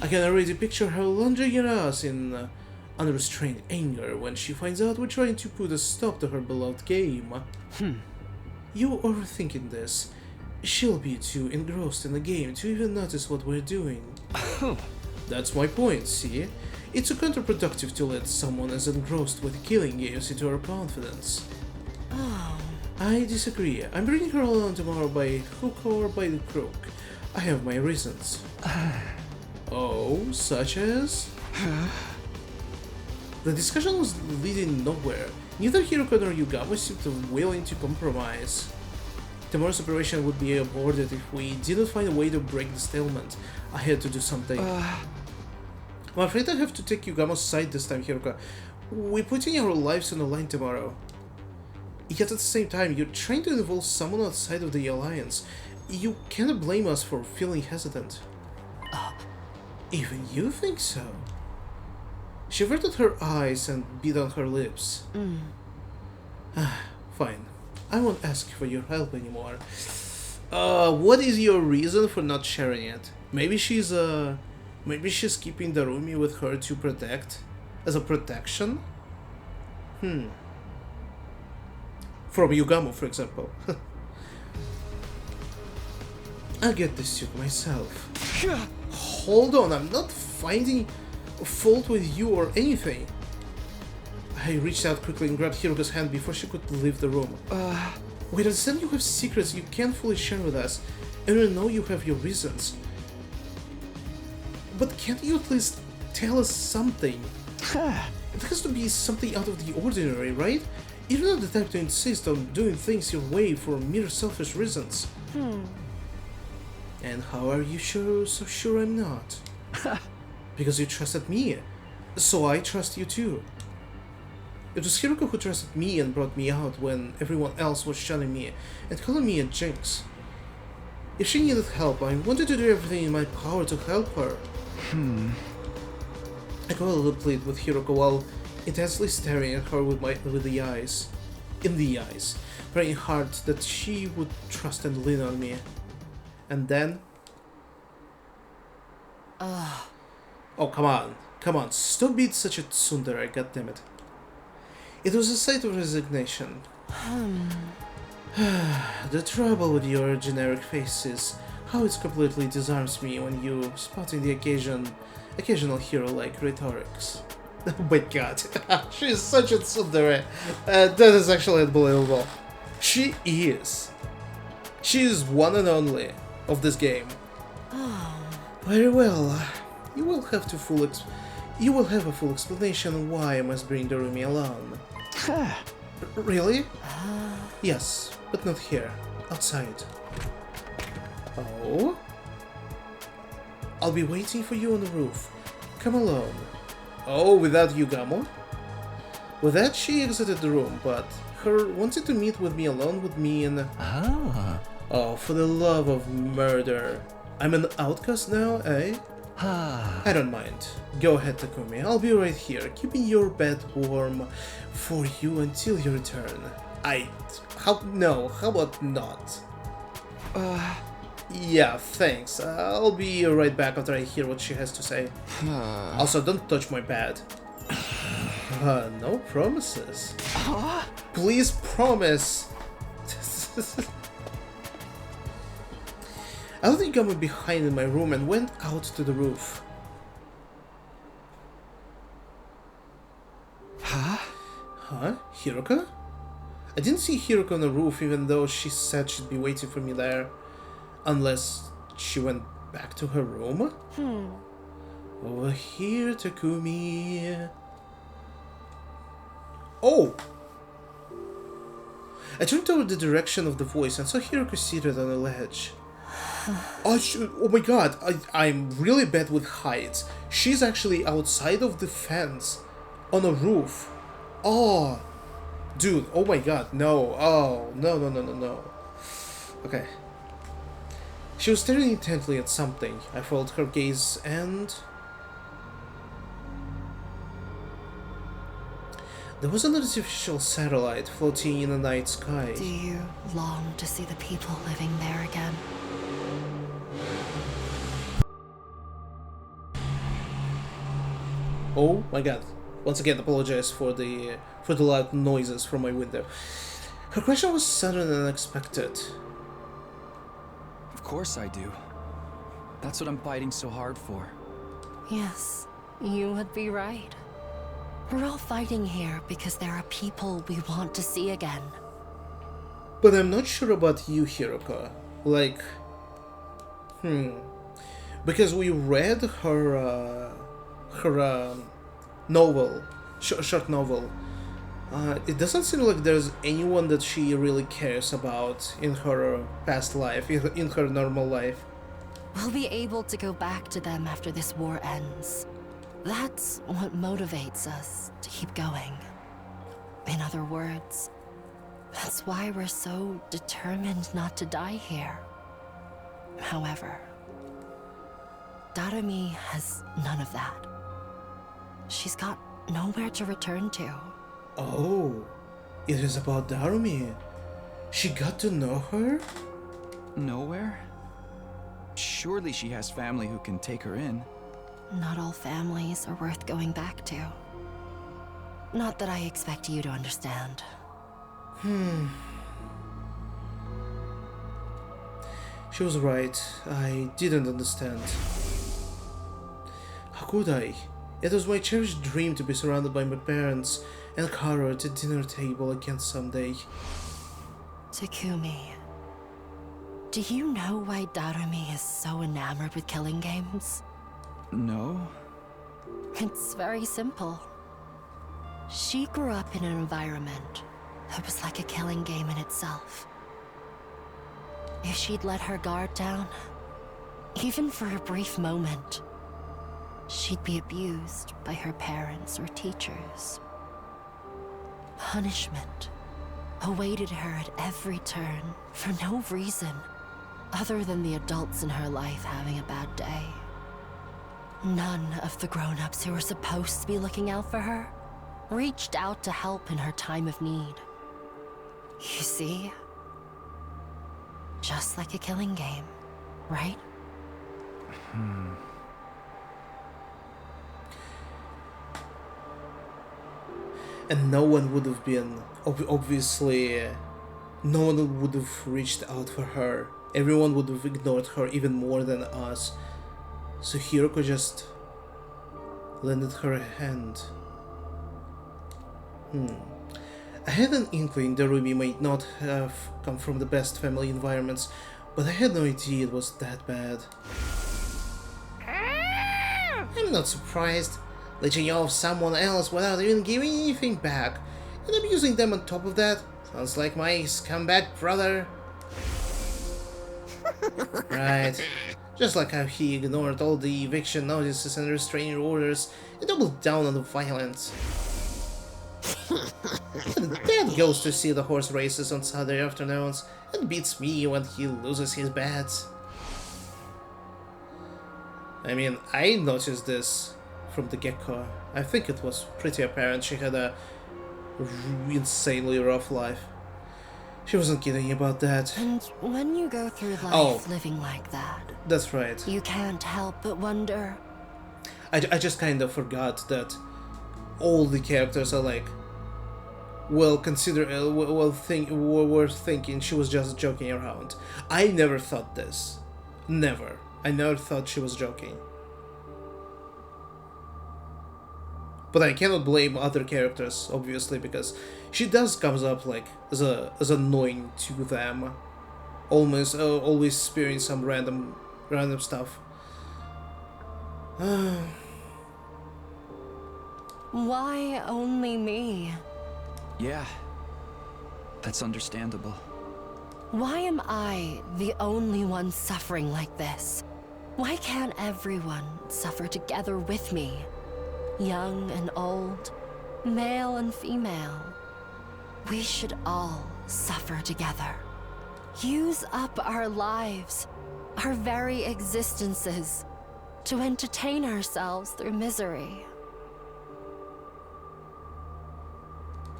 I can already picture her lunging at us in unrestrained anger when she finds out we're trying to put a stop to her beloved game. You overthinking this. She'll be too engrossed in the game to even notice what we're doing. That's my point, see? It's counterproductive to let someone as engrossed with killing games into our confidence. I disagree. I'm bringing her along tomorrow by hook or by the crook. I have my reasons. Oh, such as? The discussion was leading nowhere. Neither Hiruko nor Yugamo seemed willing to compromise. Tomorrow's operation would be aborted if we didn't find a way to break the stalemate. I had to do something. I'm afraid I have to take Yugamo's side this time, Hiruko. We're putting our lives on the line tomorrow. Yet at the same time, you're trying to involve someone outside of the Alliance. You cannot blame us for feeling hesitant. Even you think so? She averted her eyes and bit on her lips. Fine. I won't ask for your help anymore. What is your reason for not sharing it? Maybe she's keeping Darumi with her to protect? As a protection? From Yugamo, for example. I'll get this suit myself. Hold on, I'm not finding fault with you or anything. I reached out quickly and grabbed Hiruko's hand before she could leave the room. We understand you have secrets you can't fully share with us, and we know you have your reasons. But can't you at least tell us something? It has to be something out of the ordinary, right? You're not the type to insist on doing things your way for mere selfish reasons. And how are you so sure I'm not? Because you trusted me, so I trust you too. It was Hiruko who trusted me and brought me out when everyone else was shunning me and calling me a jinx. If she needed help, I wanted to do everything in my power to help her. I quietly plead with Hiruko while intensely staring at her in the eyes, praying hard that she would trust and lean on me. And then... Oh, come on, stop being such a tsundere, goddammit. It was a sight of resignation. The trouble with your generic face is how it completely disarms me when you spotting the occasional hero-like rhetorics. Oh my god, she is such a tsundere. That is actually unbelievable. She is one and only of this game. Very well. You will have a full explanation on why I must bring Darumi along. Really? Yes, but not here. Outside. Oh? I'll be waiting for you on the roof. Come along. Oh, without Yugamo? With that, she exited the room, but her wanted to meet with me alone with me and... Oh, for the love of murder. I'm an outcast now, eh? I don't mind. Go ahead, Takumi. I'll be right here, keeping your bed warm for you until you return. How about not? Yeah, thanks. I'll be right back after I hear what she has to say. Also, don't touch my bed. No promises. Please promise. I left Yugamo behind in my room and went out to the roof. Huh? Hiroka? I didn't see Hiroka on the roof, even though she said she'd be waiting for me there. Unless she went back to her room? Over here, Takumi. Oh! I turned toward the direction of the voice and saw Hiroka seated on a ledge. Oh my god, I'm really bad with heights. She's actually outside of the fence, on a roof. Oh, dude, oh my god, no. Oh, no. Okay. She was staring intently at something. I followed her gaze and... there was an artificial satellite floating in the night sky. Do you long to see the people living there again? Oh my god. Once again, apologize for the loud noises from my window. Her question was sudden and unexpected. Of course I do. That's what I'm fighting so hard for. Yes, you would be right. We're all fighting here because there are people we want to see again. But I'm not sure about you, Hiroka. Like, because we read her novel, short novel. It doesn't seem like there's anyone that she really cares about in her past life, in her normal life. We'll be able to go back to them after this war ends. That's what motivates us to keep going. In other words, that's why we're so determined not to die here. However, Darumi has none of that. She's got nowhere to return to. Oh, it is about Darumi. She got to know her? Nowhere? Surely she has family who can take her in. Not all families are worth going back to. Not that I expect you to understand. She was right. I didn't understand. How could I? It was my cherished dream to be surrounded by my parents and Karo at the dinner table again someday. Takumi, do you know why Darumi is so enamored with killing games? No? It's very simple. She grew up in an environment that was like a killing game in itself. If she'd let her guard down, even for a brief moment, she'd be abused by her parents or teachers. Punishment awaited her at every turn for no reason other than the adults in her life having a bad day. None of the grown-ups who were supposed to be looking out for her reached out to help in her time of need. You see? Just like a killing game, right? And no one would have been, obviously, no one would have reached out for her. Everyone would have ignored her even more than us. So Hiroko just lended her a hand. I had an inkling Darumi might not have come from the best family environments, but I had no idea it was that bad. I'm not surprised. Letting you off someone else without even giving anything back, and abusing them on top of that. Sounds like my scumbag brother. Right. Just like how he ignored all the eviction notices and restraining orders and doubled down on the violence. And Dad goes to see the horse races on Saturday afternoons and beats me when he loses his bets. I mean, I noticed this from the get-go. I think it was pretty apparent she had a insanely rough life. She wasn't kidding about that. And when you go through life Oh. living like that, That's right. you can't help but wonder, I just kind of forgot that all the characters are like, well, were thinking she was just joking around. I never thought this. Never. I never thought she was joking. But I cannot blame other characters, obviously, because she does comes up like as annoying to them, always spearing some random stuff. why only me? Yeah, that's understandable. Why am I the only one suffering like this? Why can't everyone suffer together with me? Young and old, male and female. We should all suffer together. Use up our lives, our very existences, to entertain ourselves through misery.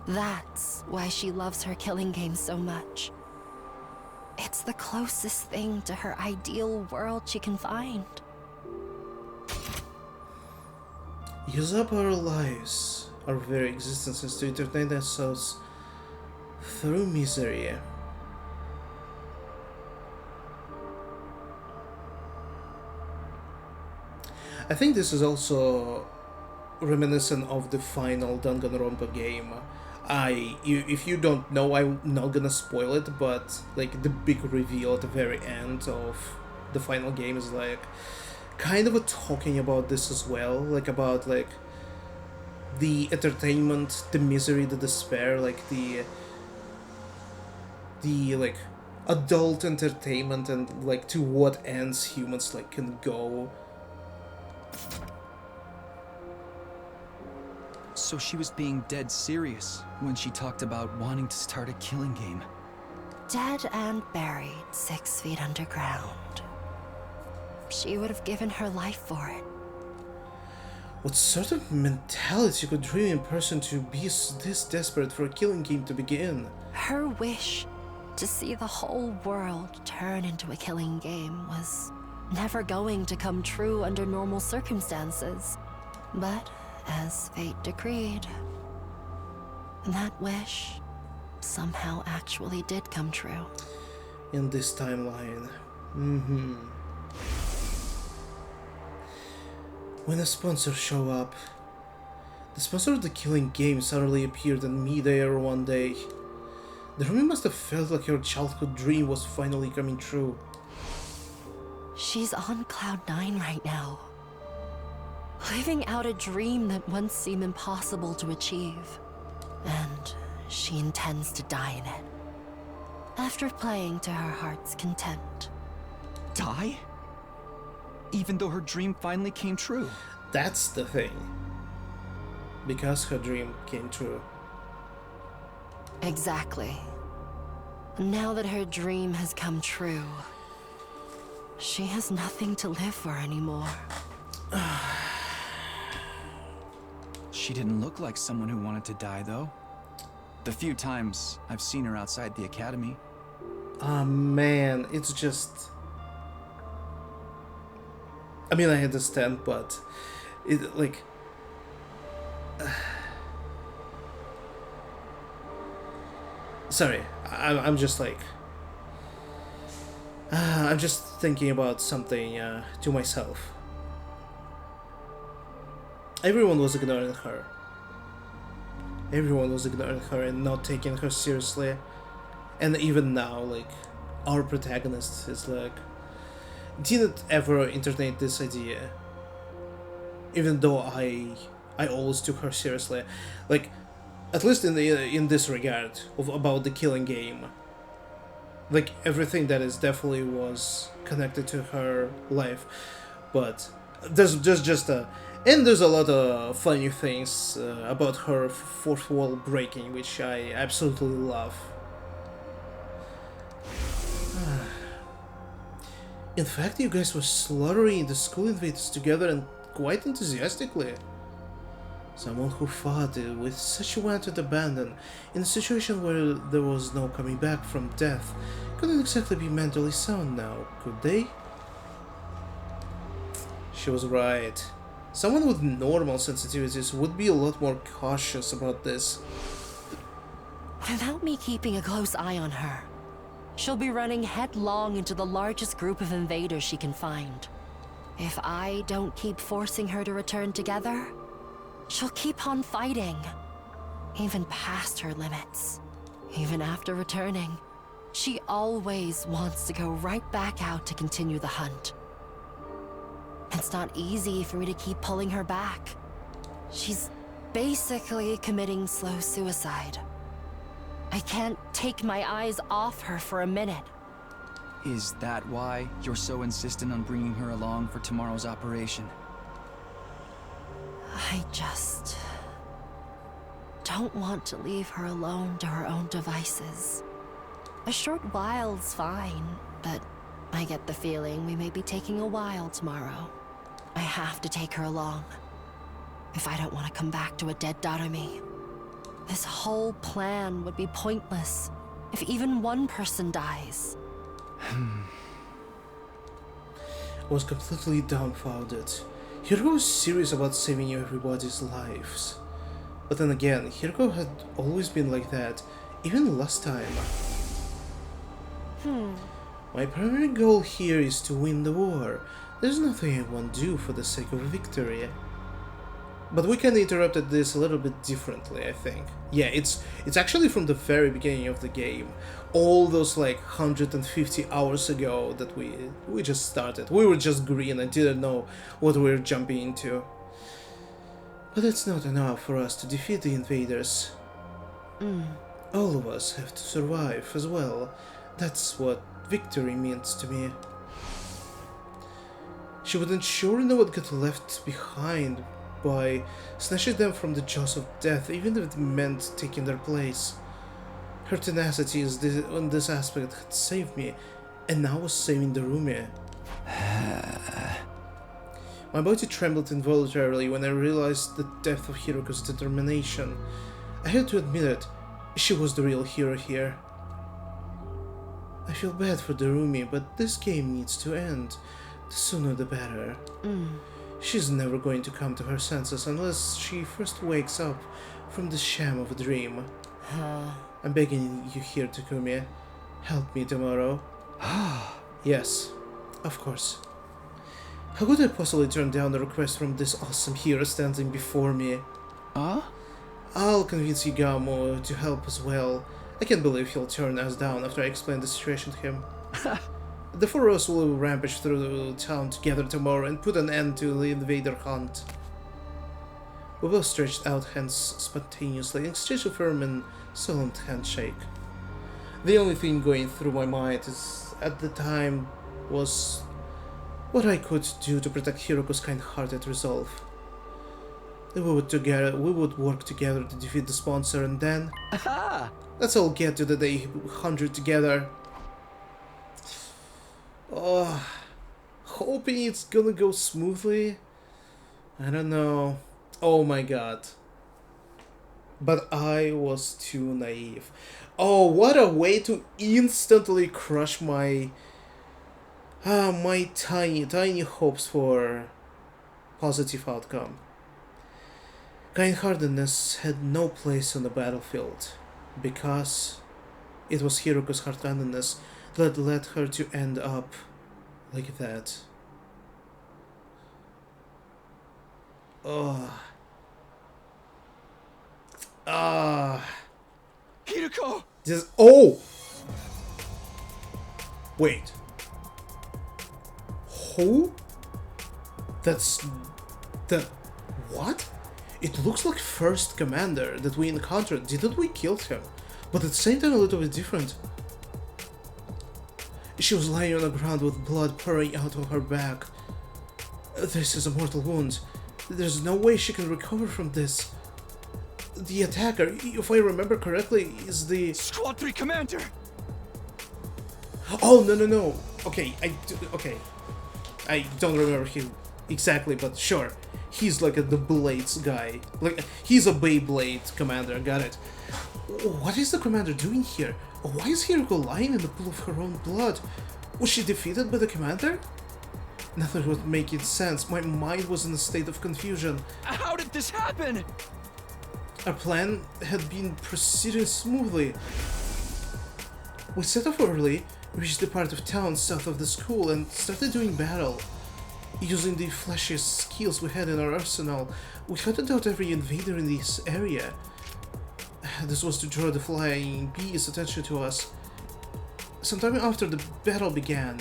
That's why she loves her killing game so much. It's the closest thing to her ideal world she can find. Use up our lives, our very existences, to entertain ourselves through misery. I think this is also reminiscent of the final Danganronpa game. If you don't know, I'm not gonna spoil it, but like the big reveal at the very end of the final game is like kind of talking about this as well, like about like the entertainment, the misery, the despair, like the like adult entertainment, and like to what ends humans like can go. So she was being dead serious when she talked about wanting to start a killing game. Dead and buried 6 feet underground. She would have given her life for it. What sort of mentality could dream a person to be this desperate for a killing game to begin? Her wish to see the whole world turn into a killing game was never going to come true under normal circumstances. But as fate decreed, that wish somehow actually did come true. In this timeline. When a sponsor show up, the sponsor of the killing game suddenly appeared in midair one day. The Rumi must have felt like her childhood dream was finally coming true. She's on Cloud 9 right now, living out a dream that once seemed impossible to achieve. And she intends to die in it, after playing to her heart's content. Die? Even though her dream finally came true. That's the thing. Because her dream came true. Exactly. Now that her dream has come true, she has nothing to live for anymore. She didn't look like someone who wanted to die, though. The few times I've seen her outside the academy. Ah, man, it's just... I mean, I understand, but it, like... Sorry, I'm just like... I'm just thinking about something to myself. Everyone was ignoring her. Everyone was ignoring her and not taking her seriously. And even now, like, our protagonist is like... didn't ever entertain this idea. Even though I always took her seriously. Like, at least in this regard, about the killing game. Like, everything that is definitely was connected to her life. But there's just a And there's a lot of funny things about her fourth wall breaking, which I absolutely love. In fact, you guys were slaughtering the school invaders together and quite enthusiastically. Someone who fought with such wanted abandon in a situation where there was no coming back from death couldn't exactly be mentally sound now, could they? She was right. Someone with normal sensitivities would be a lot more cautious about this. Without me keeping a close eye on her, she'll be running headlong into the largest group of invaders she can find. If I don't keep forcing her to return together, she'll keep on fighting, even past her limits. Even after returning, she always wants to go right back out to continue the hunt. It's not easy for me to keep pulling her back. She's basically committing slow suicide. I can't take my eyes off her for a minute. Is that why you're so insistent on bringing her along for tomorrow's operation? I just don't want to leave her alone to her own devices. A short while's fine, but I get the feeling we may be taking a while tomorrow. I have to take her along, if I don't want to come back to a dead Darumi. This whole plan would be pointless if even one person dies. I was completely dumbfounded. Hiroko was serious about saving everybody's lives. But then again, Hiroko had always been like that, even last time. My primary goal here is to win the war. There's nothing I won't do for the sake of victory. But we can interrupt at this a little bit differently, I think. Yeah, it's actually from the very beginning of the game. All those like 150 hours ago that we just started. We were just green and didn't know what we were jumping into. But it's not enough for us to defeat the invaders. All of us have to survive as well. That's what victory means to me. She would ensure no one got left behind by snatching them from the jaws of death, even if it meant taking their place. Her tenacity on this aspect had saved me, and now was saving Darumi. My body trembled involuntarily when I realized the depth of Hiroko's determination. I had to admit it, she was the real hero here. I feel bad for Darumi, but this game needs to end. The sooner the better. She's never going to come to her senses unless she first wakes up from the sham of a dream. I'm begging you here, Takumi. Help me tomorrow. Yes, of course. How could I possibly turn down a request from this awesome hero standing before me? I'll convince Yugamo to help as well. I can't believe he'll turn us down after I explain the situation to him. The four of us will rampage through the town together tomorrow and put an end to the invader hunt. We both stretched out hands spontaneously and exchanged a firm and solemn handshake. The only thing going through my mind at the time was what I could do to protect Hiroko's kind-hearted resolve. We would work together to defeat the sponsor, and then let's all get to the day 100 together. Oh, hoping it's gonna go smoothly. I don't know. Oh my god. But I was too naive. Oh, what a way to instantly crush my my tiny hopes for positive outcome. Kind-heartedness had no place on the battlefield, because it was Hiroko's hard-handedness that led her to end up like that. Hiroko! Just oh! Wait. Who? That's the what? It looks like first commander that we encountered. Didn't we kill him? But at the same time a little bit different. She was lying on the ground with blood pouring out of her back. This is a mortal wound. There's no way she can recover from this. The attacker, if I remember correctly, is the... Squad 3 Commander! Oh, no. Okay, I don't remember him exactly, but sure. He's like the Blades guy. Like, he's a Beyblade commander, got it. What is the commander doing here? Why is Hiroko lying in the pool of her own blood? Was she defeated by the commander? Nothing was making sense. My mind was in a state of confusion. How did this happen? Our plan had been proceeding smoothly. We set off early, reached the part of town south of the school, and started doing battle. Using the flashiest skills we had in our arsenal, we hunted out every invader in this area. This was to draw the flying bees' attention to us. Sometime after the battle began,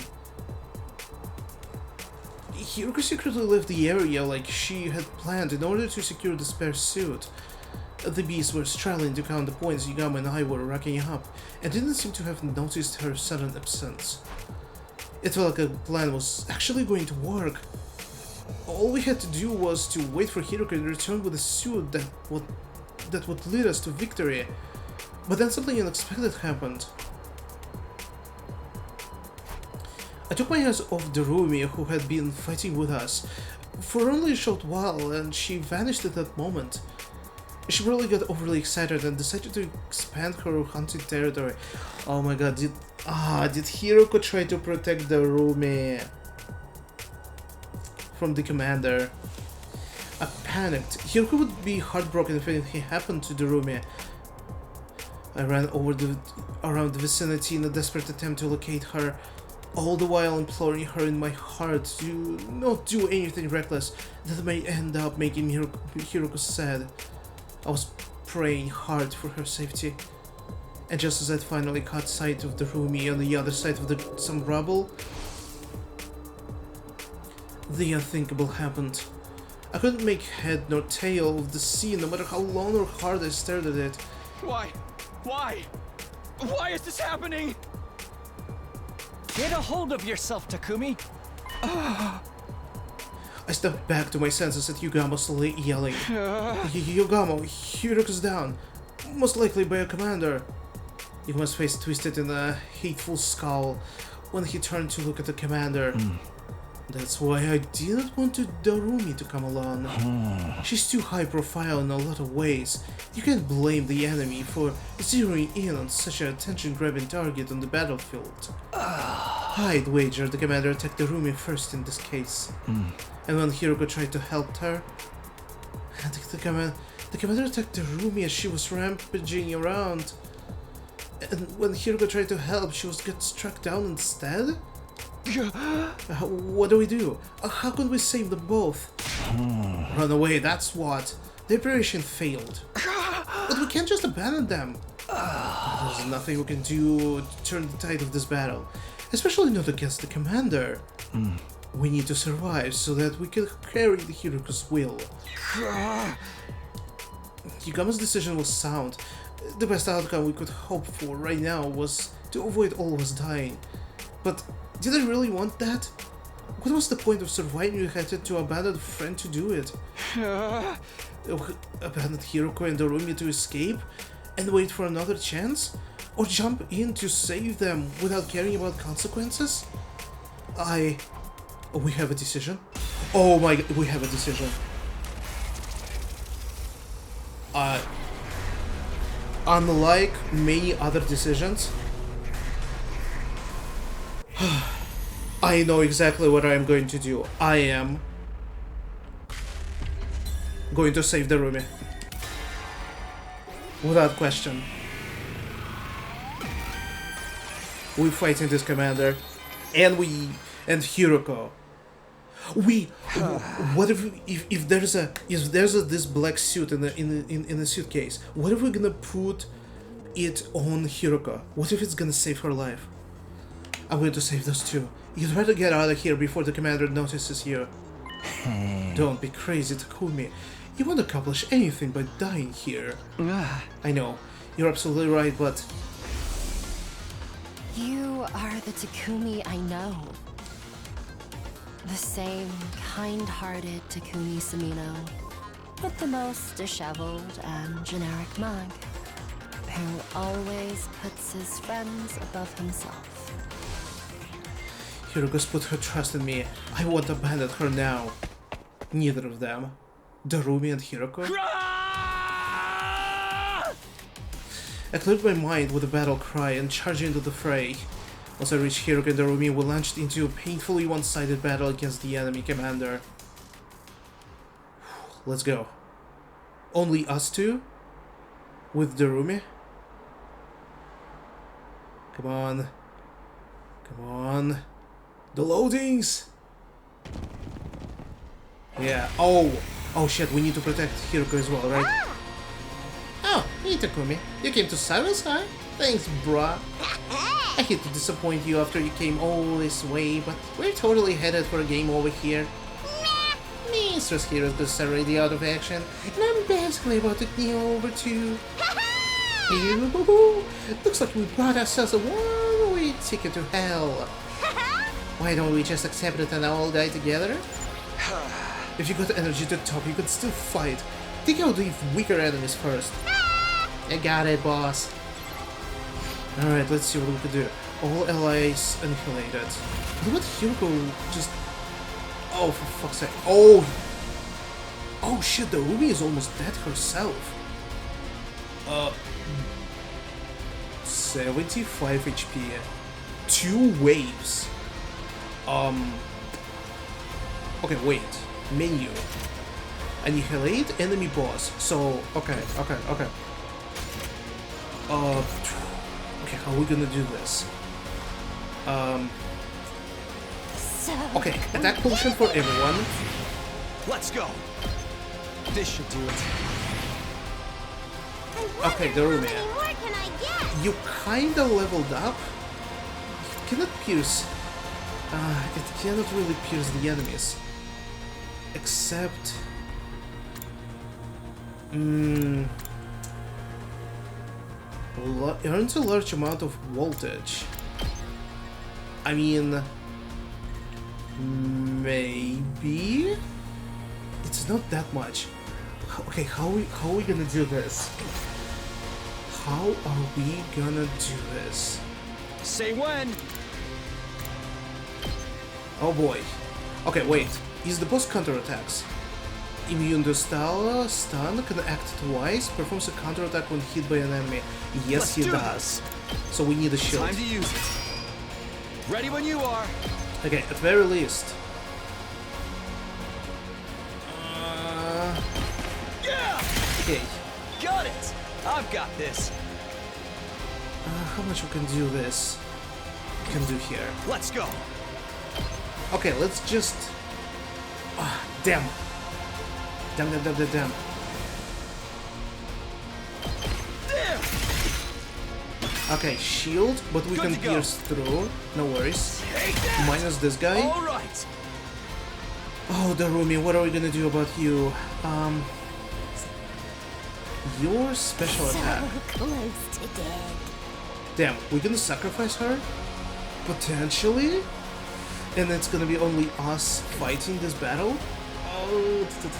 Hiroko secretly left the area like she had planned in order to secure the spare suit. The bees were struggling to count the points Yugamo and I were racking up, and didn't seem to have noticed her sudden absence. It felt like a plan was actually going to work. All we had to do was to wait for Hiroko to return with a suit that would lead us to victory. But then something unexpected happened. I took my eyes off Darumi, who had been fighting with us for only a short while, and she vanished at that moment. She really got overly excited and decided to expand her hunting territory. Oh my god, did Hiroko try to protect Darumi from the commander? I panicked. Hiroko would be heartbroken if anything happened to Darumi. I ran around the vicinity in a desperate attempt to locate her, all the while imploring her in my heart to not do anything reckless that may end up making Hiroko sad. I was praying hard for her safety, and just as I finally caught sight of Darumi on the other side of some rubble, the unthinkable happened. I couldn't make head nor tail of the scene, no matter how long or hard I stared at it. Why? Why is this happening? Get a hold of yourself, Takumi. I stepped back to my senses at Yugamo slowly yelling, Yugamo, Hiroko's down, most likely by a commander. Yugamo's face twisted in a hateful scowl when he turned to look at the commander. That's why I didn't want Darumi to come along. She's too high profile in a lot of ways. You can't blame the enemy for zeroing in on such an attention-grabbing target on the battlefield. I'd wager the commander attacked Darumi first in this case. And when Hiroko tried to help her, the commander attacked Darumi as she was rampaging around. And when Hiroko tried to help, she was got struck down instead? What do we do? How can we save them both? Run away, that's what. The operation failed. But we can't just abandon them. There's nothing we can do to turn the tide of this battle. Especially not against the commander. We need to survive so that we can carry the Hiroko's will. Yugamo's decision was sound. The best outcome we could hope for right now was to avoid all of us dying. But did I really want that? What was the point of surviving if I had to abandon a friend to do it? Abandon Hiroko and Darumi to escape and wait for another chance? Or jump in to save them without caring about consequences? We have a decision? Oh my god, we have a decision. Unlike many other decisions, I know exactly what I am going to do. I am going to save Darumi. Without question. We're fighting this commander, and Hiroko. What if there's this black suit in the suitcase? What if we're gonna put it on Hiroko? What if it's gonna save her life? I'm going to save those two. You'd better get out of here before the commander notices you. Don't be crazy, Takumi. You won't accomplish anything by dying here. I know, you're absolutely right, but... You are the Takumi I know. The same kind-hearted Takumi Sumino, but the most disheveled and generic mug, who always puts his friends above himself. Hiroko's put her trust in me. I won't abandon her now. Neither of them. Darumi and Hiroko? I cleared my mind with a battle cry and charged into the fray. Once I reached Hiroko and Darumi, we launched into a painfully one-sided battle against the enemy commander. Let's go. Only us two? With Darumi? Come on. Come on. The loadings! Yeah. Oh! Oh shit, we need to protect Hiroko as well, right? Oh, hey Takumi. You came to silence, huh? Thanks, bruh. I hate to disappoint you after you came all this way, but we're totally headed for a game over here. Mistress Hero's just already out of action, and I'm basically about to kneel over to... Looks like we brought ourselves a one-way ticket to hell. Why don't we just accept it and all die together? If you got energy to top, you can still fight. Take out the weaker enemies first. I got it, boss. Alright, let's see what we can do. All allies annihilated. Look at Hiroko just... Oh, for fuck's sake. Oh! Oh shit, the Ruby is almost dead herself. 75 HP. 2 waves. Okay, wait. Menu. Annihilate enemy boss. So, okay. Okay, how are we gonna do this? Okay, attack potion for everyone. Let's go. This should do it. Okay, Darumi. More can I get? You kinda leveled up. It cannot pierce. It cannot really pierce the enemies. Except... earns a large amount of voltage. I mean... maybe? It's not that much. Okay, how are we gonna do this? How are we gonna do this? Say when! Oh boy. Okay, wait. Is the boss counterattacks? Immune to stun can act twice, performs a counterattack when hit by an enemy. Yes, he does. So we need a shield. Time to use it. Ready when you are. Okay, at very least. Yeah! Okay. Got it! I've got this. How much we can do this? Can do here. Let's go. Okay, let's just... damn. Damn. Okay, shield, but we can pierce through. No worries. Minus this guy. All right. Oh, Darumi, what are we gonna do about you? Your special attack. So close to dead. Damn, we're gonna sacrifice her? Potentially? And it's gonna be only us fighting this battle? Oh, It's as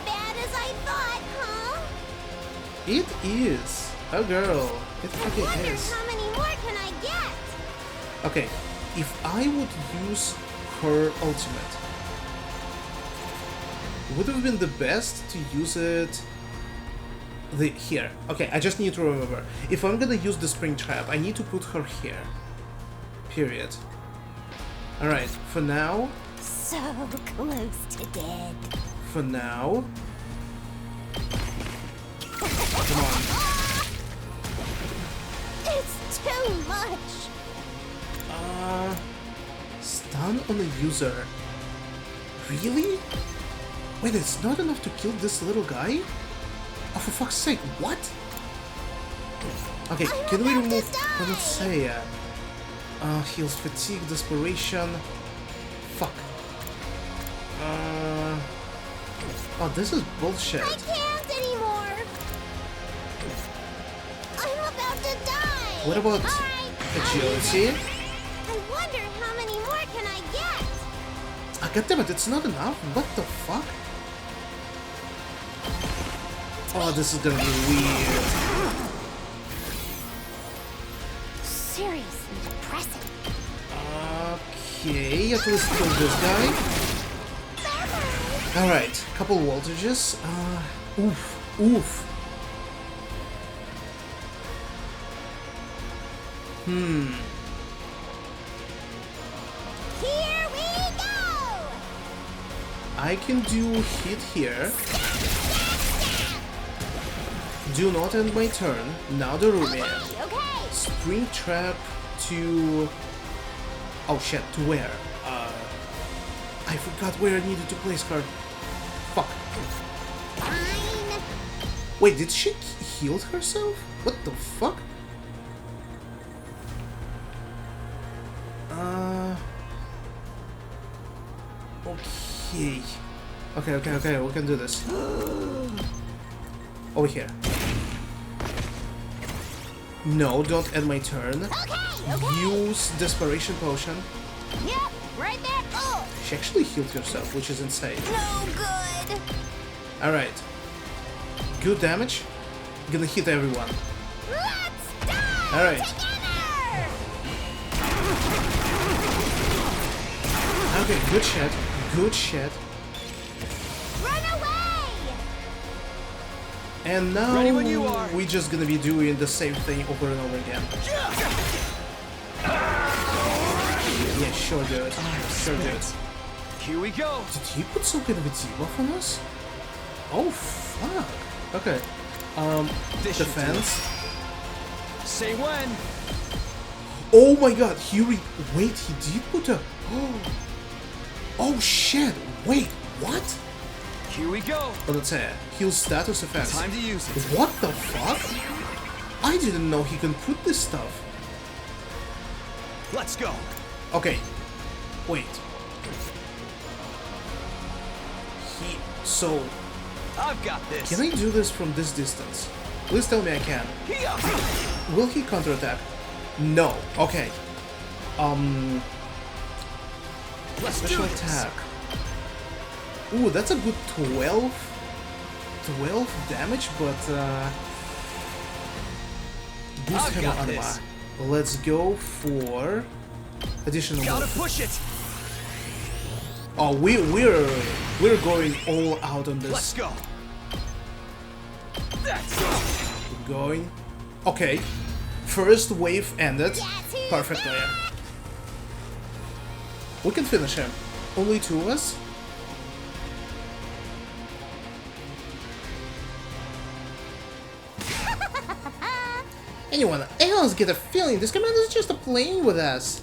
bad as I thought, huh? It is. Oh, girl. It I fucking wonder is. how many more can I get? Okay, if I would use her ultimate, would have been the best to use it here. Okay, I just need to remember. If I'm gonna use the spring trap, I need to put her here. Period. Alright, for now... So close to dead. For now... Come on. It's too much. Stun on a user. Really? Wait, it's not enough to kill this little guy? Oh, for fuck's sake, what? Okay, can we remove Panacea? Heals fatigue, desperation. Fuck. Oh, this is bullshit. I can't anymore. I'm about to die. What about All right, agility? I wonder how many more can I get? God damn it, it's not enough? What the fuck? Oh, this is gonna be weird. Seriously depressing. Okay, at least kill this guy. Alright, couple voltages. Oof, oof. Here we go! I can do hit here. Do not end my turn. Now the Rumi. Okay. Spring trap to... Oh shit, to where? I forgot where I needed to place her. Fuck. Fine. Wait, did she heal herself? What the fuck? Okay. Okay, we can do this. Over here. No, don't end my turn. Okay. Use Desperation Potion. Yep, right there. Oh, She actually healed herself, which is insane. no good. Alright. Good damage. Gonna hit everyone. Let's die Alright. together. Okay, good shot. Good shot. Run away. And now Ready when you are. we're just gonna be doing the same thing over and over again. Yeah, sure dude. Sure dude. Here we go. Did he put some kind of a debuff on us? Oh fuck. Okay. This should do Defense. Say when. Oh my god, wait, he did put a... Oh shit, wait, what? Here we go. Well, let's say, heal status effects. Time to use it. What the fuck? I didn't know he can put this stuff. Let's go. Okay, wait. So, I've got this. can I do this from this distance? Please tell me I can. Will he counterattack? No. Okay. Special attack. Ooh, that's a good 12 damage, but boost I've hammer got armor. this. Let's go for additional. Gotta push it. Oh, we're going all out on this. Let's go. That's Going. Okay. First wave ended perfectly. We can finish him. Only two of us? I always get a feeling this commander is just playing with us.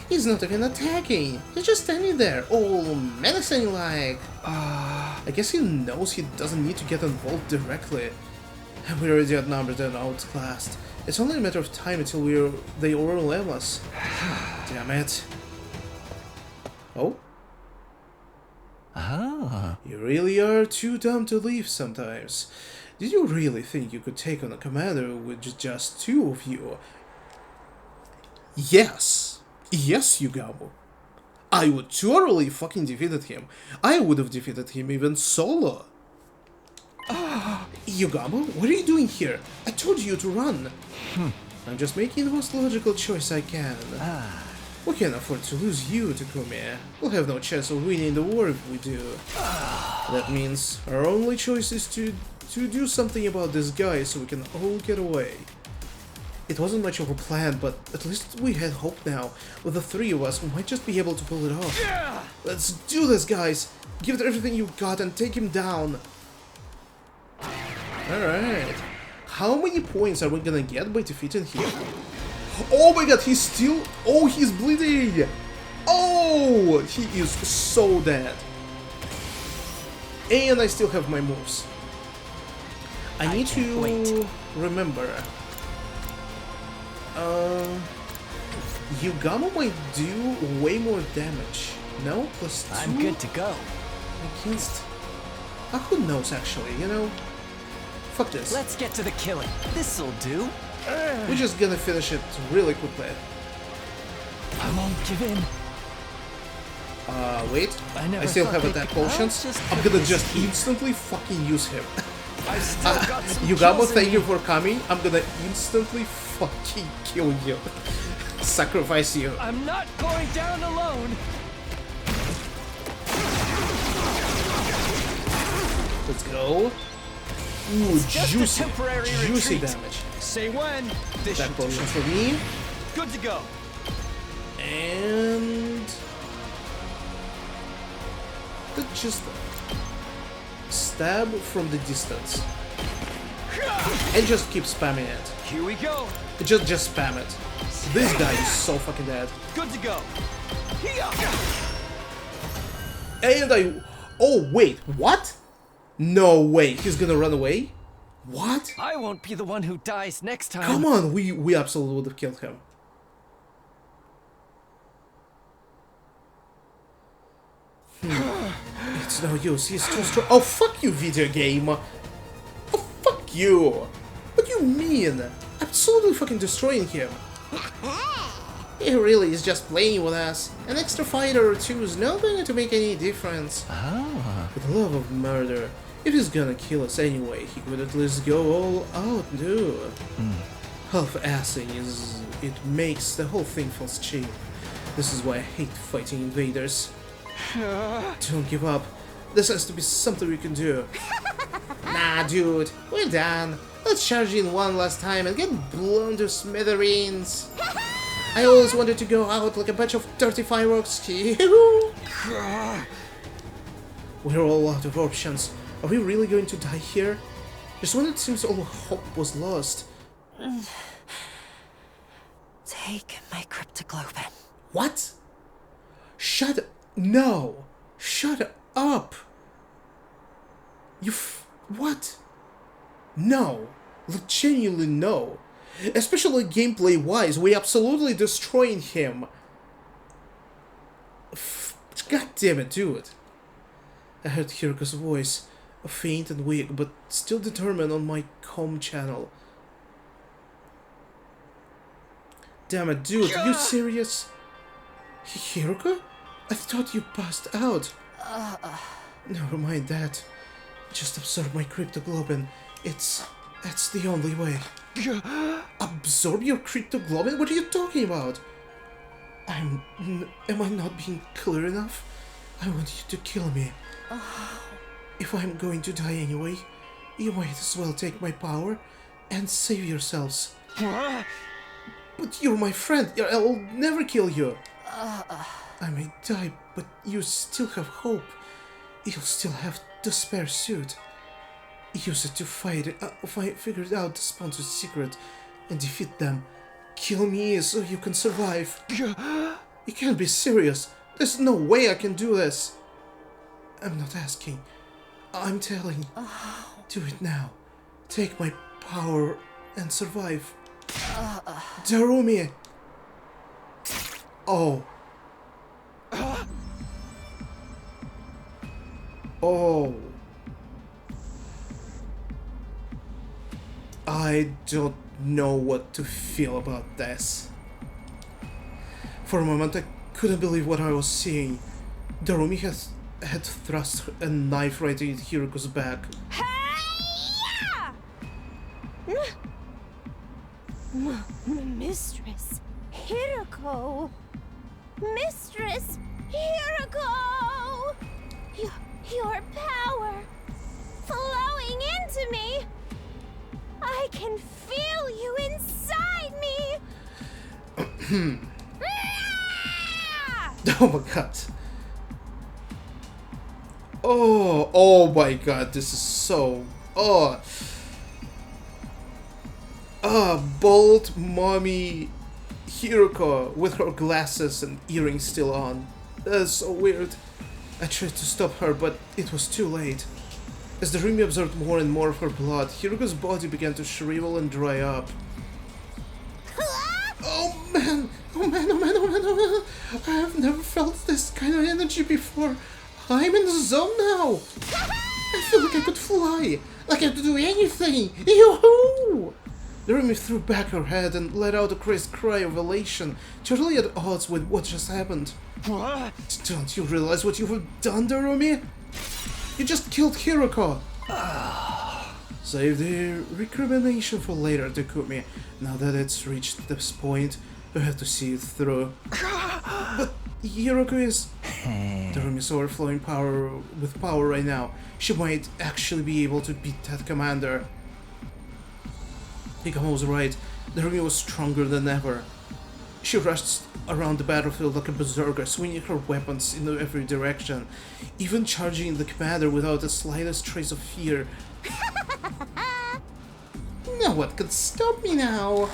He's not even attacking. He's just standing there, all menacing like... I guess he knows he doesn't need to get involved directly. We're already outnumbered and outclassed. It's only a matter of time until they overwhelm us. Damn it. Oh? Ah. You really are too dumb to leave sometimes. Did you really think you could take on a commander with just two of you? Yes. Yes, Yugamo. I would totally fucking defeated him. I would have defeated him even solo. Yugamo, what are you doing here? I told you to run. I'm just making the most logical choice I can. We can't afford to lose you, Takumi. We'll have no chance of winning the war if we do. That means our only choice is to do something about this guy so we can all get away. It wasn't much of a plan, but at least we had hope now. With the three of us, we might just be able to pull it off. Let's do this, guys! Give it everything you got and take him down! Alright. How many points are we gonna get by defeating him? Oh my god, he's still... Oh, he's bleeding! Oh! He is so dead. And I still have my moves. I need to remember. Yugamo might do way more damage. No? +2? I'm good to go. Against... who knows, actually, you know? Fuck this. Let's get to the killing. This'll do. We're just gonna finish it really quickly. I won't give in. Wait. I never I still thought have they attack could- potions. I'll just I'm put gonna this just in. instantly fucking use him. I've still got some Yugamo, kills in thank me. you for coming. I'm gonna instantly fucking kill you. Sacrifice you. I'm not going down alone. Let's go. Ooh, Just a juicy. temporary Juicy retreat. damage. Say when. This Attack should do potion it. for me. Good to go. And just stab from the distance and just keep spamming it. Here we go. Just spam it. This guy is so fucking dead. Good to go. And oh wait, what? No way, he's gonna run away? What? I won't be the one who dies next time. Come on, we absolutely would have killed him. It's no use, he's too strong. Oh, fuck you, video game. Oh, fuck you. What do you mean? Absolutely fucking destroying him. He really is just playing with us. An extra fighter or two is not going to make any difference. Ah. For the love of murder, if he's gonna kill us anyway, he could at least go all out, dude. Half-assing is... it makes the whole thing false cheap. This is why I hate fighting invaders. Don't give up. This has to be something we can do. Nah, dude, we're done. Let's charge in one last time and get blown to smithereens. I always wanted to go out like a bunch of dirty fireworks. We're all out of options. Are we really going to die here? Just when it seems all hope was lost. Take my cryptoglobin. What? Shut up. No. Shut up. What? No. Like, genuinely no. Especially gameplay-wise, we absolutely destroying him. God damn it, dude. I heard Hiruko's voice, faint and weak, but still determined on my comm channel. Damn it, dude, are you serious? Hiruko? I thought you passed out. Never mind that. Just absorb my cryptoglobin. That's the only way. Absorb your cryptoglobin? What are you talking about? Am I not being clear enough? I want you to kill me. If I'm going to die anyway, you might as well take my power and save yourselves. But you're my friend. I'll never kill you. I may die, but you still have hope. You'll still have the spare suit. Use it to figure out the sponsor's secret and defeat them. Kill me so you can survive. You can't be serious. There's no way I can do this. I'm not asking. I'm telling. Do it now. Take my power and survive. Darumi! Oh. Oh. I don't know what to feel about this. For a moment I couldn't believe what I was seeing. Darumi had thrust a knife right in Hiruko's back. Mistress Hiruko! Mistress Hiruko! Your power flowing into me! I can feel you inside me! Oh my god. Oh my god, this is so... Bold mommy Hiruko with her glasses and earrings still on. That's so weird. I tried to stop her, but it was too late. As the Darumi absorbed more and more of her blood, Hiruko's body began to shrivel and dry up. Oh man! Oh man, oh man, oh man, oh man! I have never felt this kind of energy before. I'm in the zone now! I feel like I could fly! Like I could do anything! Yoo-hoo! Darumi threw back her head and let out a crazed cry of elation, totally at odds with what just happened. What? Don't you realize what you've done, Darumi? You just killed Hiroko! Save the recrimination for later, Takumi. Now that it's reached this point, you have to see it through. But Hiroko is... Darumi's overflowing with power right now. She might actually be able to beat that commander. Higamo was right. Darumi was stronger than ever. She rushed around the battlefield like a berserker, swinging her weapons in every direction, even charging the commander without the slightest trace of fear. No one can stop me now!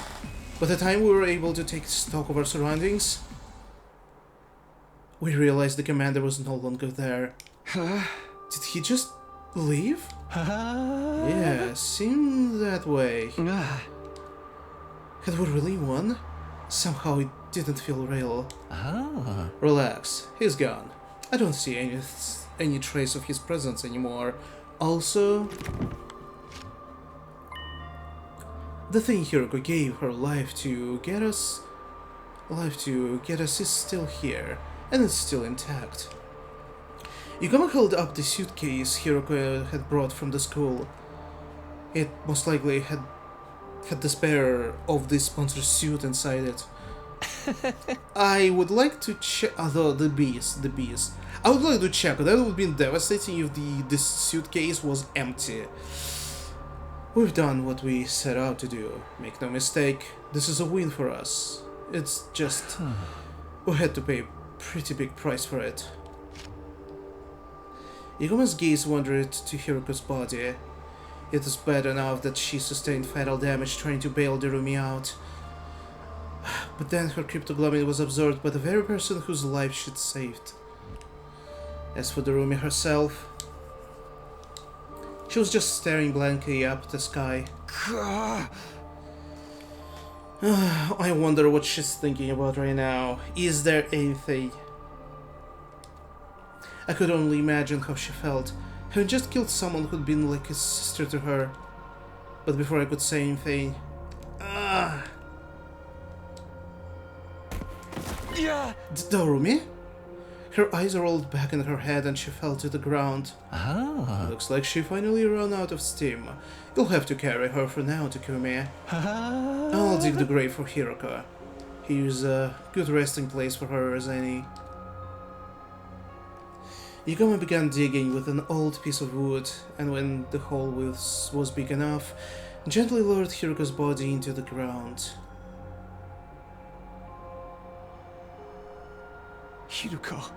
By the time we were able to take stock of our surroundings, we realized the commander was no longer there. Did he just leave? Yeah, seemed that way. Had we really won? Somehow it didn't feel real. Relax, he's gone. I don't see any trace of his presence anymore. Also, the thing Hiroko gave her life to get us is still here, and it's still intact. Yugama held up the suitcase Hiroko had brought from the school. It most likely had the spare of this sponsor's suit inside it. I would like to check. Although the bees. I would like to check. That would be devastating if this suitcase was empty. We've done what we set out to do. Make no mistake, this is a win for us. It's just we had to pay a pretty big price for it. Yugama's gaze wandered to Hiroko's body. It is bad enough that she sustained fatal damage trying to bail Darumi out. But then her cryptoglobin was absorbed by the very person whose life she'd saved. As for Darumi herself, she was just staring blankly up at the sky. I wonder what she's thinking about right now. Is there anything? I could only imagine how she felt, having just killed someone who'd been like a sister to her. But before I could say anything... Darumi? Her eyes rolled back in her head and she fell to the ground. Looks like she finally ran out of steam. You'll have to carry her for now, Takumi. I'll dig the grave for Hiroko. Here's a good resting place for her as any. Yugama began digging with an old piece of wood, and when the hole was big enough, gently lowered Hiroko's body into the ground. Hiroko,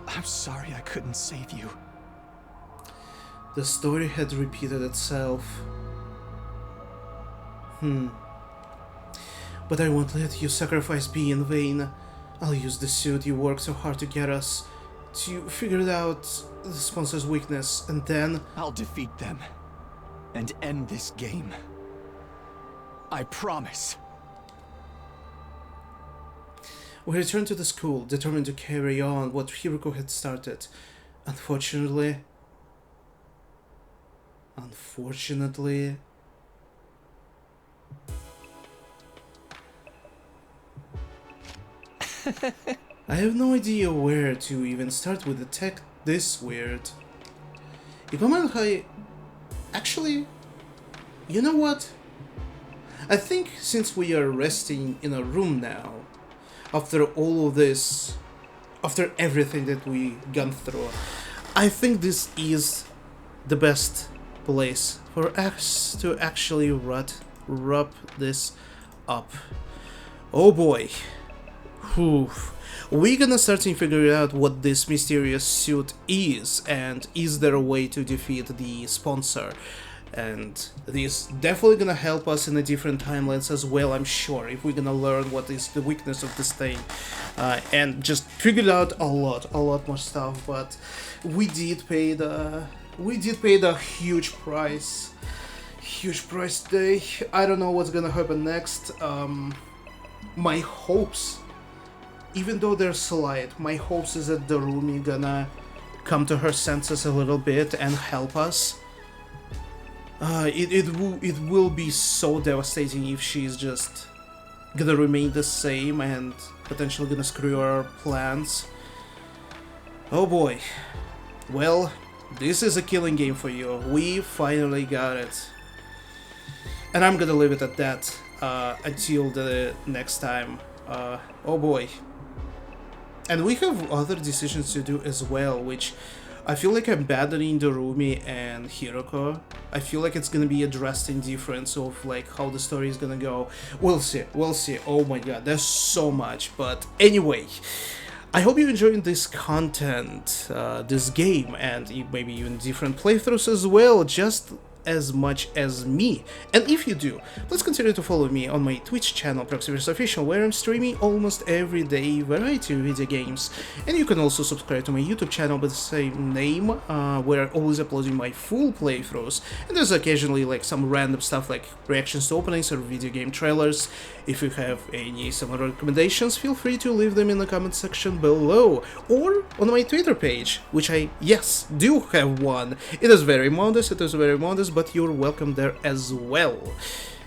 I'm sorry I couldn't save you. The story had repeated itself. But I won't let your sacrifice be in vain. I'll use the suit you worked so hard to get us, to figure out the sponsor's weakness, and then... I'll defeat them, and end this game. I promise. We returned to the school, determined to carry on what Hiroko had started. Unfortunately... I have no idea where to even start with a tech this weird. Actually, you know what? I think since we are resting in a room now, after all of this, after everything that we gone through, I think this is the best place for us to actually wrap this up. Oh boy. We're gonna start to figure out what this mysterious suit is, and is there a way to defeat the sponsor. And this definitely gonna help us in the different timelines as well, I'm sure, if we're gonna learn what is the weakness of this thing. And just figured out a lot more stuff, but we did pay the huge price. Huge price today. I don't know what's gonna happen next. My hopes, even though they're slight, my hopes is that Darumi gonna come to her senses a little bit and help us. It will be so devastating if she's just gonna remain the same and potentially gonna screw our plans. Oh boy. Well, this is a killing game for you. We finally got it. And I'm gonna leave it at that until the next time. Oh boy. And we have other decisions to do as well, which I feel like abandoning Dorumi and Hiroko. I feel like it's gonna be a drastic difference of like how the story is gonna go. We'll see, we'll see. Oh my god, there's so much. But anyway, I hope you're enjoying this content, this game, and maybe even different playthroughs as well, just as much as me. And if you do, please consider to follow me on my Twitch channel, Proxiverse Official, where I'm streaming almost every day variety of video games. And you can also subscribe to my YouTube channel by the same name, where I'm always uploading my full playthroughs. And there's occasionally like some random stuff like reactions to openings or video game trailers. If you have any similar recommendations, feel free to leave them in the comment section below, or on my Twitter page, which I, yes, do have one. It is very modest, but you're welcome there as well.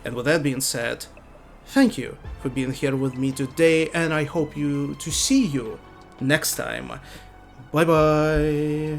And with that being said, thank you for being here with me today, and I hope to see you next time. Bye bye.